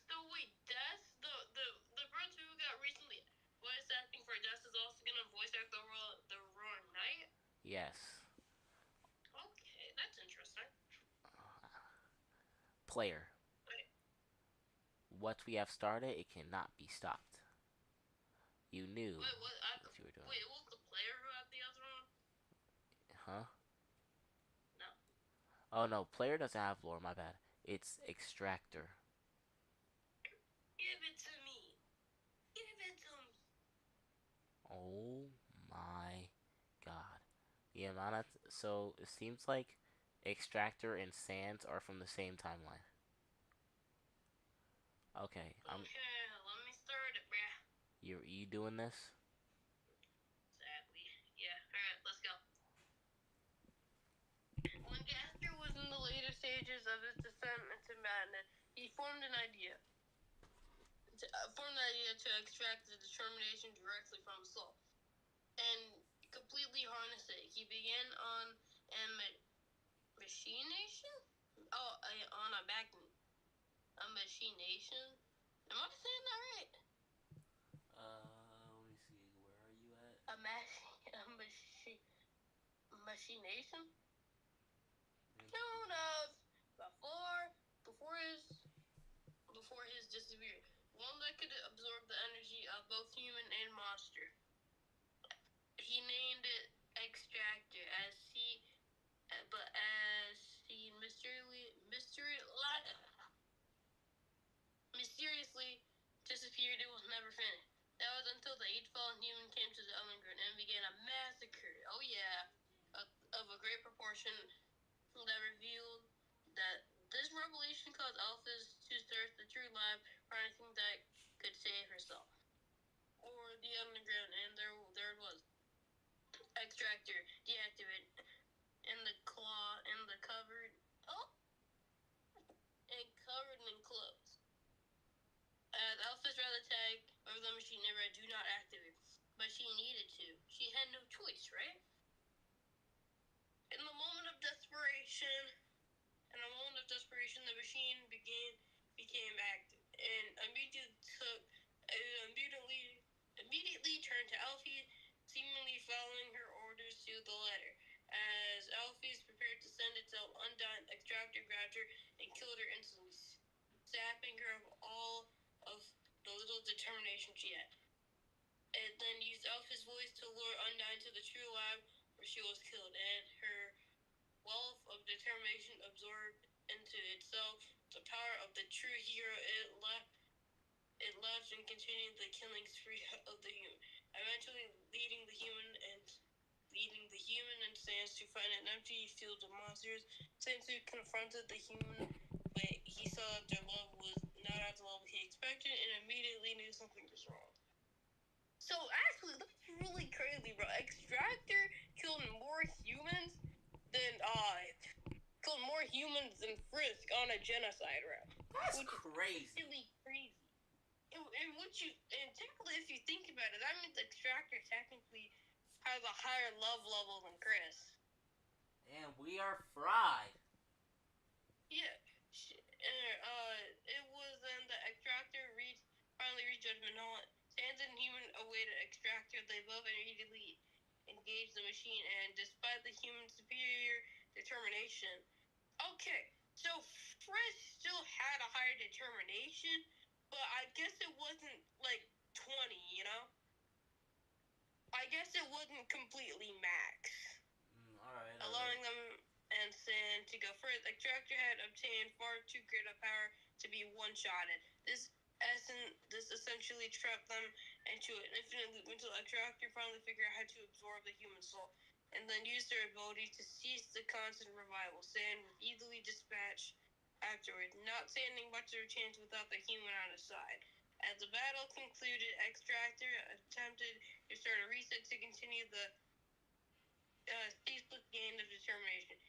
So wait, Death, the person who got recently voice acting for Death is also gonna voice act the Roaring Knight?
Yes.
Okay, that's interesting.
Player.
Wait,
What we have started, it cannot be stopped. You knew
wait, what?
what you were doing.
Wait, it was the player who had the other one?
Huh?
No.
Oh no, player doesn't have lore, my bad. It's extractor.
Give it to me. Give it to me.
Oh my god. The amount of so it seems like extractor and sands are from the same timeline. Okay, I'm
Okay, let me start it, bruh.
you doing this?
Sadly. Yeah, alright, let's go. When Gaster was in the later stages of his descent into madness, he formed an idea. To extract the determination directly from the soul and completely harness it. He began on a machination. Oh, on a back a machination. Am I saying that right?
Let me see. Where are you at?
Machination. Known of before before his before his disappeared. One that could absorb the energy of both human and monster. He named it Extractor as he mysteriously disappeared. It was never finished. That was until the eighth fallen human came to the underground and began a massacre. Oh yeah, of a great proportion that revealed that this revelation caused Alphys to search the true life for anything that could save herself or the underground extractor deactivate in the claw in the covered and covered in clothes. As Alpha's rather attack over the machine never do not activate, but she needed to. She had no choice, right? In a moment of desperation, the machine became active and immediately turned to Alfie, seemingly following her orders to the letter. As Alfie's prepared to send itself undone, Extractor grabbed her and killed her instantly, sapping her of all of the little determination she had. It then used Alpha's voice to lure Undyne to the true lab where she was killed, and her wealth of determination absorbed into itself the power of the true hero. It left and continued the killing spree of the human, eventually leading the human and Sans to find an empty field of monsters. Sans confronted the human, but he saw that their love was not at the level he expected and immediately knew something was wrong. So actually, that's really crazy, bro. Extractor killed more humans than Frisk on a genocide route.
That's crazy.
Really crazy. And technically, if you think about it, that means Extractor technically has a higher love level than Chris.
And we are fried.
Yeah. It was then the Extractor finally reached Judgment Hall. Sans and human awaited Extractor. They both immediately engaged the machine, and despite the human's superior determination, okay, so Frisk still had a higher determination, but I guess it wasn't like 20, you know? I guess it wasn't completely max.
Alright.
Allowing them and Sin to go first. Extractor had obtained far too great a power to be one-shotted. This essentially trapped them into an infinite loop until Extractor finally figured out how to absorb the human soul, and then used their ability to cease the constant revival. Sin was easily dispatched afterwards, not standing much of a chance without the human on his side. As the battle concluded, Extractor attempted to start a reset to continue the ceaseless gain of determination.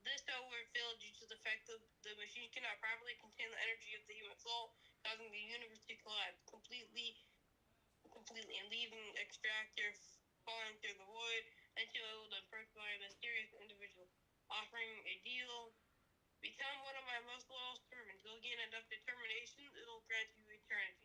This, however, failed due to the fact that the machine cannot properly contain the energy of the human soul, causing the universe to collapse completely, and leaving Extractor falling through the void until it was approached by a mysterious individual, offering a deal. Become one of my most loyal servants. You'll gain enough determination, it'll grant you eternity.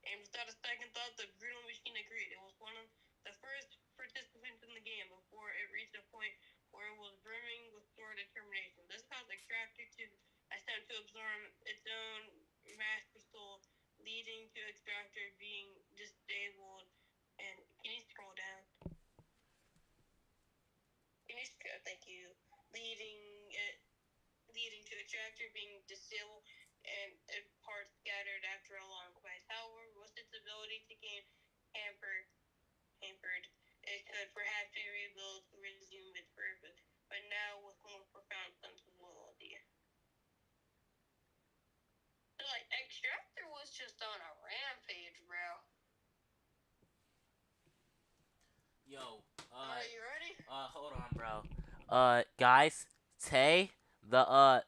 And without a second thought, the brutal machine agreed. It was one of the first participants in the game before it reached a point where it was brimming with pure determination. This caused Extractor to attempt to absorb its own master soul, leading to Extractor being disabled. And can you scroll down? Thank you. Leading to Extractor being disabled and parts scattered after a long quest. However, with its ability to gain hampered, it could perhaps be rebuilt to resume its purpose, but now with more profound sense of loyalty. So, like, Extractor was just on a rampage, bro.
Yo,
are you ready?
Hold on, bro. Guys, Tay, the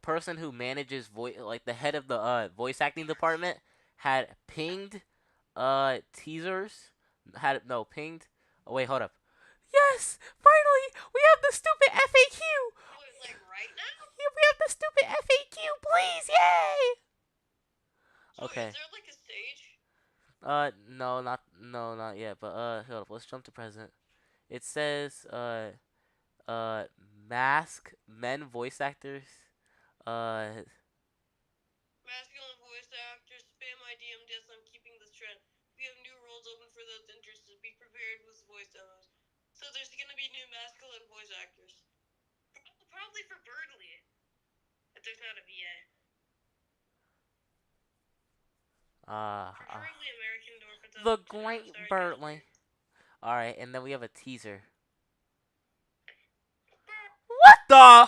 person who manages voice, like the head of the voice acting department, had pinged teasers. Pinged. Oh wait, hold up. Yes, finally, we have the stupid FAQ.
Wait, like right now?
Yeah, we have the stupid FAQ, please, yay!
So
Okay.
is there like a stage?
Not yet. But hold up. Let's jump to present. It says mask men voice actors.
Masculine voice actors, spam my DMs. I'm keeping this trend. We have new roles open for those interested. Be prepared with voice demos. So there's gonna be new masculine voice actors. Probably for Birdly. If there's not a VA. Preferably American Dolphins.
The Great Birdly. Alright, and then we have a teaser. What the?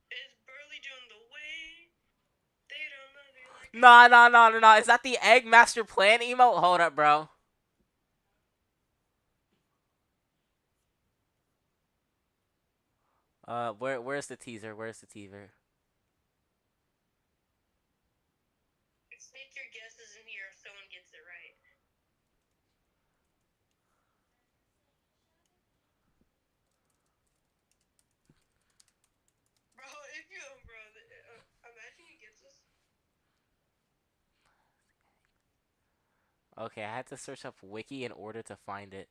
Is Burley doing the way? They don't know they like
Nah, nah, nah, nah, nah. Is that the Egg Master Plan emote? Hold up, bro. Where's the teaser? Where's the teaser?
Sneak your guesses in here if someone gets it right. Bro, if you, imagine he gets this.
Okay, I had to search up Wiki in order to find it.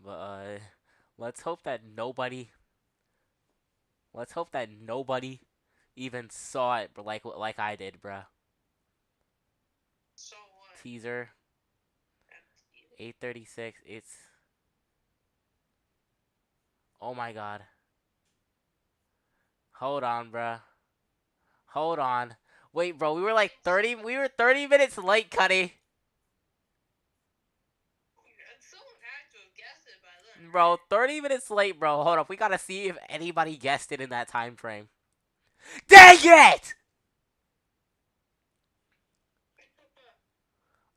But let's hope that nobody. Let's hope that nobody even saw it, like I did, bruh.
So what?
Teaser 8:36. It's. Oh my god. Hold on, bruh. Hold on. Wait, bro. We were like 30. We were 30 minutes late, Cuddy.
Someone had to have guessed it by then.
Bro, 30 minutes late, bro. Hold up. We gotta see if anybody guessed it in that time frame. Dang it!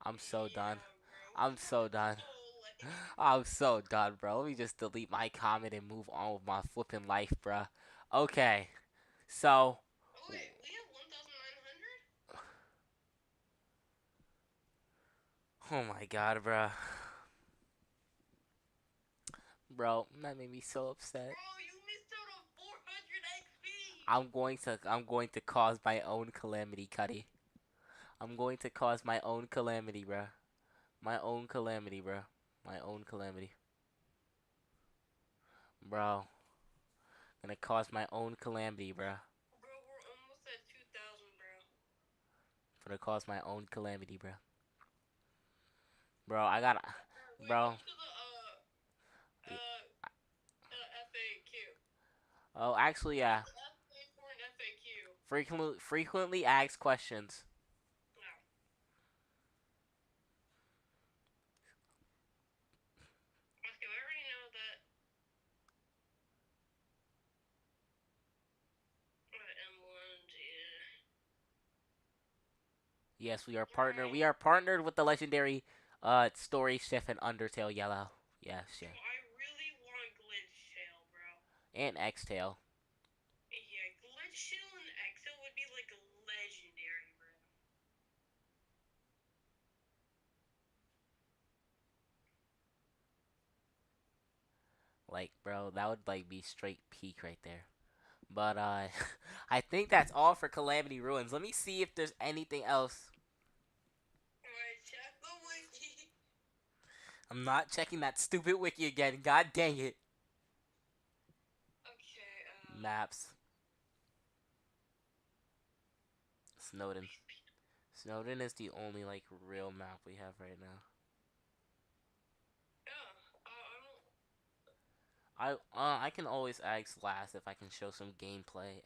I'm so done. I'm so done. I'm so done, bro. Let me just delete my comment and move on with my flipping life, bruh. Okay. So.
Oh, wait, we have 1,900?
Oh my god, bruh. Bro, that made me so upset.
Bro, you missed out on 400 XP!
I'm going to cause my own calamity, Cuddy. I'm going to cause my own calamity, bruh. My own calamity, bruh. My own calamity. Bro. Gonna cause my own calamity, bruh.
Bro, we're almost at 2,000, bro.
Gonna cause my own calamity, bruh. Bro, I gotta.
Wait,
Bro.
go to the, FAQ.
Oh, actually, yeah.
FA for an FAQ.
Frequently asked questions.
No. Okay, we already know that. M1, yeah.
Yes, we are partnered. We are partnered with the legendary Story Chef and Undertale Yellow. Yes, yeah.
I really want Glitch Tail, bro.
And X-Tail.
Yeah, Glitch Tail and Exo would be like legendary, bro.
Like, bro, that would like be straight peak right there. But I think that's all for Calamity Ruins. Let me see if there's anything else.
Alright, check the wiki.
I'm not checking that stupid wiki again. God dang it.
Okay,
Maps. Snowden. Snowden is the only like real map we have right now.
yeah, I don't...
I can always ask last if I can show some gameplay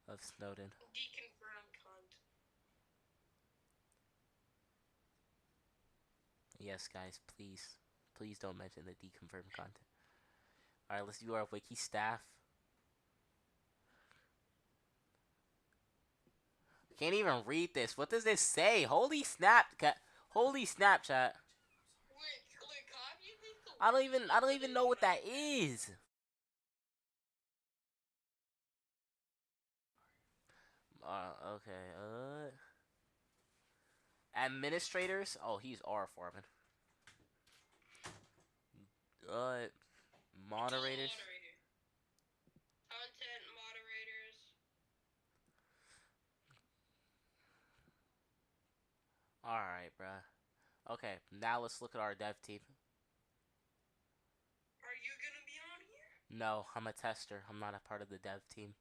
of Snowden.
Deconfirmed cunt.
Yes, guys, please don't mention the deconfirmed content. Alright, let's do our wiki staff. Can't even read this. What does this say? Holy snap, holy Snapchat.
Wait, copy this to
I don't even know what that is. Okay. Administrators? Oh, he's R farming. Moderators?
Content moderators.
Alright, bruh. Okay, now let's look at our dev team.
Are you gonna be on here?
No, I'm a tester. I'm not a part of the dev team.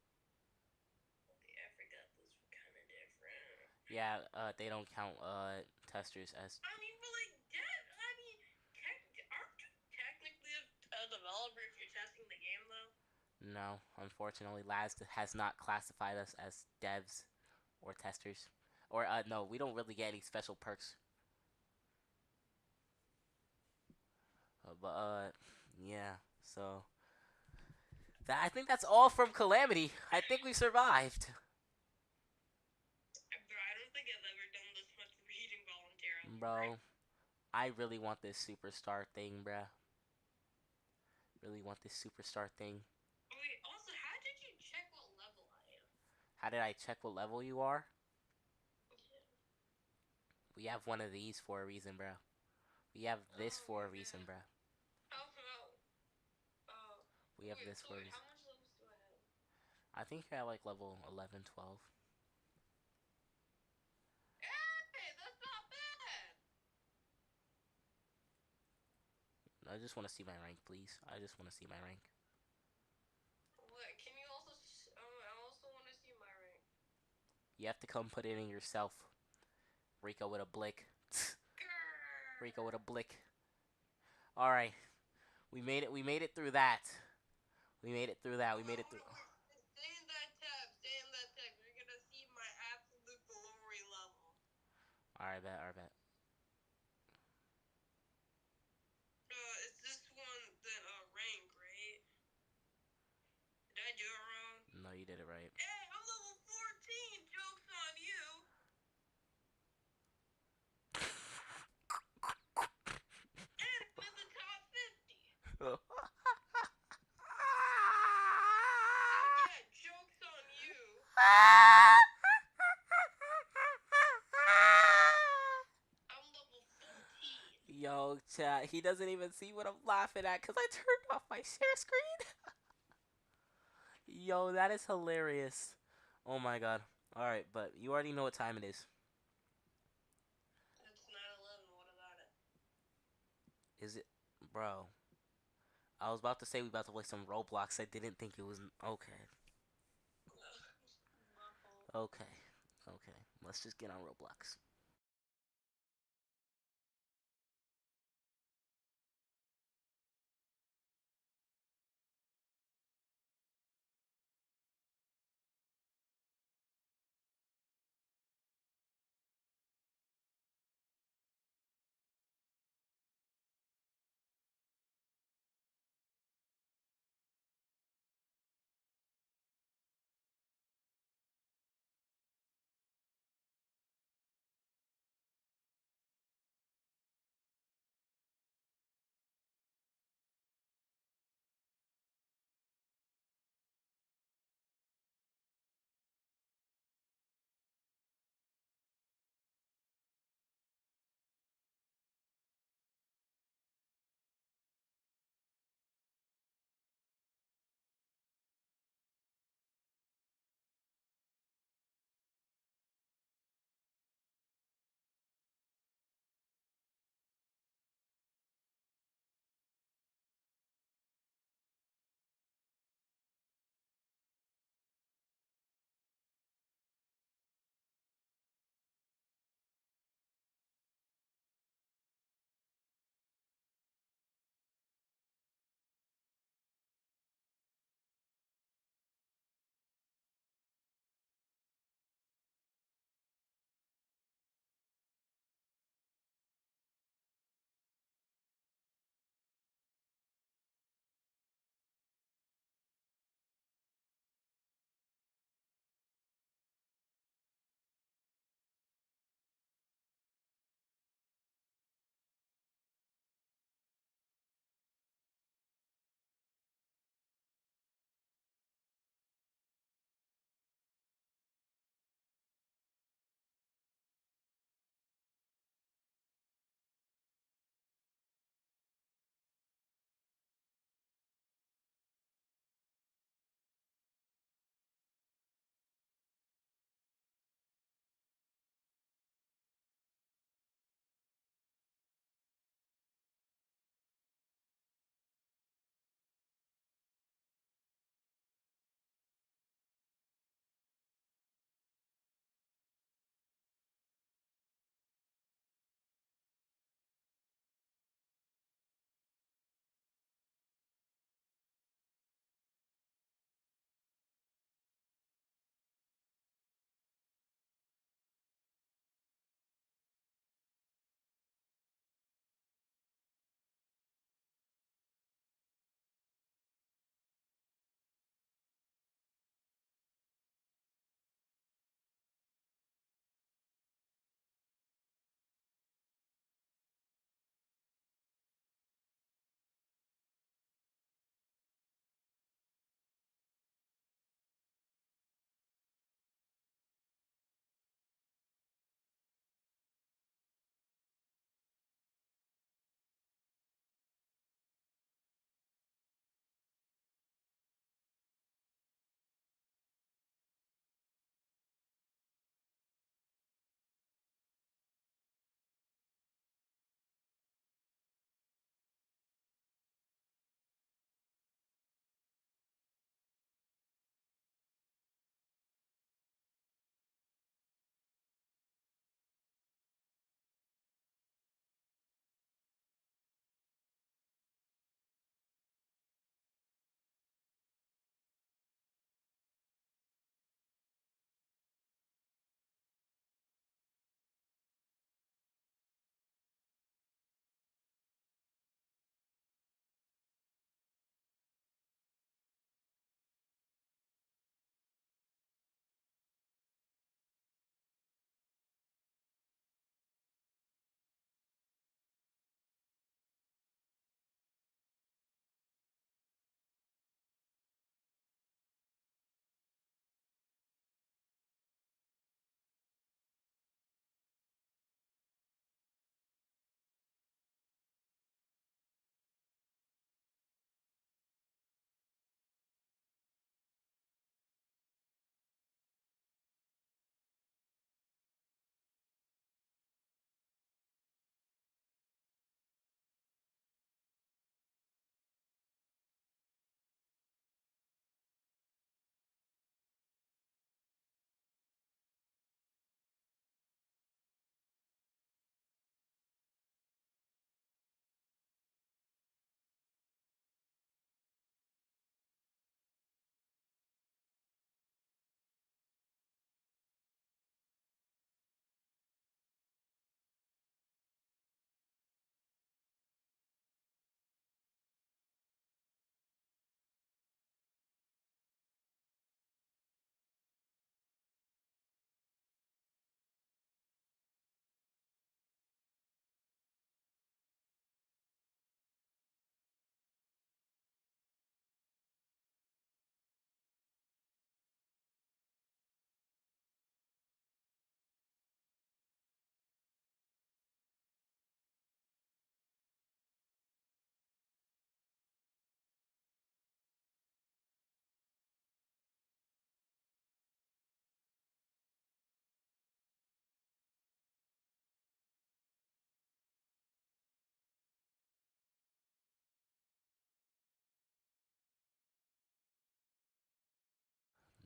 Yeah, I forgot this was kind of different.
Yeah, they don't count testers as.
I mean, but like, aren't you technically a developer if you're testing the game though?
No, unfortunately, Laz has not classified us as devs or testers. Or no, we don't really get any special perks. But yeah. So I think that's all from Calamity. I think we survived. Bro, I really want this superstar thing, bruh. Really want this superstar thing.
Wait, also, how did you check what level I am?
How did I check what level you are?
Yeah.
We have one of these for a reason, bro. We have this
Oh
for
my
a reason,
god.
bro.
How? Oh.
We have
Wait,
this
so
for a
wait,
reason.
how much levels do I have?
I think you're at like level 11, 12.
Hey, that's not bad!
I just want to see my rank, please. I just want to see my rank.
What? Can you also? I also want to see my rank.
You have to come put it in yourself. Rico with a blick. Rico with a blick. Alright. We made it. We made it through that. We made it through that. We made it through.
Stay in that tab. Stay in that tab. You're gonna see my absolute glory level.
Alright, bet. Alright, bet.
Is this one then rank, right? Did I do it wrong?
No, you did it right.
Hey, I'm level 14. Joke's on you. And I'm in the top 50. Yeah, joke's on you. I'm level 14.
Yo, chat. He doesn't even see what I'm laughing at because I turned off my share screen. Yo, that is hilarious. Oh my god. Alright, but you already know what time it is.
It's 9/11. What about it?
Is it? Bro. I was about to say we about to play some Roblox. I didn't think it was. Okay.
My fault.
Okay. Okay. Let's just get on Roblox.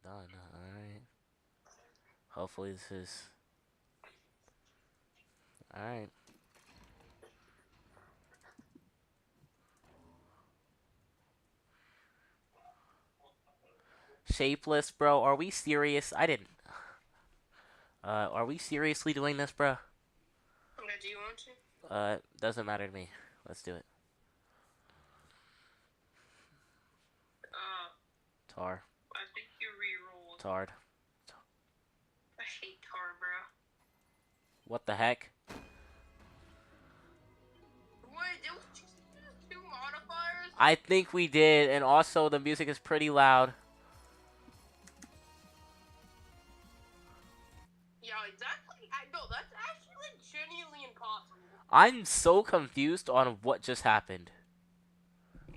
Done. Alright. Hopefully this is... Alright. Shapeless, bro. Are we serious? I didn't... are we seriously doing this, bro?
Okay, do you want to?
Doesn't matter to me. Let's do it. Tar.
I think you re-rolled.
Tard.
I hate tar, bro.
What the heck?
Wait, did we just use 2 modifiers?
I think we did, and also the music is pretty loud.
Yeah, exactly. No, that's actually genuinely impossible.
I'm so confused on what just happened.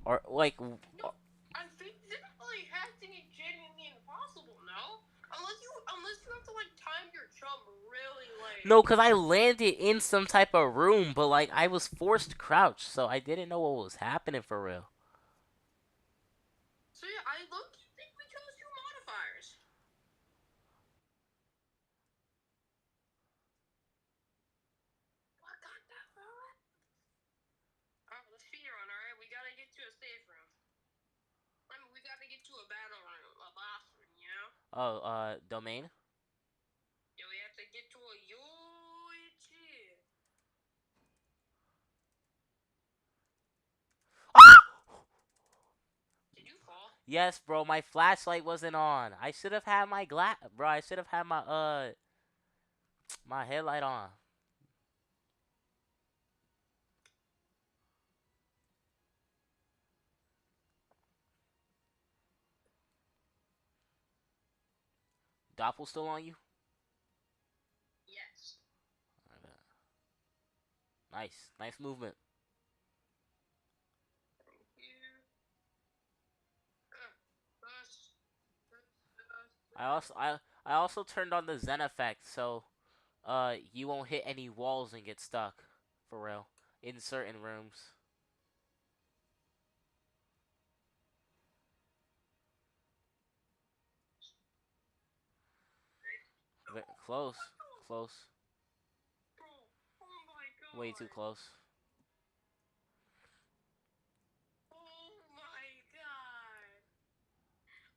Or, like...
No, I think definitely has to be genuinely impossible, no? Unless you have to, like, time your jump really late.
No, because I landed in some type of room, but, like, I was forced to crouch, so I didn't know what was happening for real.
So, yeah, I look, think we chose 2 modifiers. What got that for it? Alright, let's speedrun, alright? We gotta get to a safe room. I mean, we gotta get to a battle room, a boss room, you know?
Oh, domain?
Yeah, we have to get to a Yoichi. Did you fall?
Yes, bro, my flashlight wasn't on. I should have had my bro, I should have had my headlight on. Doppel still on you?
Yes.
Nice. Nice movement.
Thank you.
I also turned on the Zen effect, so you won't hit any walls and get stuck. For real. In certain rooms. Close. Close.
Bro, oh my god.
Way too close.
Oh my god.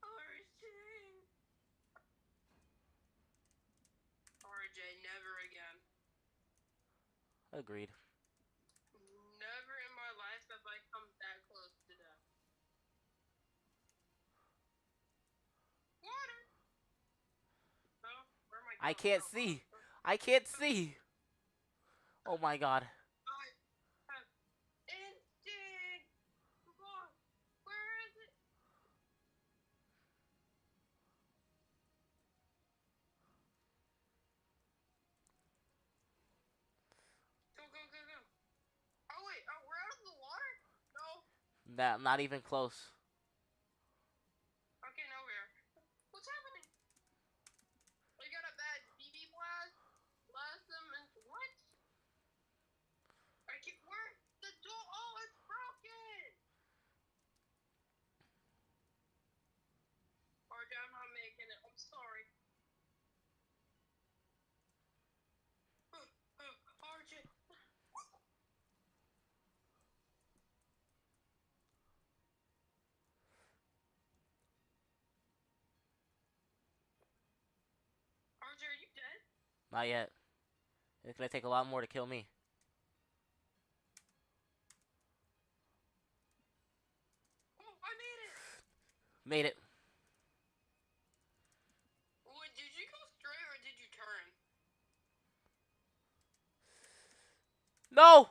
RJ. RJ, never again.
Agreed.
Never in my life have I come that close to death. Water. Oh, where am I going?
I can't see. I can't see. Oh my god.
I have instinct. Come on. Where is it? Go, go, go, go. Oh, wait. Oh, we're out of the water? No.
Not even close.
Okay, now we are. What's happening? We got a bad BB blast. Blast them and what? I can't. Where? The door. Oh, it's broken. RJ, I'm not making it. I'm sorry. RJ. RJ, are you dead?
Not yet. It's gonna take a lot more to kill me.
Oh, I made it.
Made it.
Wait, did you go straight or did you turn?
No!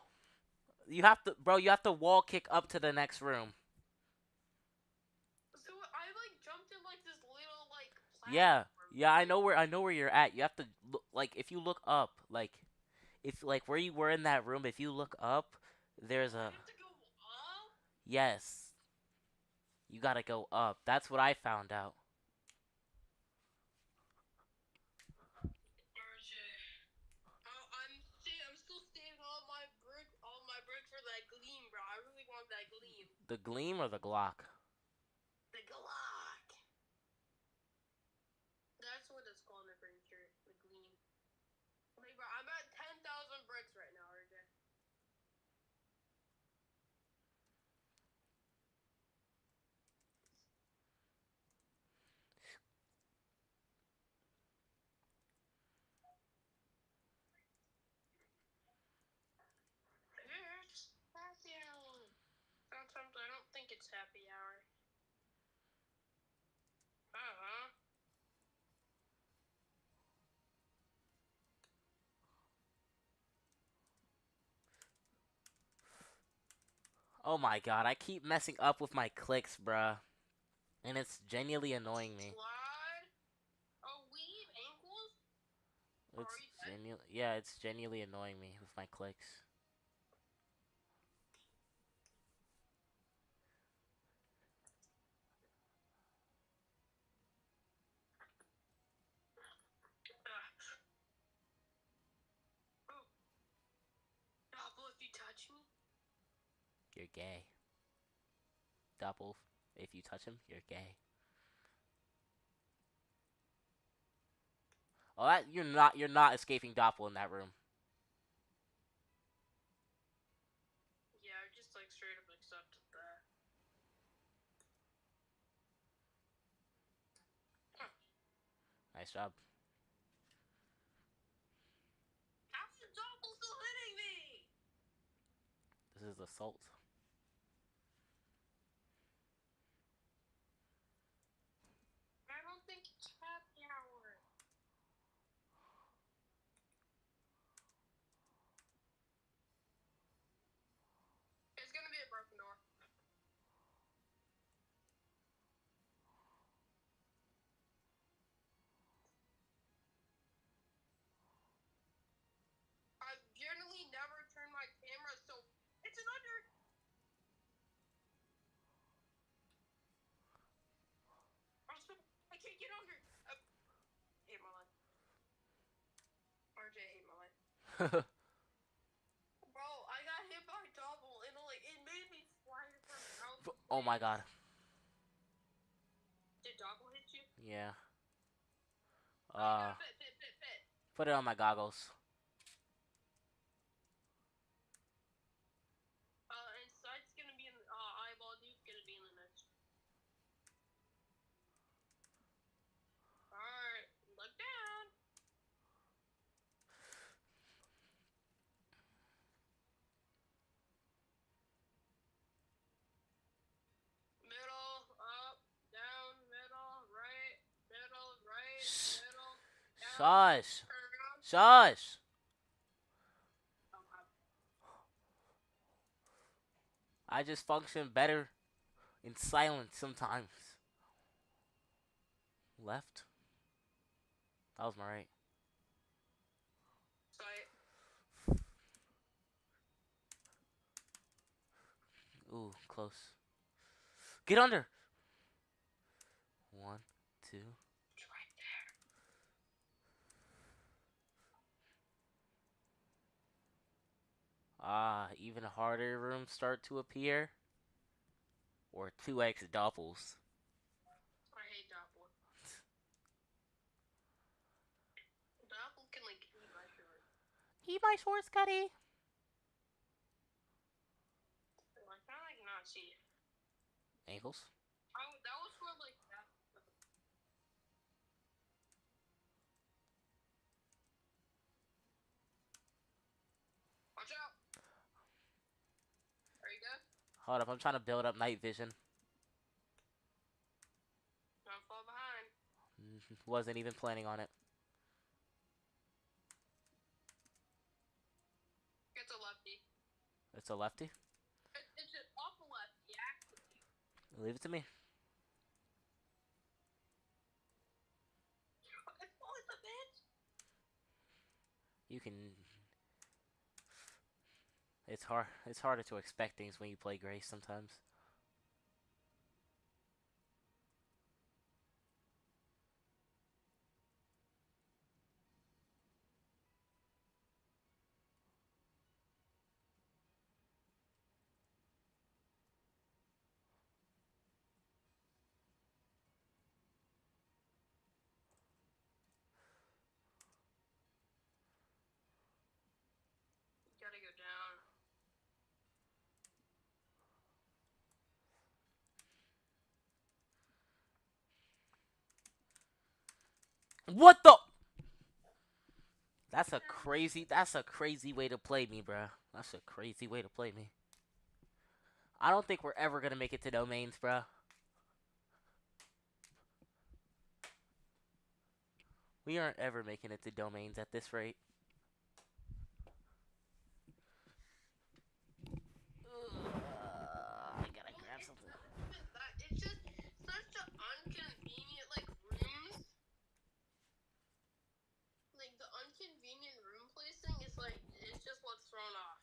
You have to, bro, you have to wall kick up to the next room.
So I like jumped in like this little like platform.
Yeah, I know where you're at. You have to look, like, if you look up, like, if, like, where you were in that room, if you look up, there's
I
a,
have to go up?
yes. You gotta go up. That's what I found out.
RJ. Oh, I'm still saving all my bricks for that gleam, bro. I really want that gleam.
The Gleam or the Glock?
The Glock. What's happy hour? Uh-huh.
Oh my god, I keep messing up with my clicks, bruh. And it's genuinely annoying me.
Slide. Oh, weave ankles.
It's genuinely annoying me with my clicks.
Double if you touch me.
You're gay. Double. If you touch him, you're gay. Oh, that you're not escaping Doppel in that room.
Yeah, I just like straight up accepted that.
Nice job.
How's the double still hitting me?
This is assault.
I don't think it's happy hour. It's gonna be a broken door. I've generally never turned my camera so it's an under. I can't get under. Hate my life. RJ, hate my life. Bro, I got hit by double and like it made me slide from out.
Oh my god.
Did double hit you?
Yeah.
Fit.
Put it on my goggles.
And sight's gonna be in the eyeball dude's gonna be in the next. Alright, look down. Middle, up, down, middle, right, middle, down.
Shush.
Turn around.
Shush. I just function better in silence sometimes. Left. That was my right.
Sight.
Ooh, close. Get under. 1, 2.
It's right there.
Even harder rooms start to appear. Or 2x doppels.
I hate Doppel. Doppel can like eat my short.
Eat my short, Scotty.
I kinda like not see it.
Ankles.
That was for like that. Watch out! Are you good?
Hold up, I'm trying to build up night vision.
Don't fall behind.
Wasn't even planning on it.
It's a lefty.
It's a lefty?
It's an awful lefty, actually.
Leave it to me.
It's a bitch.
You can... It's harder to expect things when you play Grace sometimes.
You gotta go down.
What the? That's a crazy way to play me, bruh. That's a crazy way to play me. I don't think we're ever gonna make it to domains, bro. We aren't ever making it to domains at this rate. I gotta
Well,
grab
it's
something.
not even that. It's just such an inconvenient like rooms. Like the inconvenient room placing is like it's just what's thrown off.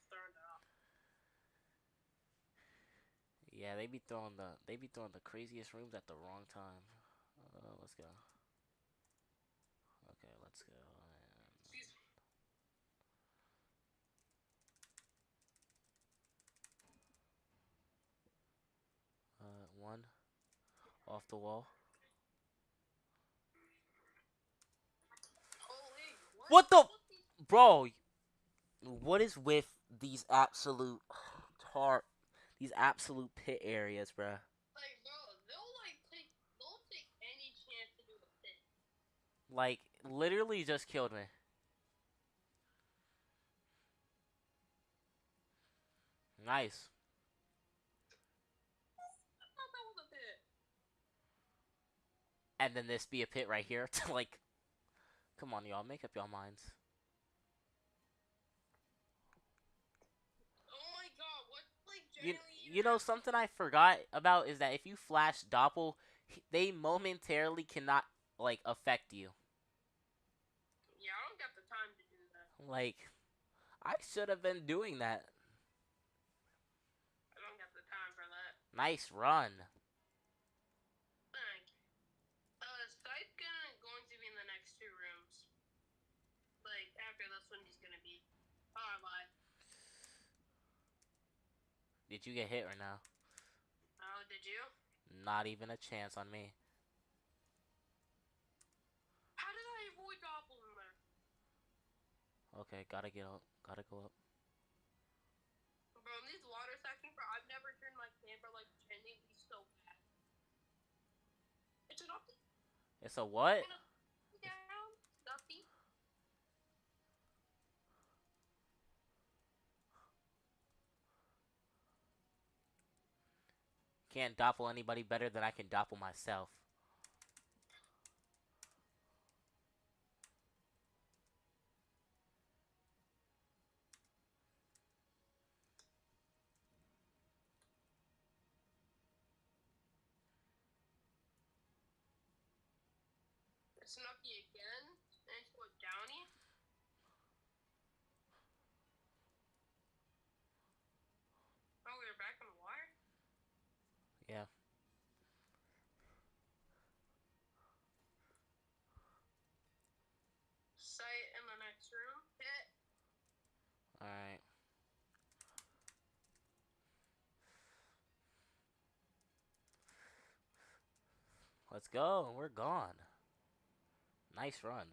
Yeah, they be throwing the craziest rooms at the wrong time. Let's go. Okay, let's go.
Excuse me.
One off the wall.
Oh hey,
What the,
What the?
bro? What is with these absolute tar, these absolute pit areas, bro?
Like bro, they'll take any chance to do a pit.
Like literally just killed me. Nice.
I thought that was a pit.
And then this be a pit right here to like, come on, y'all, make up your minds.
Oh my god, what like
You
generally
you know something I forgot about is that if you flash Doppel, they momentarily cannot like affect you.
Yeah, I don't got the time to do that.
Like I should have been doing that.
I don't got the time for that.
Nice run.
Thank. Skype going to be in the next two rooms. Like after this one, he's gonna be. Oh, I lied.
Did you get hit or no?
Oh, did you?
Not even a chance on me.
How did I avoid Doppel in there?
Okay, gotta get up. Gotta go up.
Bro, in these water sections, bro, I've never turned my camera like genuinely so bad. It's an update.
It's a what?
Down, Duffy.
Can't doppel anybody better than I can doppel myself.
Snooky again. Into a downy. Oh, we are back on the wire.
Yeah.
Sight in the next room. Hit.
Alright. Let's go. We're gone. Nice run.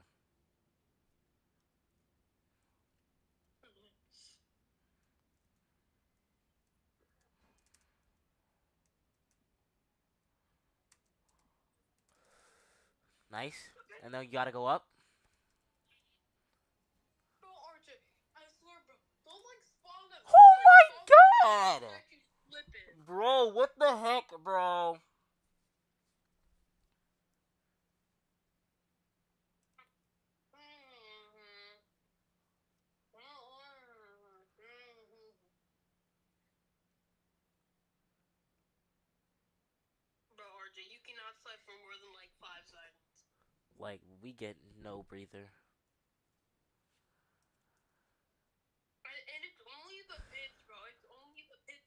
Nice. And then you gotta go up.
Bro, RJ, I swear, bro, don't like spawn them.
Oh my god!
Actually slipping.
Bro, what the heck, bro?
Bro, RJ, you cannot slide for more than like 5 seconds.
Like, we get no breather.
And it's only the pits, bro. It's only the pits.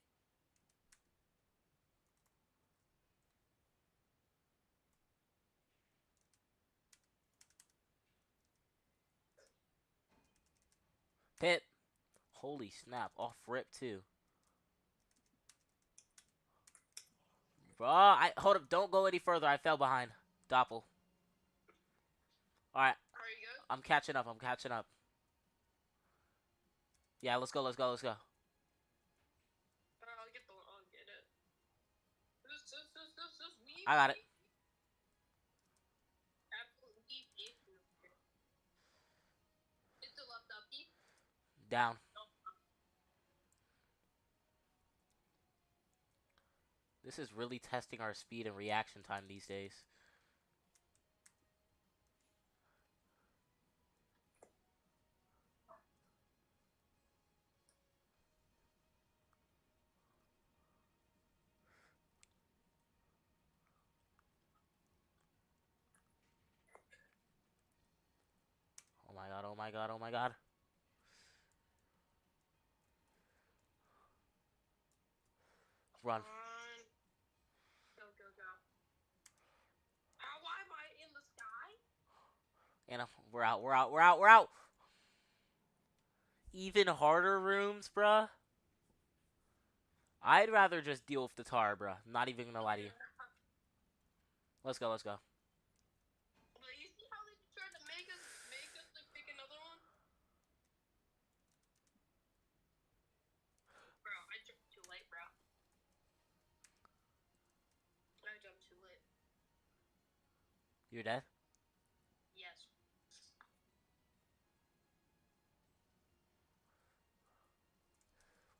Pit. Holy snap. Off rip, too. Bro, hold up. Don't go any further. I fell behind. Doppel. Alright.
Are you good?
I'm catching up. I'm catching up. Yeah, let's go. Let's go. Let's go.
I'll get it. This,
I got it.
Absolutely decent. It's the left up.
Down. This is really testing our speed and reaction time these days. Oh my god, oh my god, oh my god. Run.
Go, go, go. How am I in the sky?
Anna, we're out, we're out, we're out, we're out! Even harder rooms, bruh? I'd rather just deal with the tar, bruh. I'm not even gonna lie to you. Let's go, let's go.
But you see how they tried to make us like, pick another one? Bro, I jumped too late, bro. I jumped too late.
You're dead?
Yes.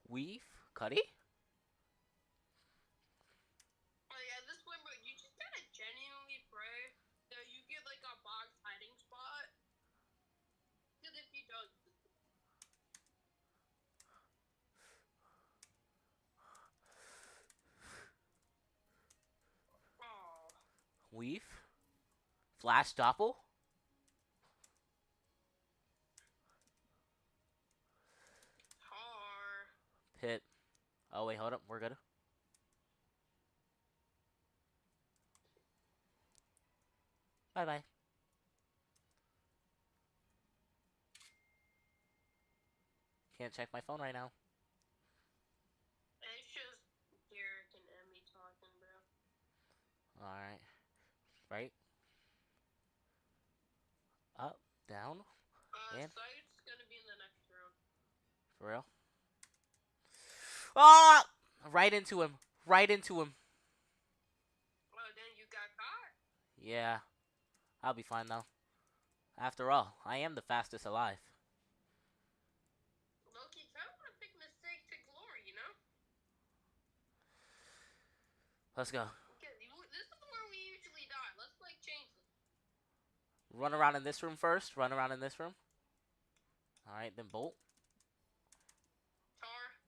Weave? Cuddy?
Oh yeah, this one, bro, you just gotta genuinely pray that you get like a box hiding spot. Because if you don't, oh,
Weave? Flash Doppel?
tar.
Pit. Oh wait, hold up, we're good. Bye bye. Can't check my phone right now.
It's just Derek and Emmy talking, bro.
Alright. Right. Up. Down. And.
Sight's gonna be in the next room.
For real. Ah! Right into him. Right into him.
Oh, then you got caught.
Yeah. I'll be fine though. After all, I am the fastest alive.
Loki, kind of want to pick mistake to glory, you know?
Let's go.
Okay, this is where we usually die. Let's like change this.
Run around in this room first. Run around in this room. Alright, then bolt.
Tar.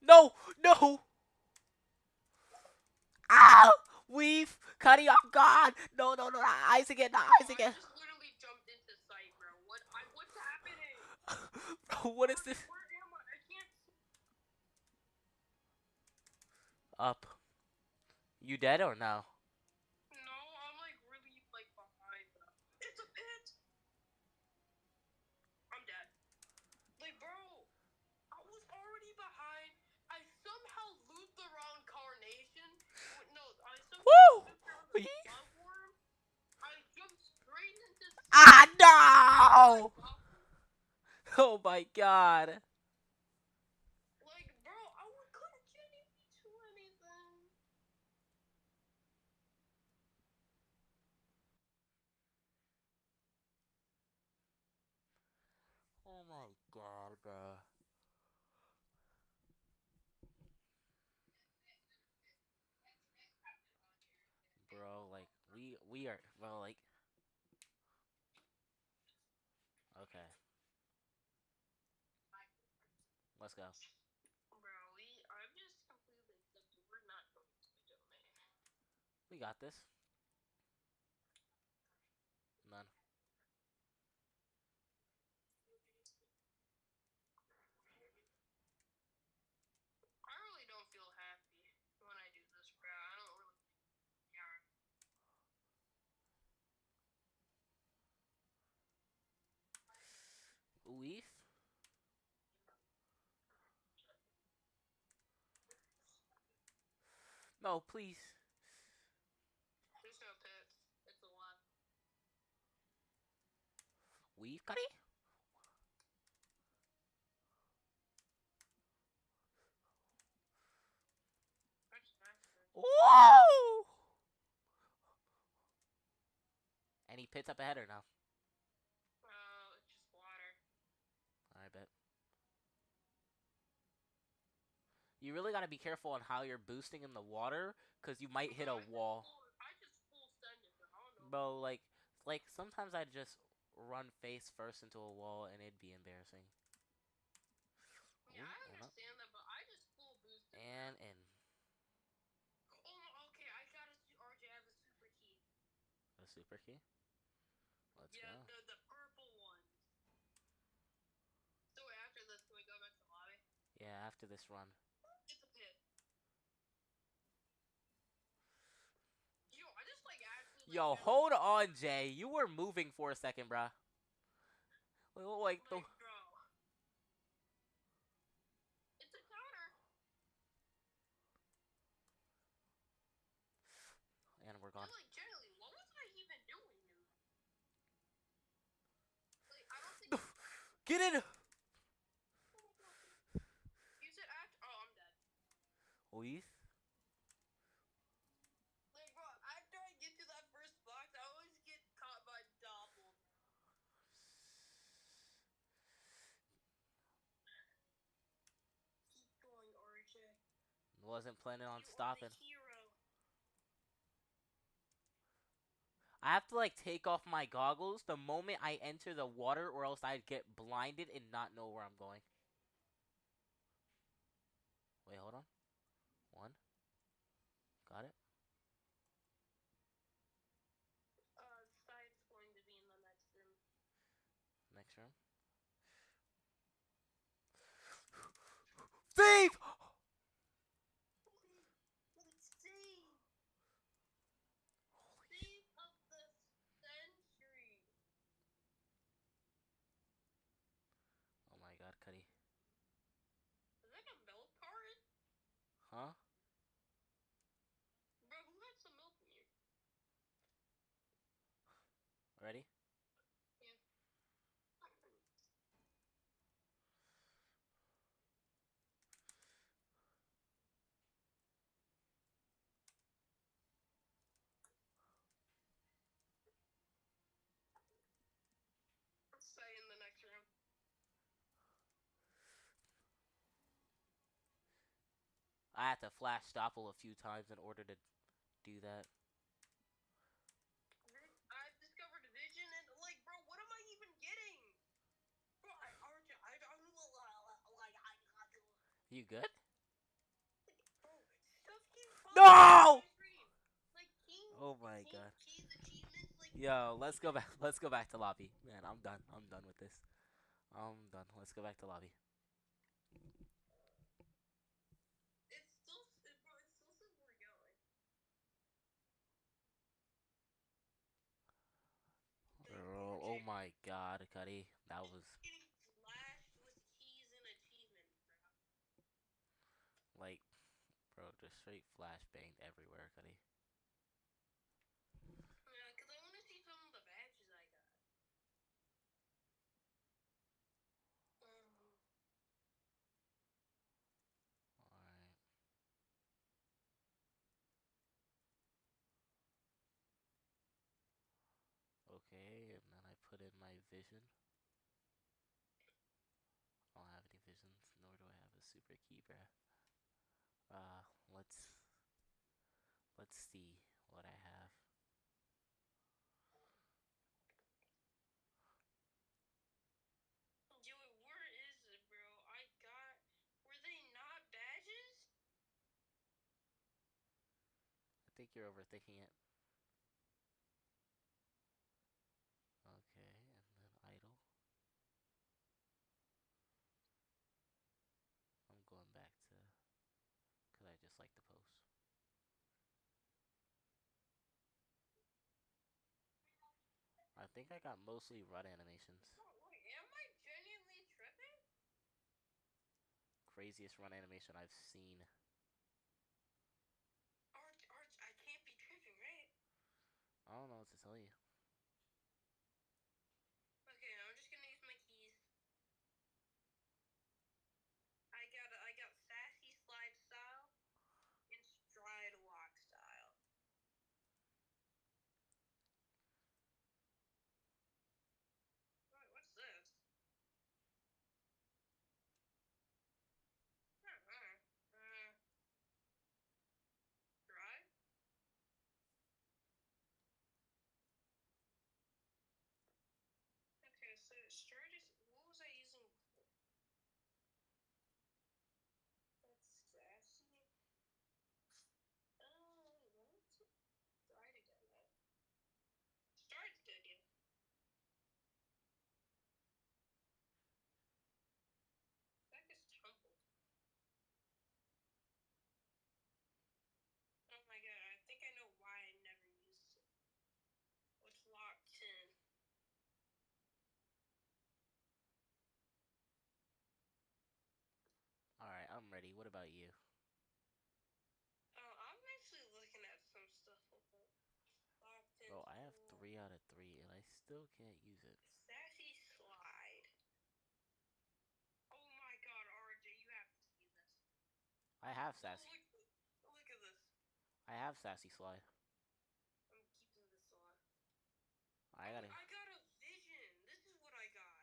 No! No! Ow! Weave! Cutting off God! No, no, no, not eyes again, not eyes again.
I just literally jumped into sight, bro. What's happening?
Bro, what is this?
Where am I? I can't see.
Up. You dead or no?
No, I'm like really like behind, bro. It's a pit. I'm dead. Like, bro, I was already behind. I somehow looped the wrong carnation. No, I somehow
Woo!
looped around the love worm. I jumped straight into.
Ah, no! Oh my god.
Like, bro, I couldn't genuinely do anything.
Oh my god, bro. Bro, like, we are, bro, like. Okay. Let's go.
Bro, I've just completely accepted we're not going to the domain.
We got this. None.
I really don't feel happy when I do this, bro. I don't really care.
Weave? No, please.
There's no pits. It's a lot.
Weave, Cuddy?
That's nice.
Whoa! Any pits up ahead or no?
It's just water.
I bet. You really gotta be careful on how you're boosting in the water, cause you might hit a wall.
I just full send it, bro. I don't know.
Bro, like sometimes I'd just run face first into a wall and it'd be embarrassing.
Yeah, I
And up.
understand that, but I just full boosted.
And in.
Oh, okay. I got a RJ. I have a super key.
A super key? Let's
Yeah,
go.
the purple ones. So after this, can we go back to the lobby?
Yeah, after this run.
It's a pit. Yo, I just like absolutely.
Yo, hold on, Jay. You were moving for a second, bruh. Like the.
Bro. It's a counter.
And we're gone.
Like, generally, what was I even doing? Like, I don't think.
Get in!
Use it after. Oh, I'm dead.
Ois?
Like, bro, after I get to that first box, I always get caught by double. Keep going, RJ.
Wasn't planning on
You
stopping.
are the hero.
I have to like take off my goggles the moment I enter the water, or else I'd get blinded and not know where I'm going. Wait, hold on. One. Got it.
Side's going to be in the next room.
Next room. Thief!
Steve! Steve of the century!
Oh my god, Cuddy.
Is that a milk carton?
Huh?
Bro, who had some milk in here?
Ready?
Yeah. Stay in the next room.
I had to flash stopple a few times in order to do that.
I've discovered vision and, like, bro, what am I even getting? Bro,
You good?
bro, stuff keeps popping
No!
on my screen. Like,
Oh my god.
keys, achievements, like...
Yo, let's go back. Let's go back to lobby. Man, I'm done. I'm done with this. I'm done. Let's go back to lobby.
It's still, bro, it still says we're going.
Oh my god, Cuddy. That was
Getting flashed with keys and achievements, bro.
like, bro, just straight flashbanged everywhere, Cuddy.
Yeah, because I want to see some of the badges I got.
Alright. Okay, and then I put in my vision. I don't have any visions, nor do I have a super key, bruh. Uh, let's see what I have.
Dude, where is it, bro? I got... Were they not badges?
I think you're overthinking it. Okay, and then idle. I'm going back to, cause I just like the post. I think I got mostly run animations.
Oh, wait, am I genuinely tripping?
Craziest run animation I've seen.
Arch, I can't be tripping, right?
I don't know what to tell you.
Okay, I'm just gonna use my keys. I got sassy slide style and stride walk style. Wait, what's this? Sturgis. What was I using before? That's sassy. What? Try it again. Start again. That is tumbled. Oh my god, I think I know why I never used it. What's locked in?
Alright, I'm ready. What about you?
Oh, I'm actually looking at some stuff about locked in
Bro, I have
tool.
3 out of 3 and I still can't use it.
Sassy slide. Oh my god, RJ, you have to see this.
I have
Oh,
sassy.
look at this.
I have sassy slide.
I'm keeping this on.
I
Oh,
gotta.
I got a vision. This is what I got.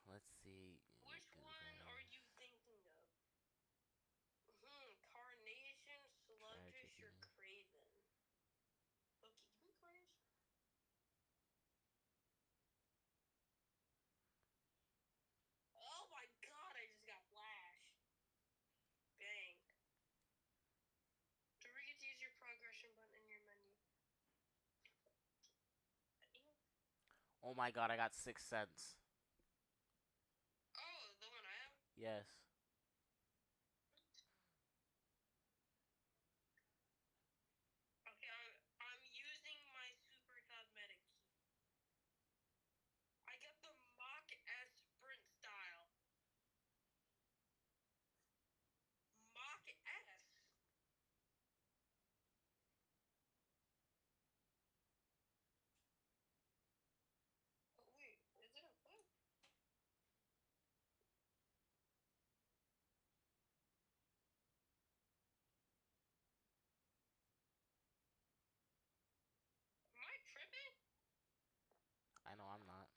Let's see.
Which one are you thinking of? Carnation, Sluggish, or
Tragedy.
Craven? Okay, give me Carnation. Oh my god, I just got Flash. Bang. Don't forget to use your progression button in your menu.
Oh my god, I got 6 cents.
Oh, the one I have?
Yes.
Okay, I'm using my super cosmetic key. I got the Mach S sprint style. Mach S. Oh wait, is it a flip? Am I tripping?
I know I'm not.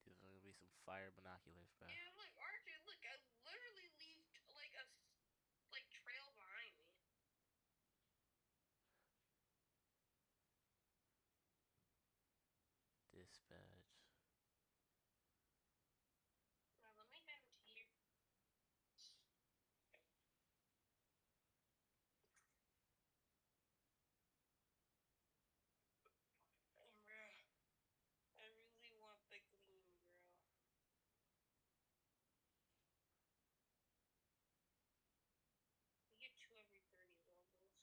These are gonna be some fire binoculars, bro.
Yeah, look, RJ, look, I literally leave like a trail behind me.
Dispatch.
Now let me head into here. Bro, I really want the gleam, bro. You get 2 every 30 levels.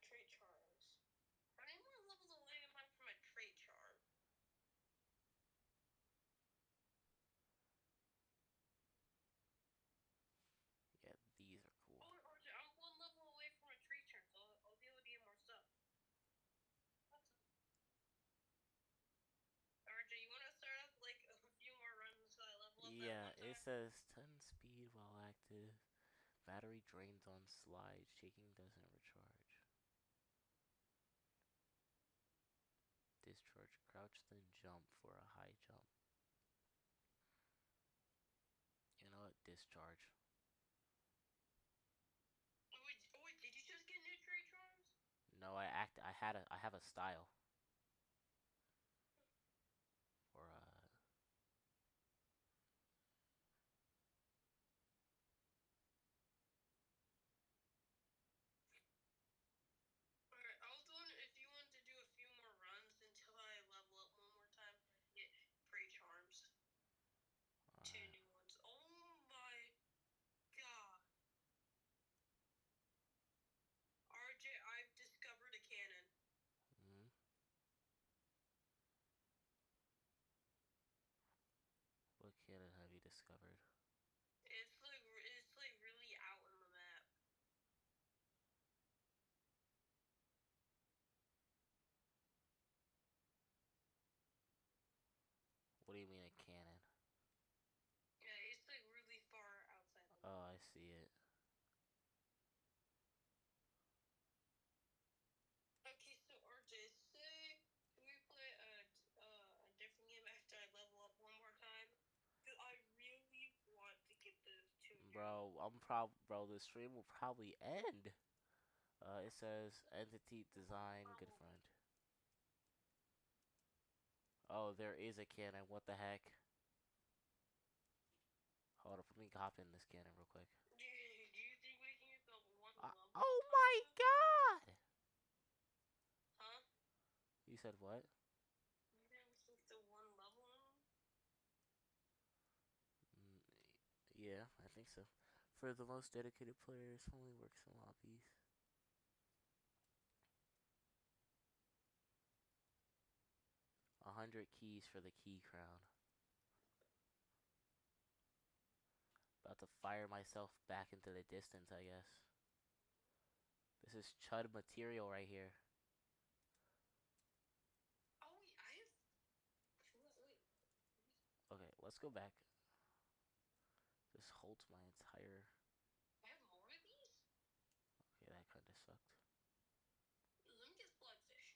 Trait charms. How many more levels away am I from a trait charm?
Yeah, these are cool.
Oh, RJ, I'm 1 level away from a trait charm, so I'll be able to get more stuff. That's RJ, you want to start up like a few more runs until I level up at
Yeah,
one
it
time?
says 10 speed while active. Battery drains on slide. Shaking doesn't recharge. Discharge. Crouch then jump for a high jump. You know what? Discharge.
Oh wait, did you just get new trait charms?
No, I have a style. Or
Alright, I was wondering if you wanted to do a few more runs until I level up one more time so I can get trait charms. 2
alright.
new ones. Oh my god. RJ, I've discovered a cannon.
Mm. What cannon have you discovered?
It's like really out on the map.
Bro, the stream will probably end. It says entity design, good friend. Oh, there is a cannon. What the heck? Hold up, let me hop in this cannon real quick.
Do you think we can get the one level?
Oh my god!
Huh?
You said what?
You think we can get the one level?
Mm, yeah, I think so. For the most dedicated players, only works in lobbies. 100 keys for the key crown. About to fire myself back into the distance, I guess. This is chud material right here.
Oh wait, I have. Wait.
Okay, let's go back. This holds my entire...
I have more of these?
Okay, that kinda sucked.
Let me get bloodfish.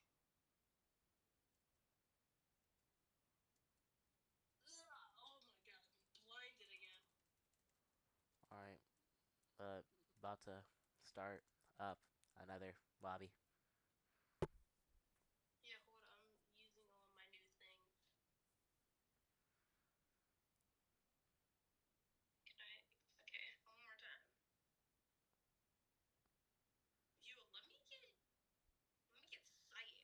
Ugh, oh my god, I'm blinded again.
Alright, about to start up another lobby.
Yeah, hold on, I'm using all my new things. Can I? Okay, one more time. Yo, let me get sight.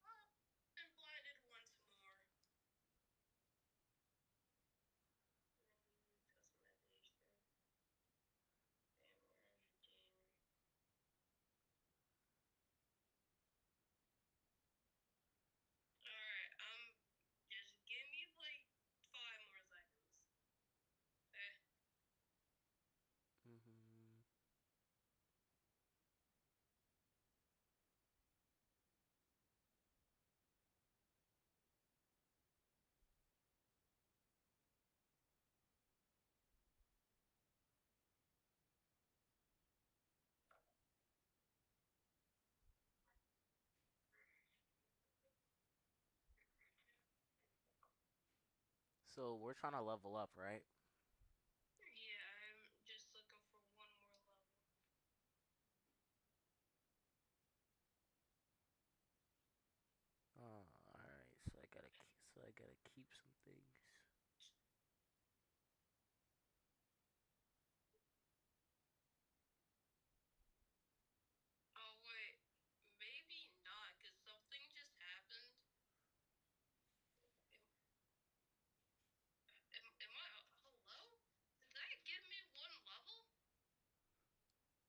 Oh, I'm blinded once more. Customization. Game. Alright, just give me like 5 more seconds. Okay.
Mm-hmm. So we're trying to level up, right?
Yeah, I'm just looking for one more level.
Oh, alright. So I gotta keep some things.
Oh wait, maybe not, cause something just happened. Am I? Hello? Did that give me one level?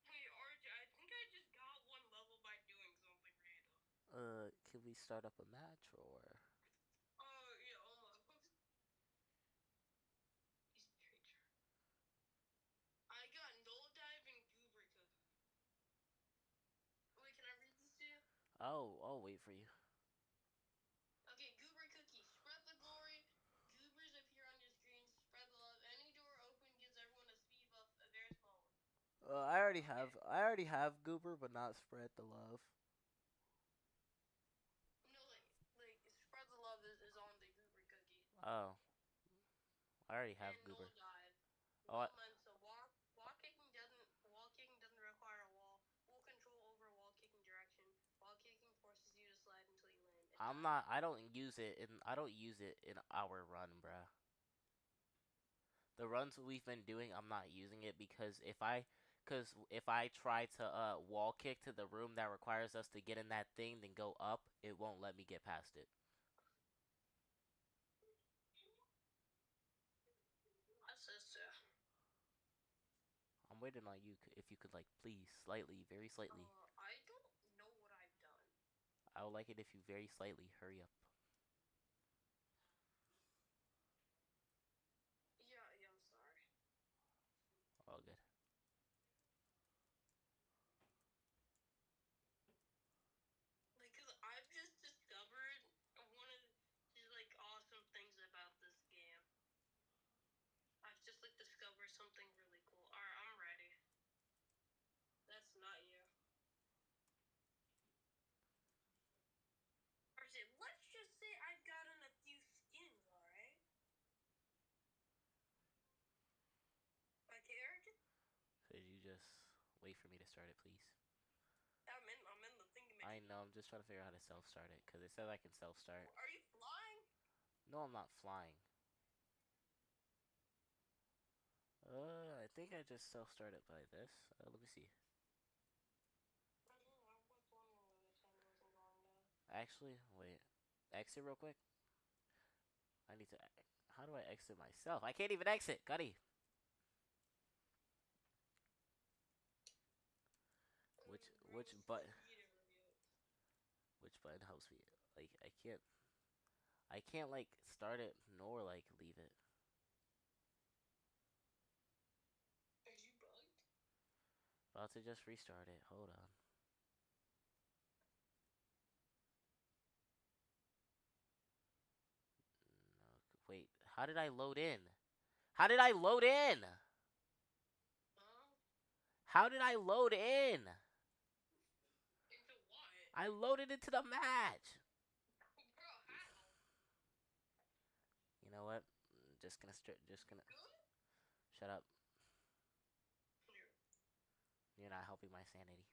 Wait, RJ, I think I just got one level by doing something random.
Can we start up a match or?
Oh yeah, almost. Easy creature. I got no dive and goober cookie. Wait, can I read this to you?
Oh, I'll wait for you.
Okay, goober cookie. Spread the glory. Goobers appear on your screen. Spread the love. Any door open gives everyone a speed buff. A very small one. Okay.
I already have Goober, but not spread the love.
No, like spread the love is on the goober cookie.
Oh, I already
And
have
no
Goober.
dive.
Oh,
No mental. Wall kicking doesn't require a wall. Full control over wall kicking direction. Wall kicking forces you to slide until you land. And
I'm
dive.
not. I don't use it in our run, bruh. The runs we've been doing, I'm not using it because if I try to wall kick to the room that requires us to get in that thing, then go up, it won't let me get past it.
I says so.
I'm waiting on you. If you could, like, please, slightly, very slightly.
I don't know what I've done.
I would like it if you very slightly hurry up.
Yeah, I'm sorry.
All good.
Like, cause I've just discovered one of the like awesome things about this game. I've just like discovered something really cool. Alright, I'm ready. That's not you. Let's just say I've gotten a few skins, alright?
just wait for me to start it, please?
I'm in the thingy.
I know. I'm just trying to figure out how to self-start it because it says I can self-start.
Are you flying?
No, I'm not flying. I think I just self-started by this. Let me see.
I don't know. I was wondering why the timer wasn't going down.
Actually, wait. Exit real quick. I need to. How do I exit myself? I can't even exit. Gutty. Which button? Which button helps me? Like I can't like start it nor like leave it.
Are you bugged?
About to just restart it. Hold on. No, wait. How did I load in? How did I load in?
Huh?
How did I load in?
Into what?
I loaded into the match.
Bro, how?
You know what? Just gonna
Good?
shut up.
Here.
You're not helping my sanity.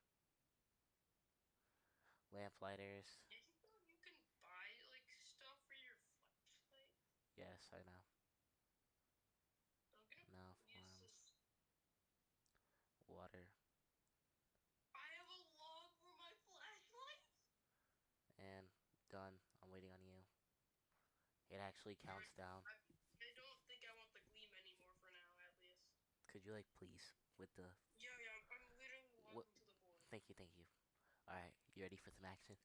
Lamplighters.
Did you know you can buy like stuff for your flashlight?
Yes, I know.
I'm gonna
No
use
form.
this.
Water.
I have a log for my flashlight.
And done. I'm waiting on you. It actually counts down.
I don't think I want the gleam anymore for now, at least.
Could you like please with the
Yeah, I'm literally
what?
walking to the board.
Thank you. All right, you ready for some action?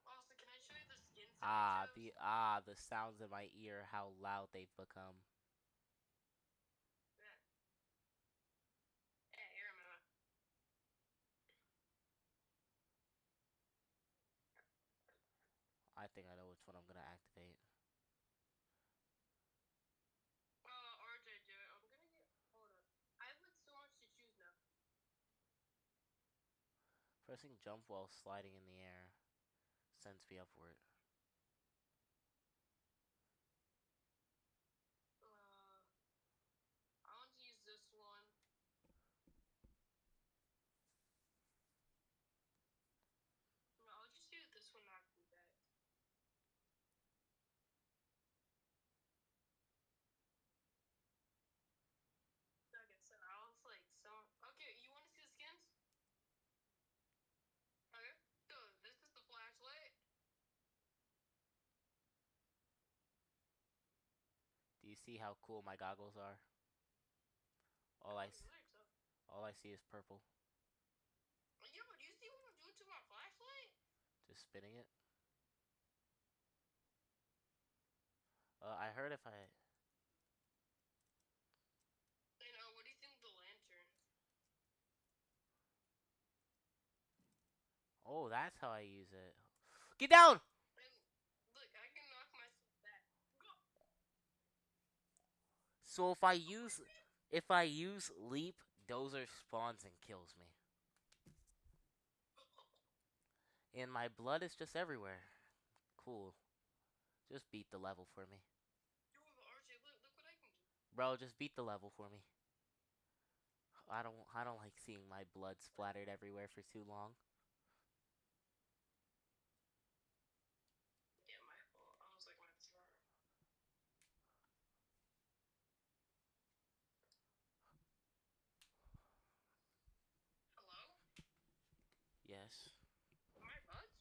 Also, can I show you the skins that I chose?
The sounds in my ear, how loud they've become.
Yeah. Hey, here a minute.
I think I know which one I'm gonna activate.
RJ, dude, I'm gonna get. Hold on. I have like so much to choose now.
Pressing jump while sliding in the air sends me upward.
I want to use this one. No, I'll just do this one after that. Okay, so I was like, so. Okay, you want to see the skins? Okay, so this is the flashlight.
Do you see how cool my goggles are? All I, all I see is purple.
Yeah, but do you see what I'm doing to my flashlight?
Just spinning it. I heard if I.
I know. What do you think of the lantern?
Oh, that's how I use it. Get down!
And look, I can knock myself back. Go.
So if I use leap, Dozer spawns and kills me. And my blood is just everywhere. Cool. Just beat the level for me.
Yo, RJ, look what I can do.
Bro, just beat the level for me. I don't like seeing my blood splattered everywhere for too long.
Yeah, my fault. I was like, my throat. Hello?
Yes.
My butt?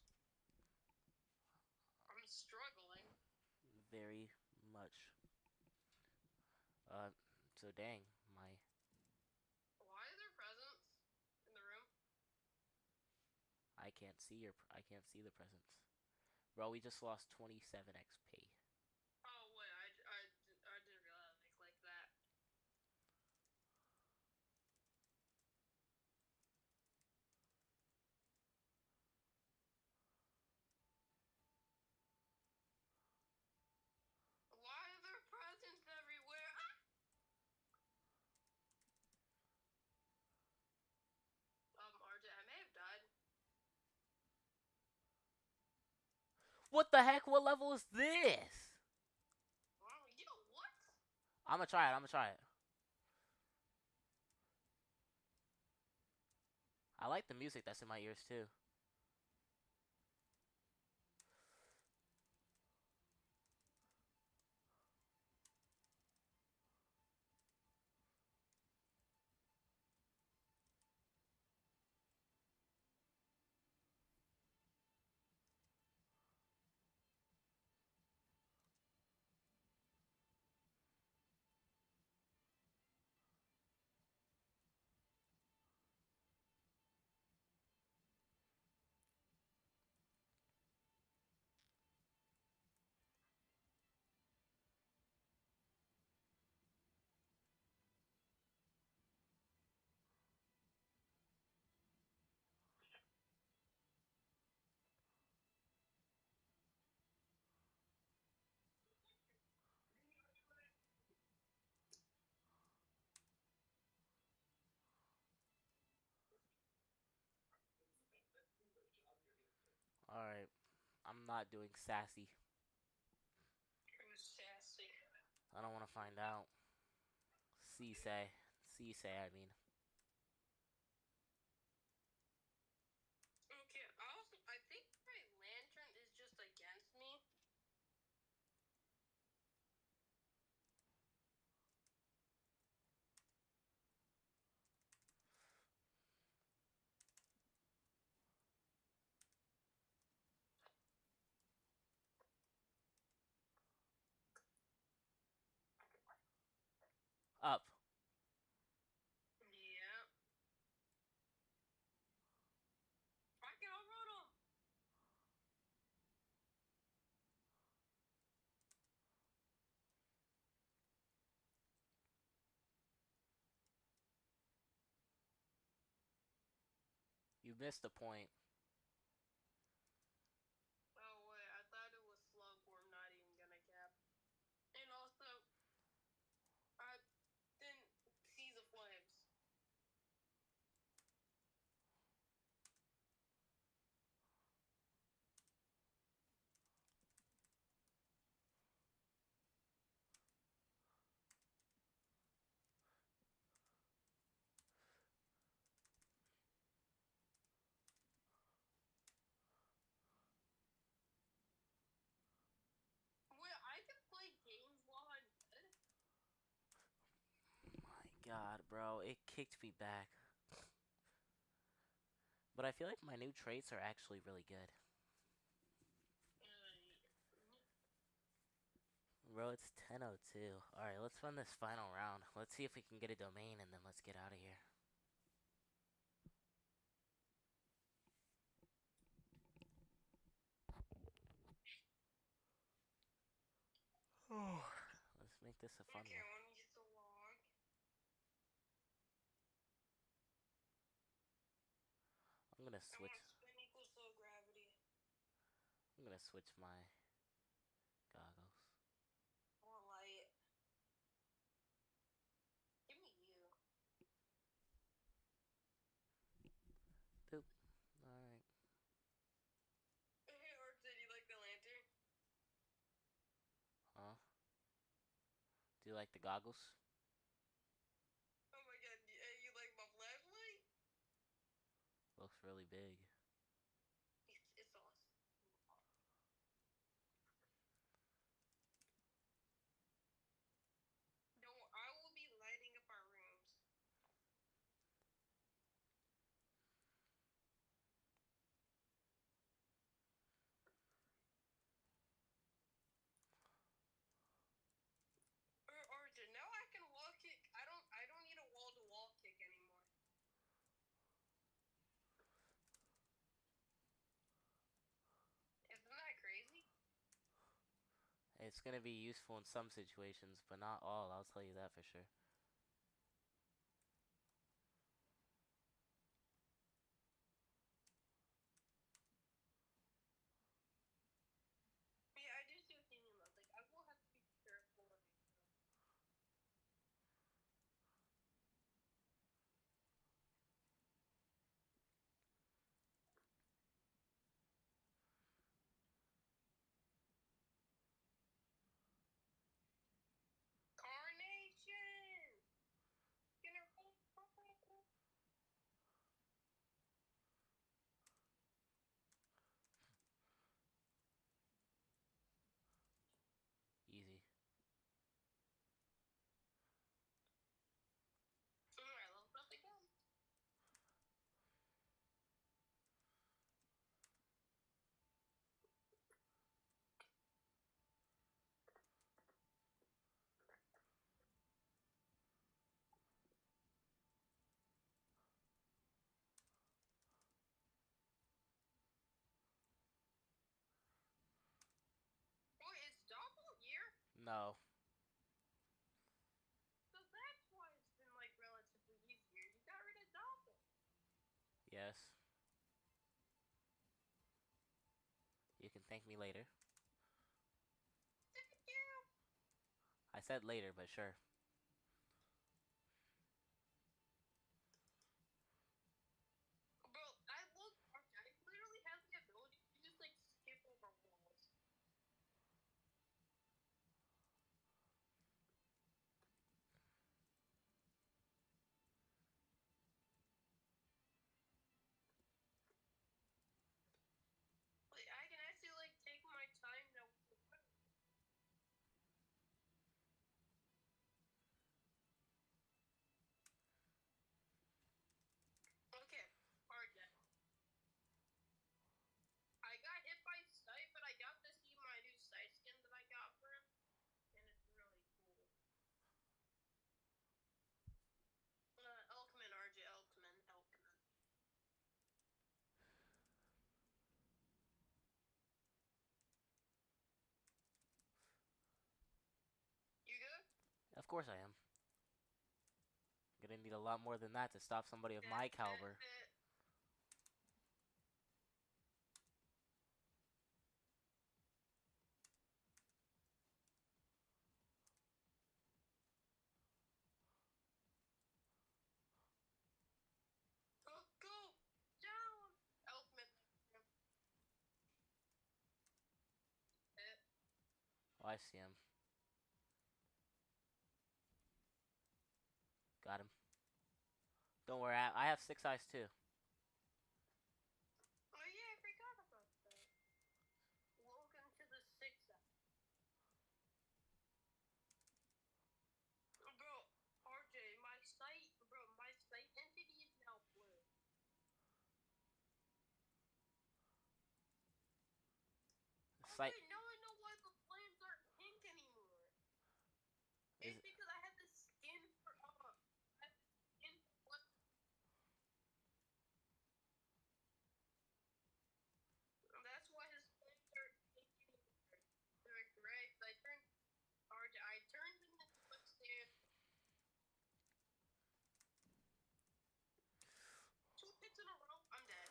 I'm struggling.
Very much. So dang, my
Why are there presents in the room?
I can't see the presence. Bro, we just lost 27 XP.
Oh, wait, I didn't realize they clicked that. Why are there presents everywhere? RJ, I may have died.
What the heck? What level is this?
Wow, yo, what?
I'm gonna try it. I like the music that's in my ears too. Alright, I'm not doing sassy.
Who's sassy?
I don't want to find out. C-say. C-say, I mean.
Okay, I think my lantern is just against me.
Up.
Yeah. I can outrun him.
You missed the point.
Oh wait, I thought it was slow. I'm not even gonna cap. And also, I didn't see the flames. Wait, I can play games while I'm dead?
My god, bro. It kicked me back. But I feel like my new traits are actually really good. Bro, it's 10:02. Alright, let's run this final round. Let's see if we can get a domain and then let's get out of here. Oh, let's make this a fun
Okay,
one.
let me get the log.
I'm gonna
I
switch.
want spin equals slow gravity.
I'm gonna switch my goggles.
I want light. Give me you.
Boop. Alright.
Hey, Arts, did you like the lantern?
Huh? Do you like the goggles?
Oh my god, hey, you like my flashlight?
Looks really big.
It's awesome. Don't. I will be lighting up our rooms. Origin. Now I can wall kick. I don't need a wall to wall kick anymore. Isn't that crazy?
It's gonna be useful in some situations, but not all. I'll tell you that for sure.
Yeah, I do see what you mean. Like, I will have to be careful when I go. Carnation!
No.
So that's why it's been like relatively easier. You got rid of Doppel.
Yes. You can thank me later.
Thank you.
I said later, but sure.
Bro, I literally have the ability to just like skip over walls. Like, I can actually like take my time now. Okay, hard day. I got hit by Sight, but I got to see my new Sight skin that I got for him, and it's really cool. Elkman, RJ, Elkman. You good?
Of course I am. Gonna need a lot more than that to stop somebody of my caliber.
It. Go down, Elkman. It.
Oh, I see him. Got him. Don't worry, I have 6 eyes too.
Oh yeah, I forgot about that. Welcome to the six. Bro, RJ, my sight entity is now blue. Oh
Sight
wait, now I know why the flames aren't pink anymore.
is
It's because I had the skin for I had the skin for what? That's why his flames aren't pink anymore. They're gray. I turned RJ. I turned him into quicksand. 2 hits in a row. I'm dead.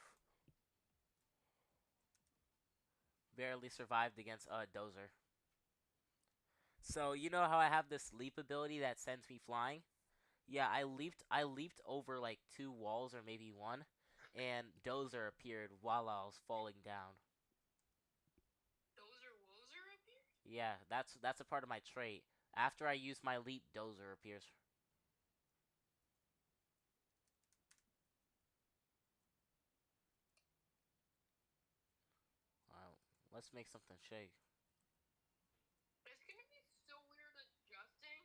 barely survived against Dozer. So you know how I have this leap ability that sends me flying? Yeah, I leaped over like 2 walls or maybe one, and Dozer appeared while I was falling down.
Dozer Wozer up here?
Yeah, that's a part of my trait. After I use my leap, Dozer appears. Wow, let's make something shake.
It's gonna be so weird adjusting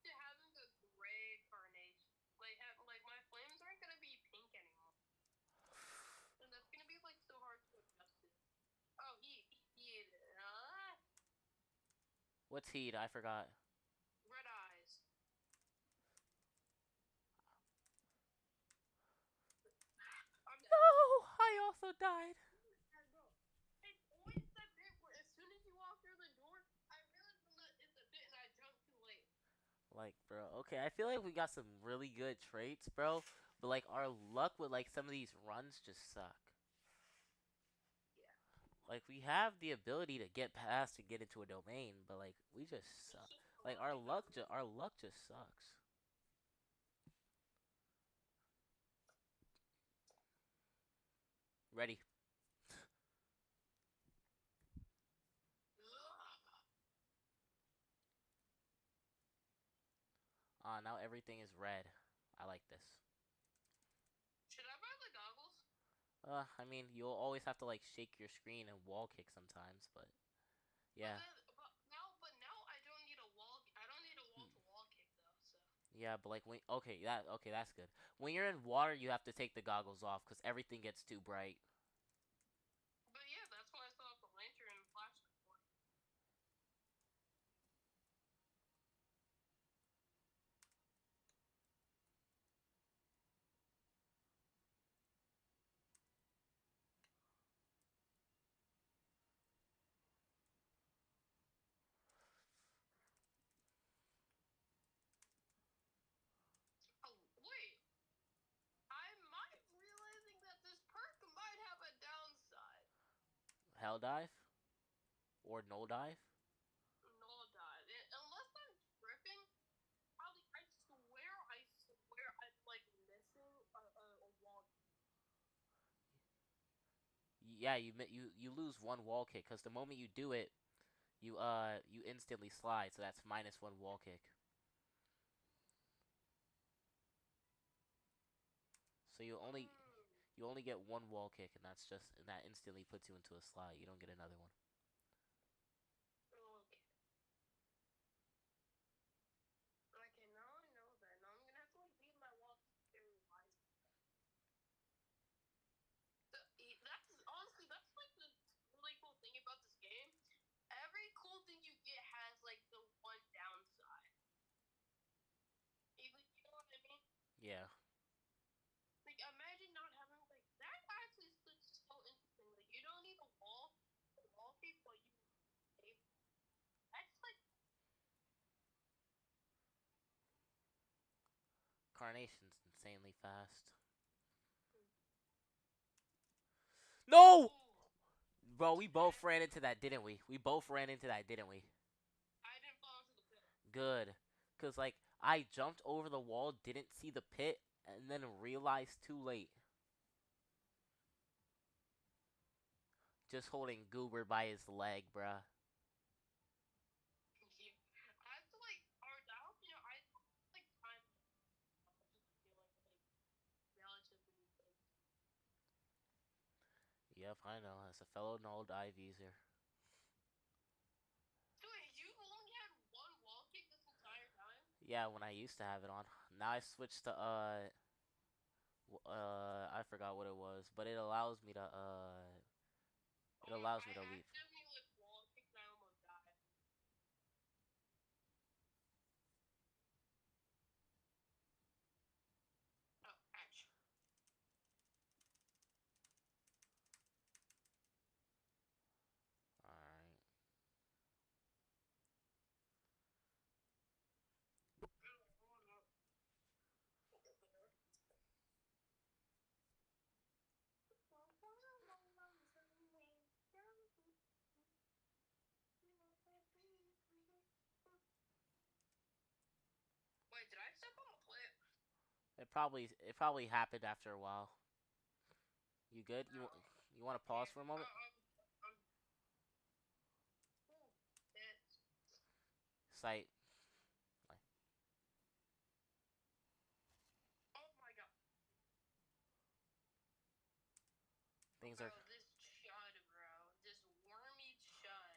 to having a gray carnation. Like my flames aren't gonna be pink anymore, and that's gonna be like so hard to adjust to. Oh, he
What's heat? I forgot.
red eyes. I'm dead.
No, I also died.
Bro, it's always that bit where as soon as you walk through the door, I realize it's a bit and I jump too late.
Like, bro, okay, I feel like we got some really good traits, bro. But like, our luck with like some of these runs just suck.
Yeah.
Like, we have the ability to get past and get into a domain, but like, we just
It's
suck.
just
Like, our luck just sucks. Ready? Now everything is red. I like this.
Should I buy the goggles?
I mean, you'll always have to like shake your screen and wall kick sometimes, but yeah.
But now I don't need a wall. I don't need a wall to wall kick though. So.
Yeah, but like when okay, that's good. When you're in water, you have to take the goggles off because everything gets too bright.
But yeah, that's why I still have the lantern and flashlight for.
hell dive or null dive.
No dive. Unless I'm tripping, probably. I swear, I'm like missing a wall.
Yeah, you lose one wall kick because the moment you do it, you instantly slide, so that's minus one wall kick. So you only get one wall kick, and that instantly puts you into a slide. You don't get another one.
Okay. Okay, now I know that. Now I'm gonna have to like leave my wall very wise. That's honestly that's the really cool thing about this game. Every cool thing you get has like the one downside. Even you know what I mean?
Yeah.
Like imagine not having like that actually is so interesting. Like you don't need a wall kick, but you that's like
Carnation's insanely fast. No!
ooh.
Bro, we both ran into that, didn't we? We both ran into that, didn't we?
I didn't fall into the pit.
Good. Cause like I jumped over the wall, didn't see the pit, and then realized too late. Just holding Goober by his leg, bruh.
Yeah. I feel like or I don't you know I like time just feeling like relatively like
Yep, I know. As a fellow null dive user.
so wait, you only had one wall kick this entire time?
Yeah, when I used to have it on. Now I switched to I forgot what it was, but it
Oh no,
allows
I
me to leap.
accidentally like wall kicked and I almost died. Oh, ouch.
Alright.
Oh no. Wait, did I step on the plate?
It probably happened after a while. You good?
No.
You want to pause
Yeah.
for a moment?
Oh, it.
Sight. Like,
Oh my god.
things are.
Bro, this chud, bro. This wormy chud.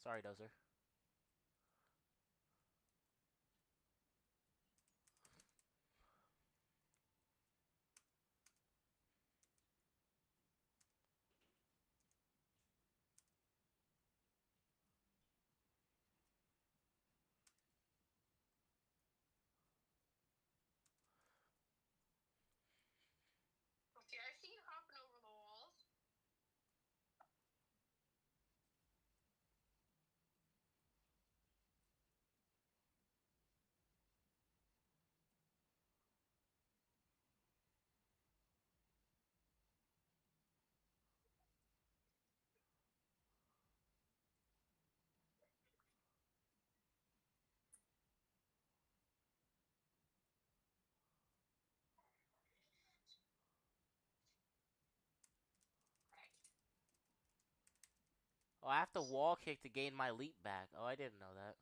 Sorry, Dozer.
Okay, I see you hopping over the walls.
Oh, I have to wall kick to gain my leap back. Oh, I didn't know that.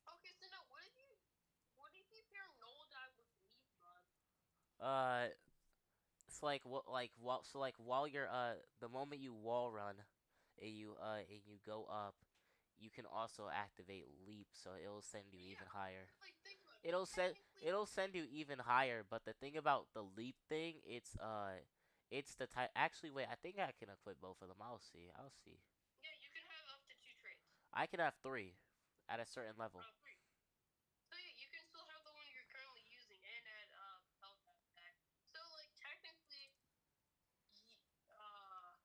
Okay, so now what did you pair null dive with leaf run?
Uh, it's like what while you're the moment you wall run, and you go up, you can also activate leap, so it'll send you even
Yeah,
higher.
like think about it.
It'll send
Technically,
it'll send you even higher, but the thing about the leap thing, it's the type. Actually, wait, I think I can equip both of them. I'll see. I'll see.
yeah, you can have up to 2 traits.
I can have three at a certain level.
3. So yeah, you can still have the one you're currently using and add health back. So like technically, uh,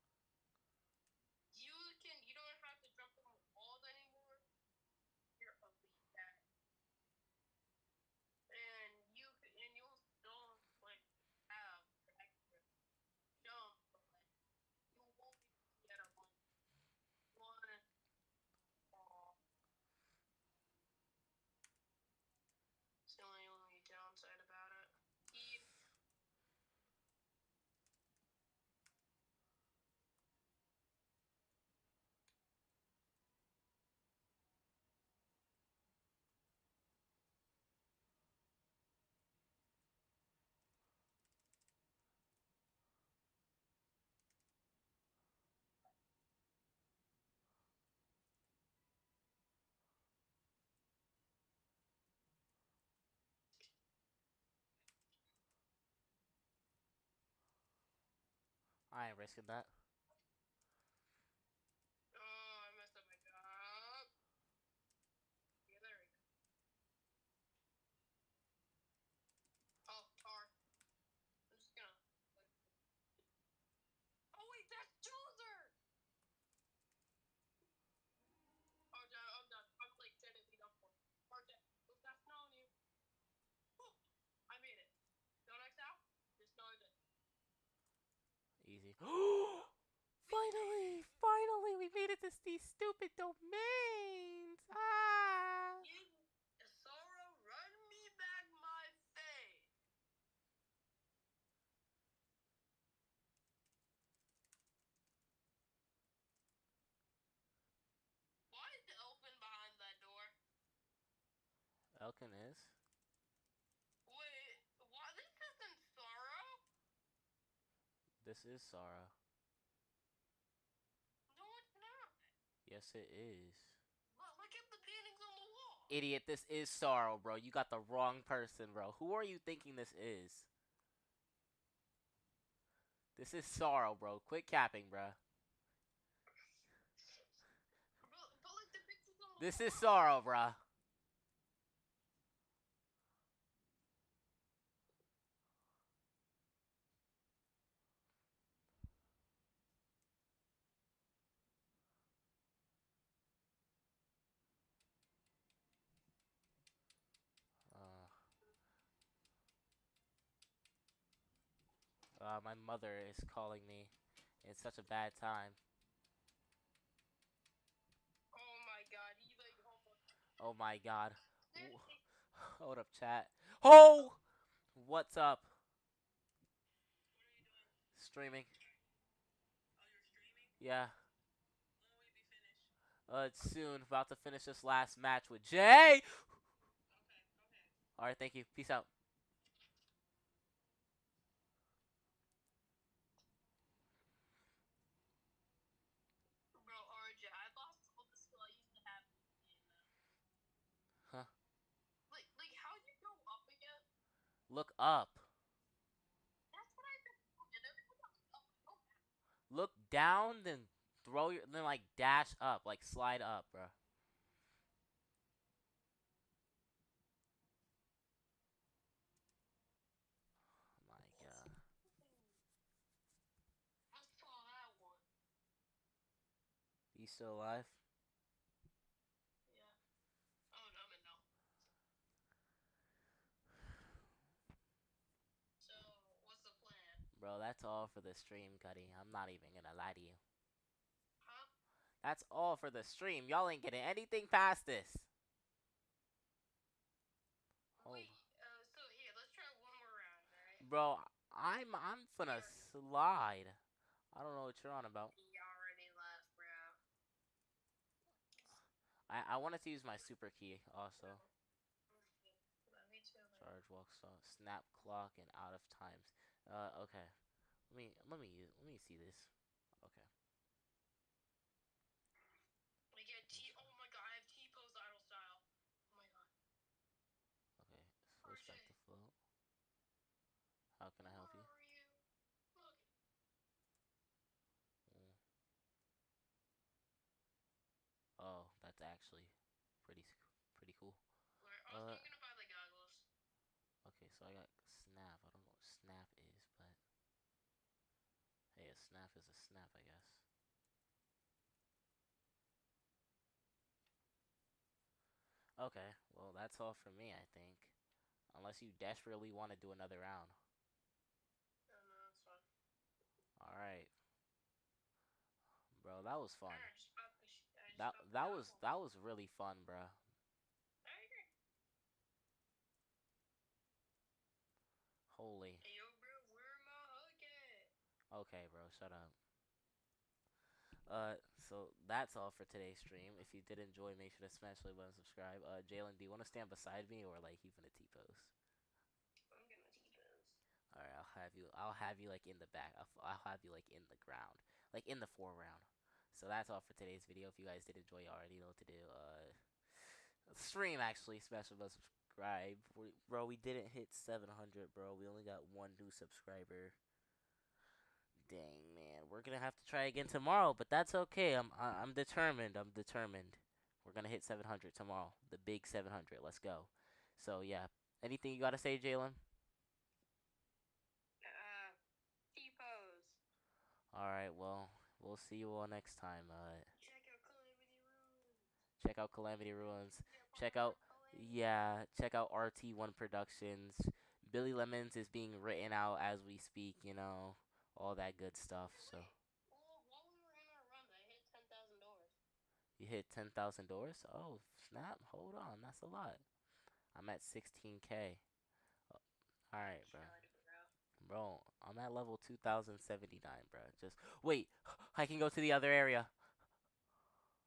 you don't have to jump on the walls anymore. You're elite at.
ain't risking that.
Oh, I messed up my job. Yeah, there we go. Oh, tar. I'm just gonna. Oh wait, that's Chooser. Oh, I'm done. I'm like 10 feet up for. RJ, what's that snow on you? Oh, I made it. Don't X out. Just know I did.
Easy. Finally, we made it to these stupid domains. Ah.
Sora, run me back my face. Why is the elfin behind that door?
Elkin is.
Wait, why? This isn't Sora.
This is Sara.
No, it's not.
Yes, it is.
Look at the paintings on the wall.
Idiot, this is Sorrow, bro. You got the wrong person, bro. Who are you thinking this is? This is Sorrow, bro. Quit capping, bro.
But like the pictures on the
This
wall.
is Sorrow, bro. My mother is calling me. It's such a bad time.
Oh my god, he like almost.
Oh my god.
Seriously?
Hold up, chat. Oh! What's up?
What are you doing?
Streaming.
Oh, you're streaming?
Yeah.
When will you be finished?
It's soon. About to finish this last match with Jay.
Okay, okay.
Alright, thank you. Peace out.
Bro, RJ, I lost all the skill I used to have in this game now.
Huh?
Like, how'd you go up again?
Look up.
That's what I've been doing. Every time I look up, I go back.
Look down, then then like dash up, like slide up, bro. Oh my god.
I saw that one.
You still alive?
Yeah. Oh, no, I'm in no. So, what's the plan?
Bro, that's all for the stream, Cuddy. I'm not even gonna lie to you.
Huh?
That's all for the stream. Y'all ain't getting anything past this. Oh.
Wait, so here, let's try one more round, alright?
Bro, I'm finna slide. I don't know what you're on about.
He already left, bro.
I wanted to use my super key also.
Me too, man.
Charge, walk, stop, snap, clock, and out of times. Okay. Let me see this. Okay.
We get oh my god, I have T-pose idle style. Oh my god.
Okay. Switch back to float. How can I help you?
Where are you? Look.
Mm. Oh, that's actually pretty cool.
Also, I'm gonna buy the goggles.
Okay, so I got snap. I don't know what snap is, but hey, a snap is a snap, I guess. Okay, well, that's all for me, I think. Unless you desperately want to do another round.
No, that's fine.
Alright. Bro, that was fun.
I just bought the
That was really fun, bro.
I agree.
Holy.
Hey, yo, bro, where my hook at?
Okay, bro, shut up. So that's all for today's stream. If you did enjoy, make sure to smash the like button, subscribe. Jalen, do you want to stand beside me or like even a T-pose?
I'm gonna T-pose.
All right, I'll have you like in the back. I'll have you like in the ground, like in the foreground. So that's all for today's video. If you guys did enjoy, you already know what to do. Stream actually, smash the button, subscribe. Bro, we didn't hit 700, bro. We only got one new subscriber. Dang, man. We're gonna have to try again tomorrow, but that's okay. I'm determined. I'm determined. We're gonna hit 700 tomorrow. The big 700. Let's go. So yeah. Anything you gotta say, Jalen?
T-pose.
All right. Well, we'll see you all next time.
Check out Calamity Ruins.
Check out Calamity Ruins.
Yeah,
Check
Calamity.
out check out RT1 Productions. Billy Lemons is being written out as we speak. All that good stuff.
Hey,
So
wait. Well, while we were in our run, I hit $10,000.
you hit 10,000 doors. Oh snap! Hold on, that's a lot. I'm at 16K. All right, bro.
Chud, bro.
Bro, I'm at level 2079, bro. Just wait. I can go to the other area.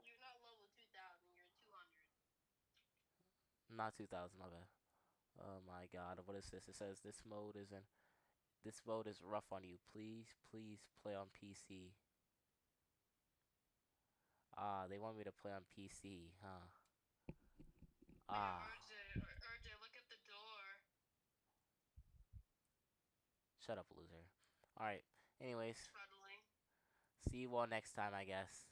You're not level 2,000. You're 200.
Not 2000, my bad. Oh my god, what is this? It says this mode is rough on you. Please, please play on PC. Ah, they want me to play on PC, huh?
Hey,
Ah,
RJ, look at the door.
shut up, loser. Alright, anyways,
Scuttling.
see you all next time, I guess.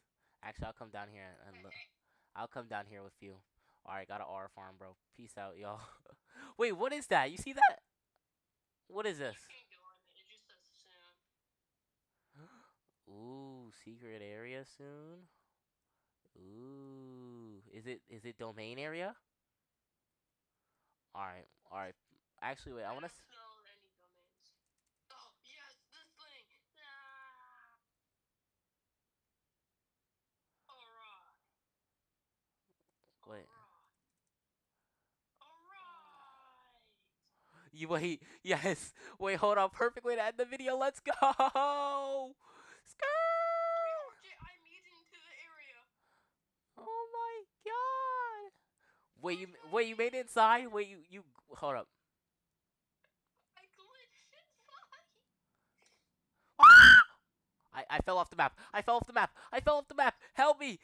Actually, I'll come down here and
Hey,
look.
hey,
I'll come down here with you. Alright, got an R farm, bro. Peace out, y'all. Wait, what is that? You see that? What is
you
this?
can't go in it. It just says soon.
Ooh, secret area soon? Ooh, is it domain area? Alright, alright. Actually, wait, I
I
wanna.
don't smell any domains. Oh, yes, this thing. Ah. Alright.
Wait.
Alright. Alright.
You wait. Yes. Wait, hold on. Perfect way to end the video. Let's go. Skrrr!
Wait, RJ, I made it into the area.
Oh my god. Wait,
RJ, I
you
made
made it
it into
inside?
the
Wait, you hold up.
I glitched inside.
I fell off the map. I fell off the map. I fell off the map. Help me.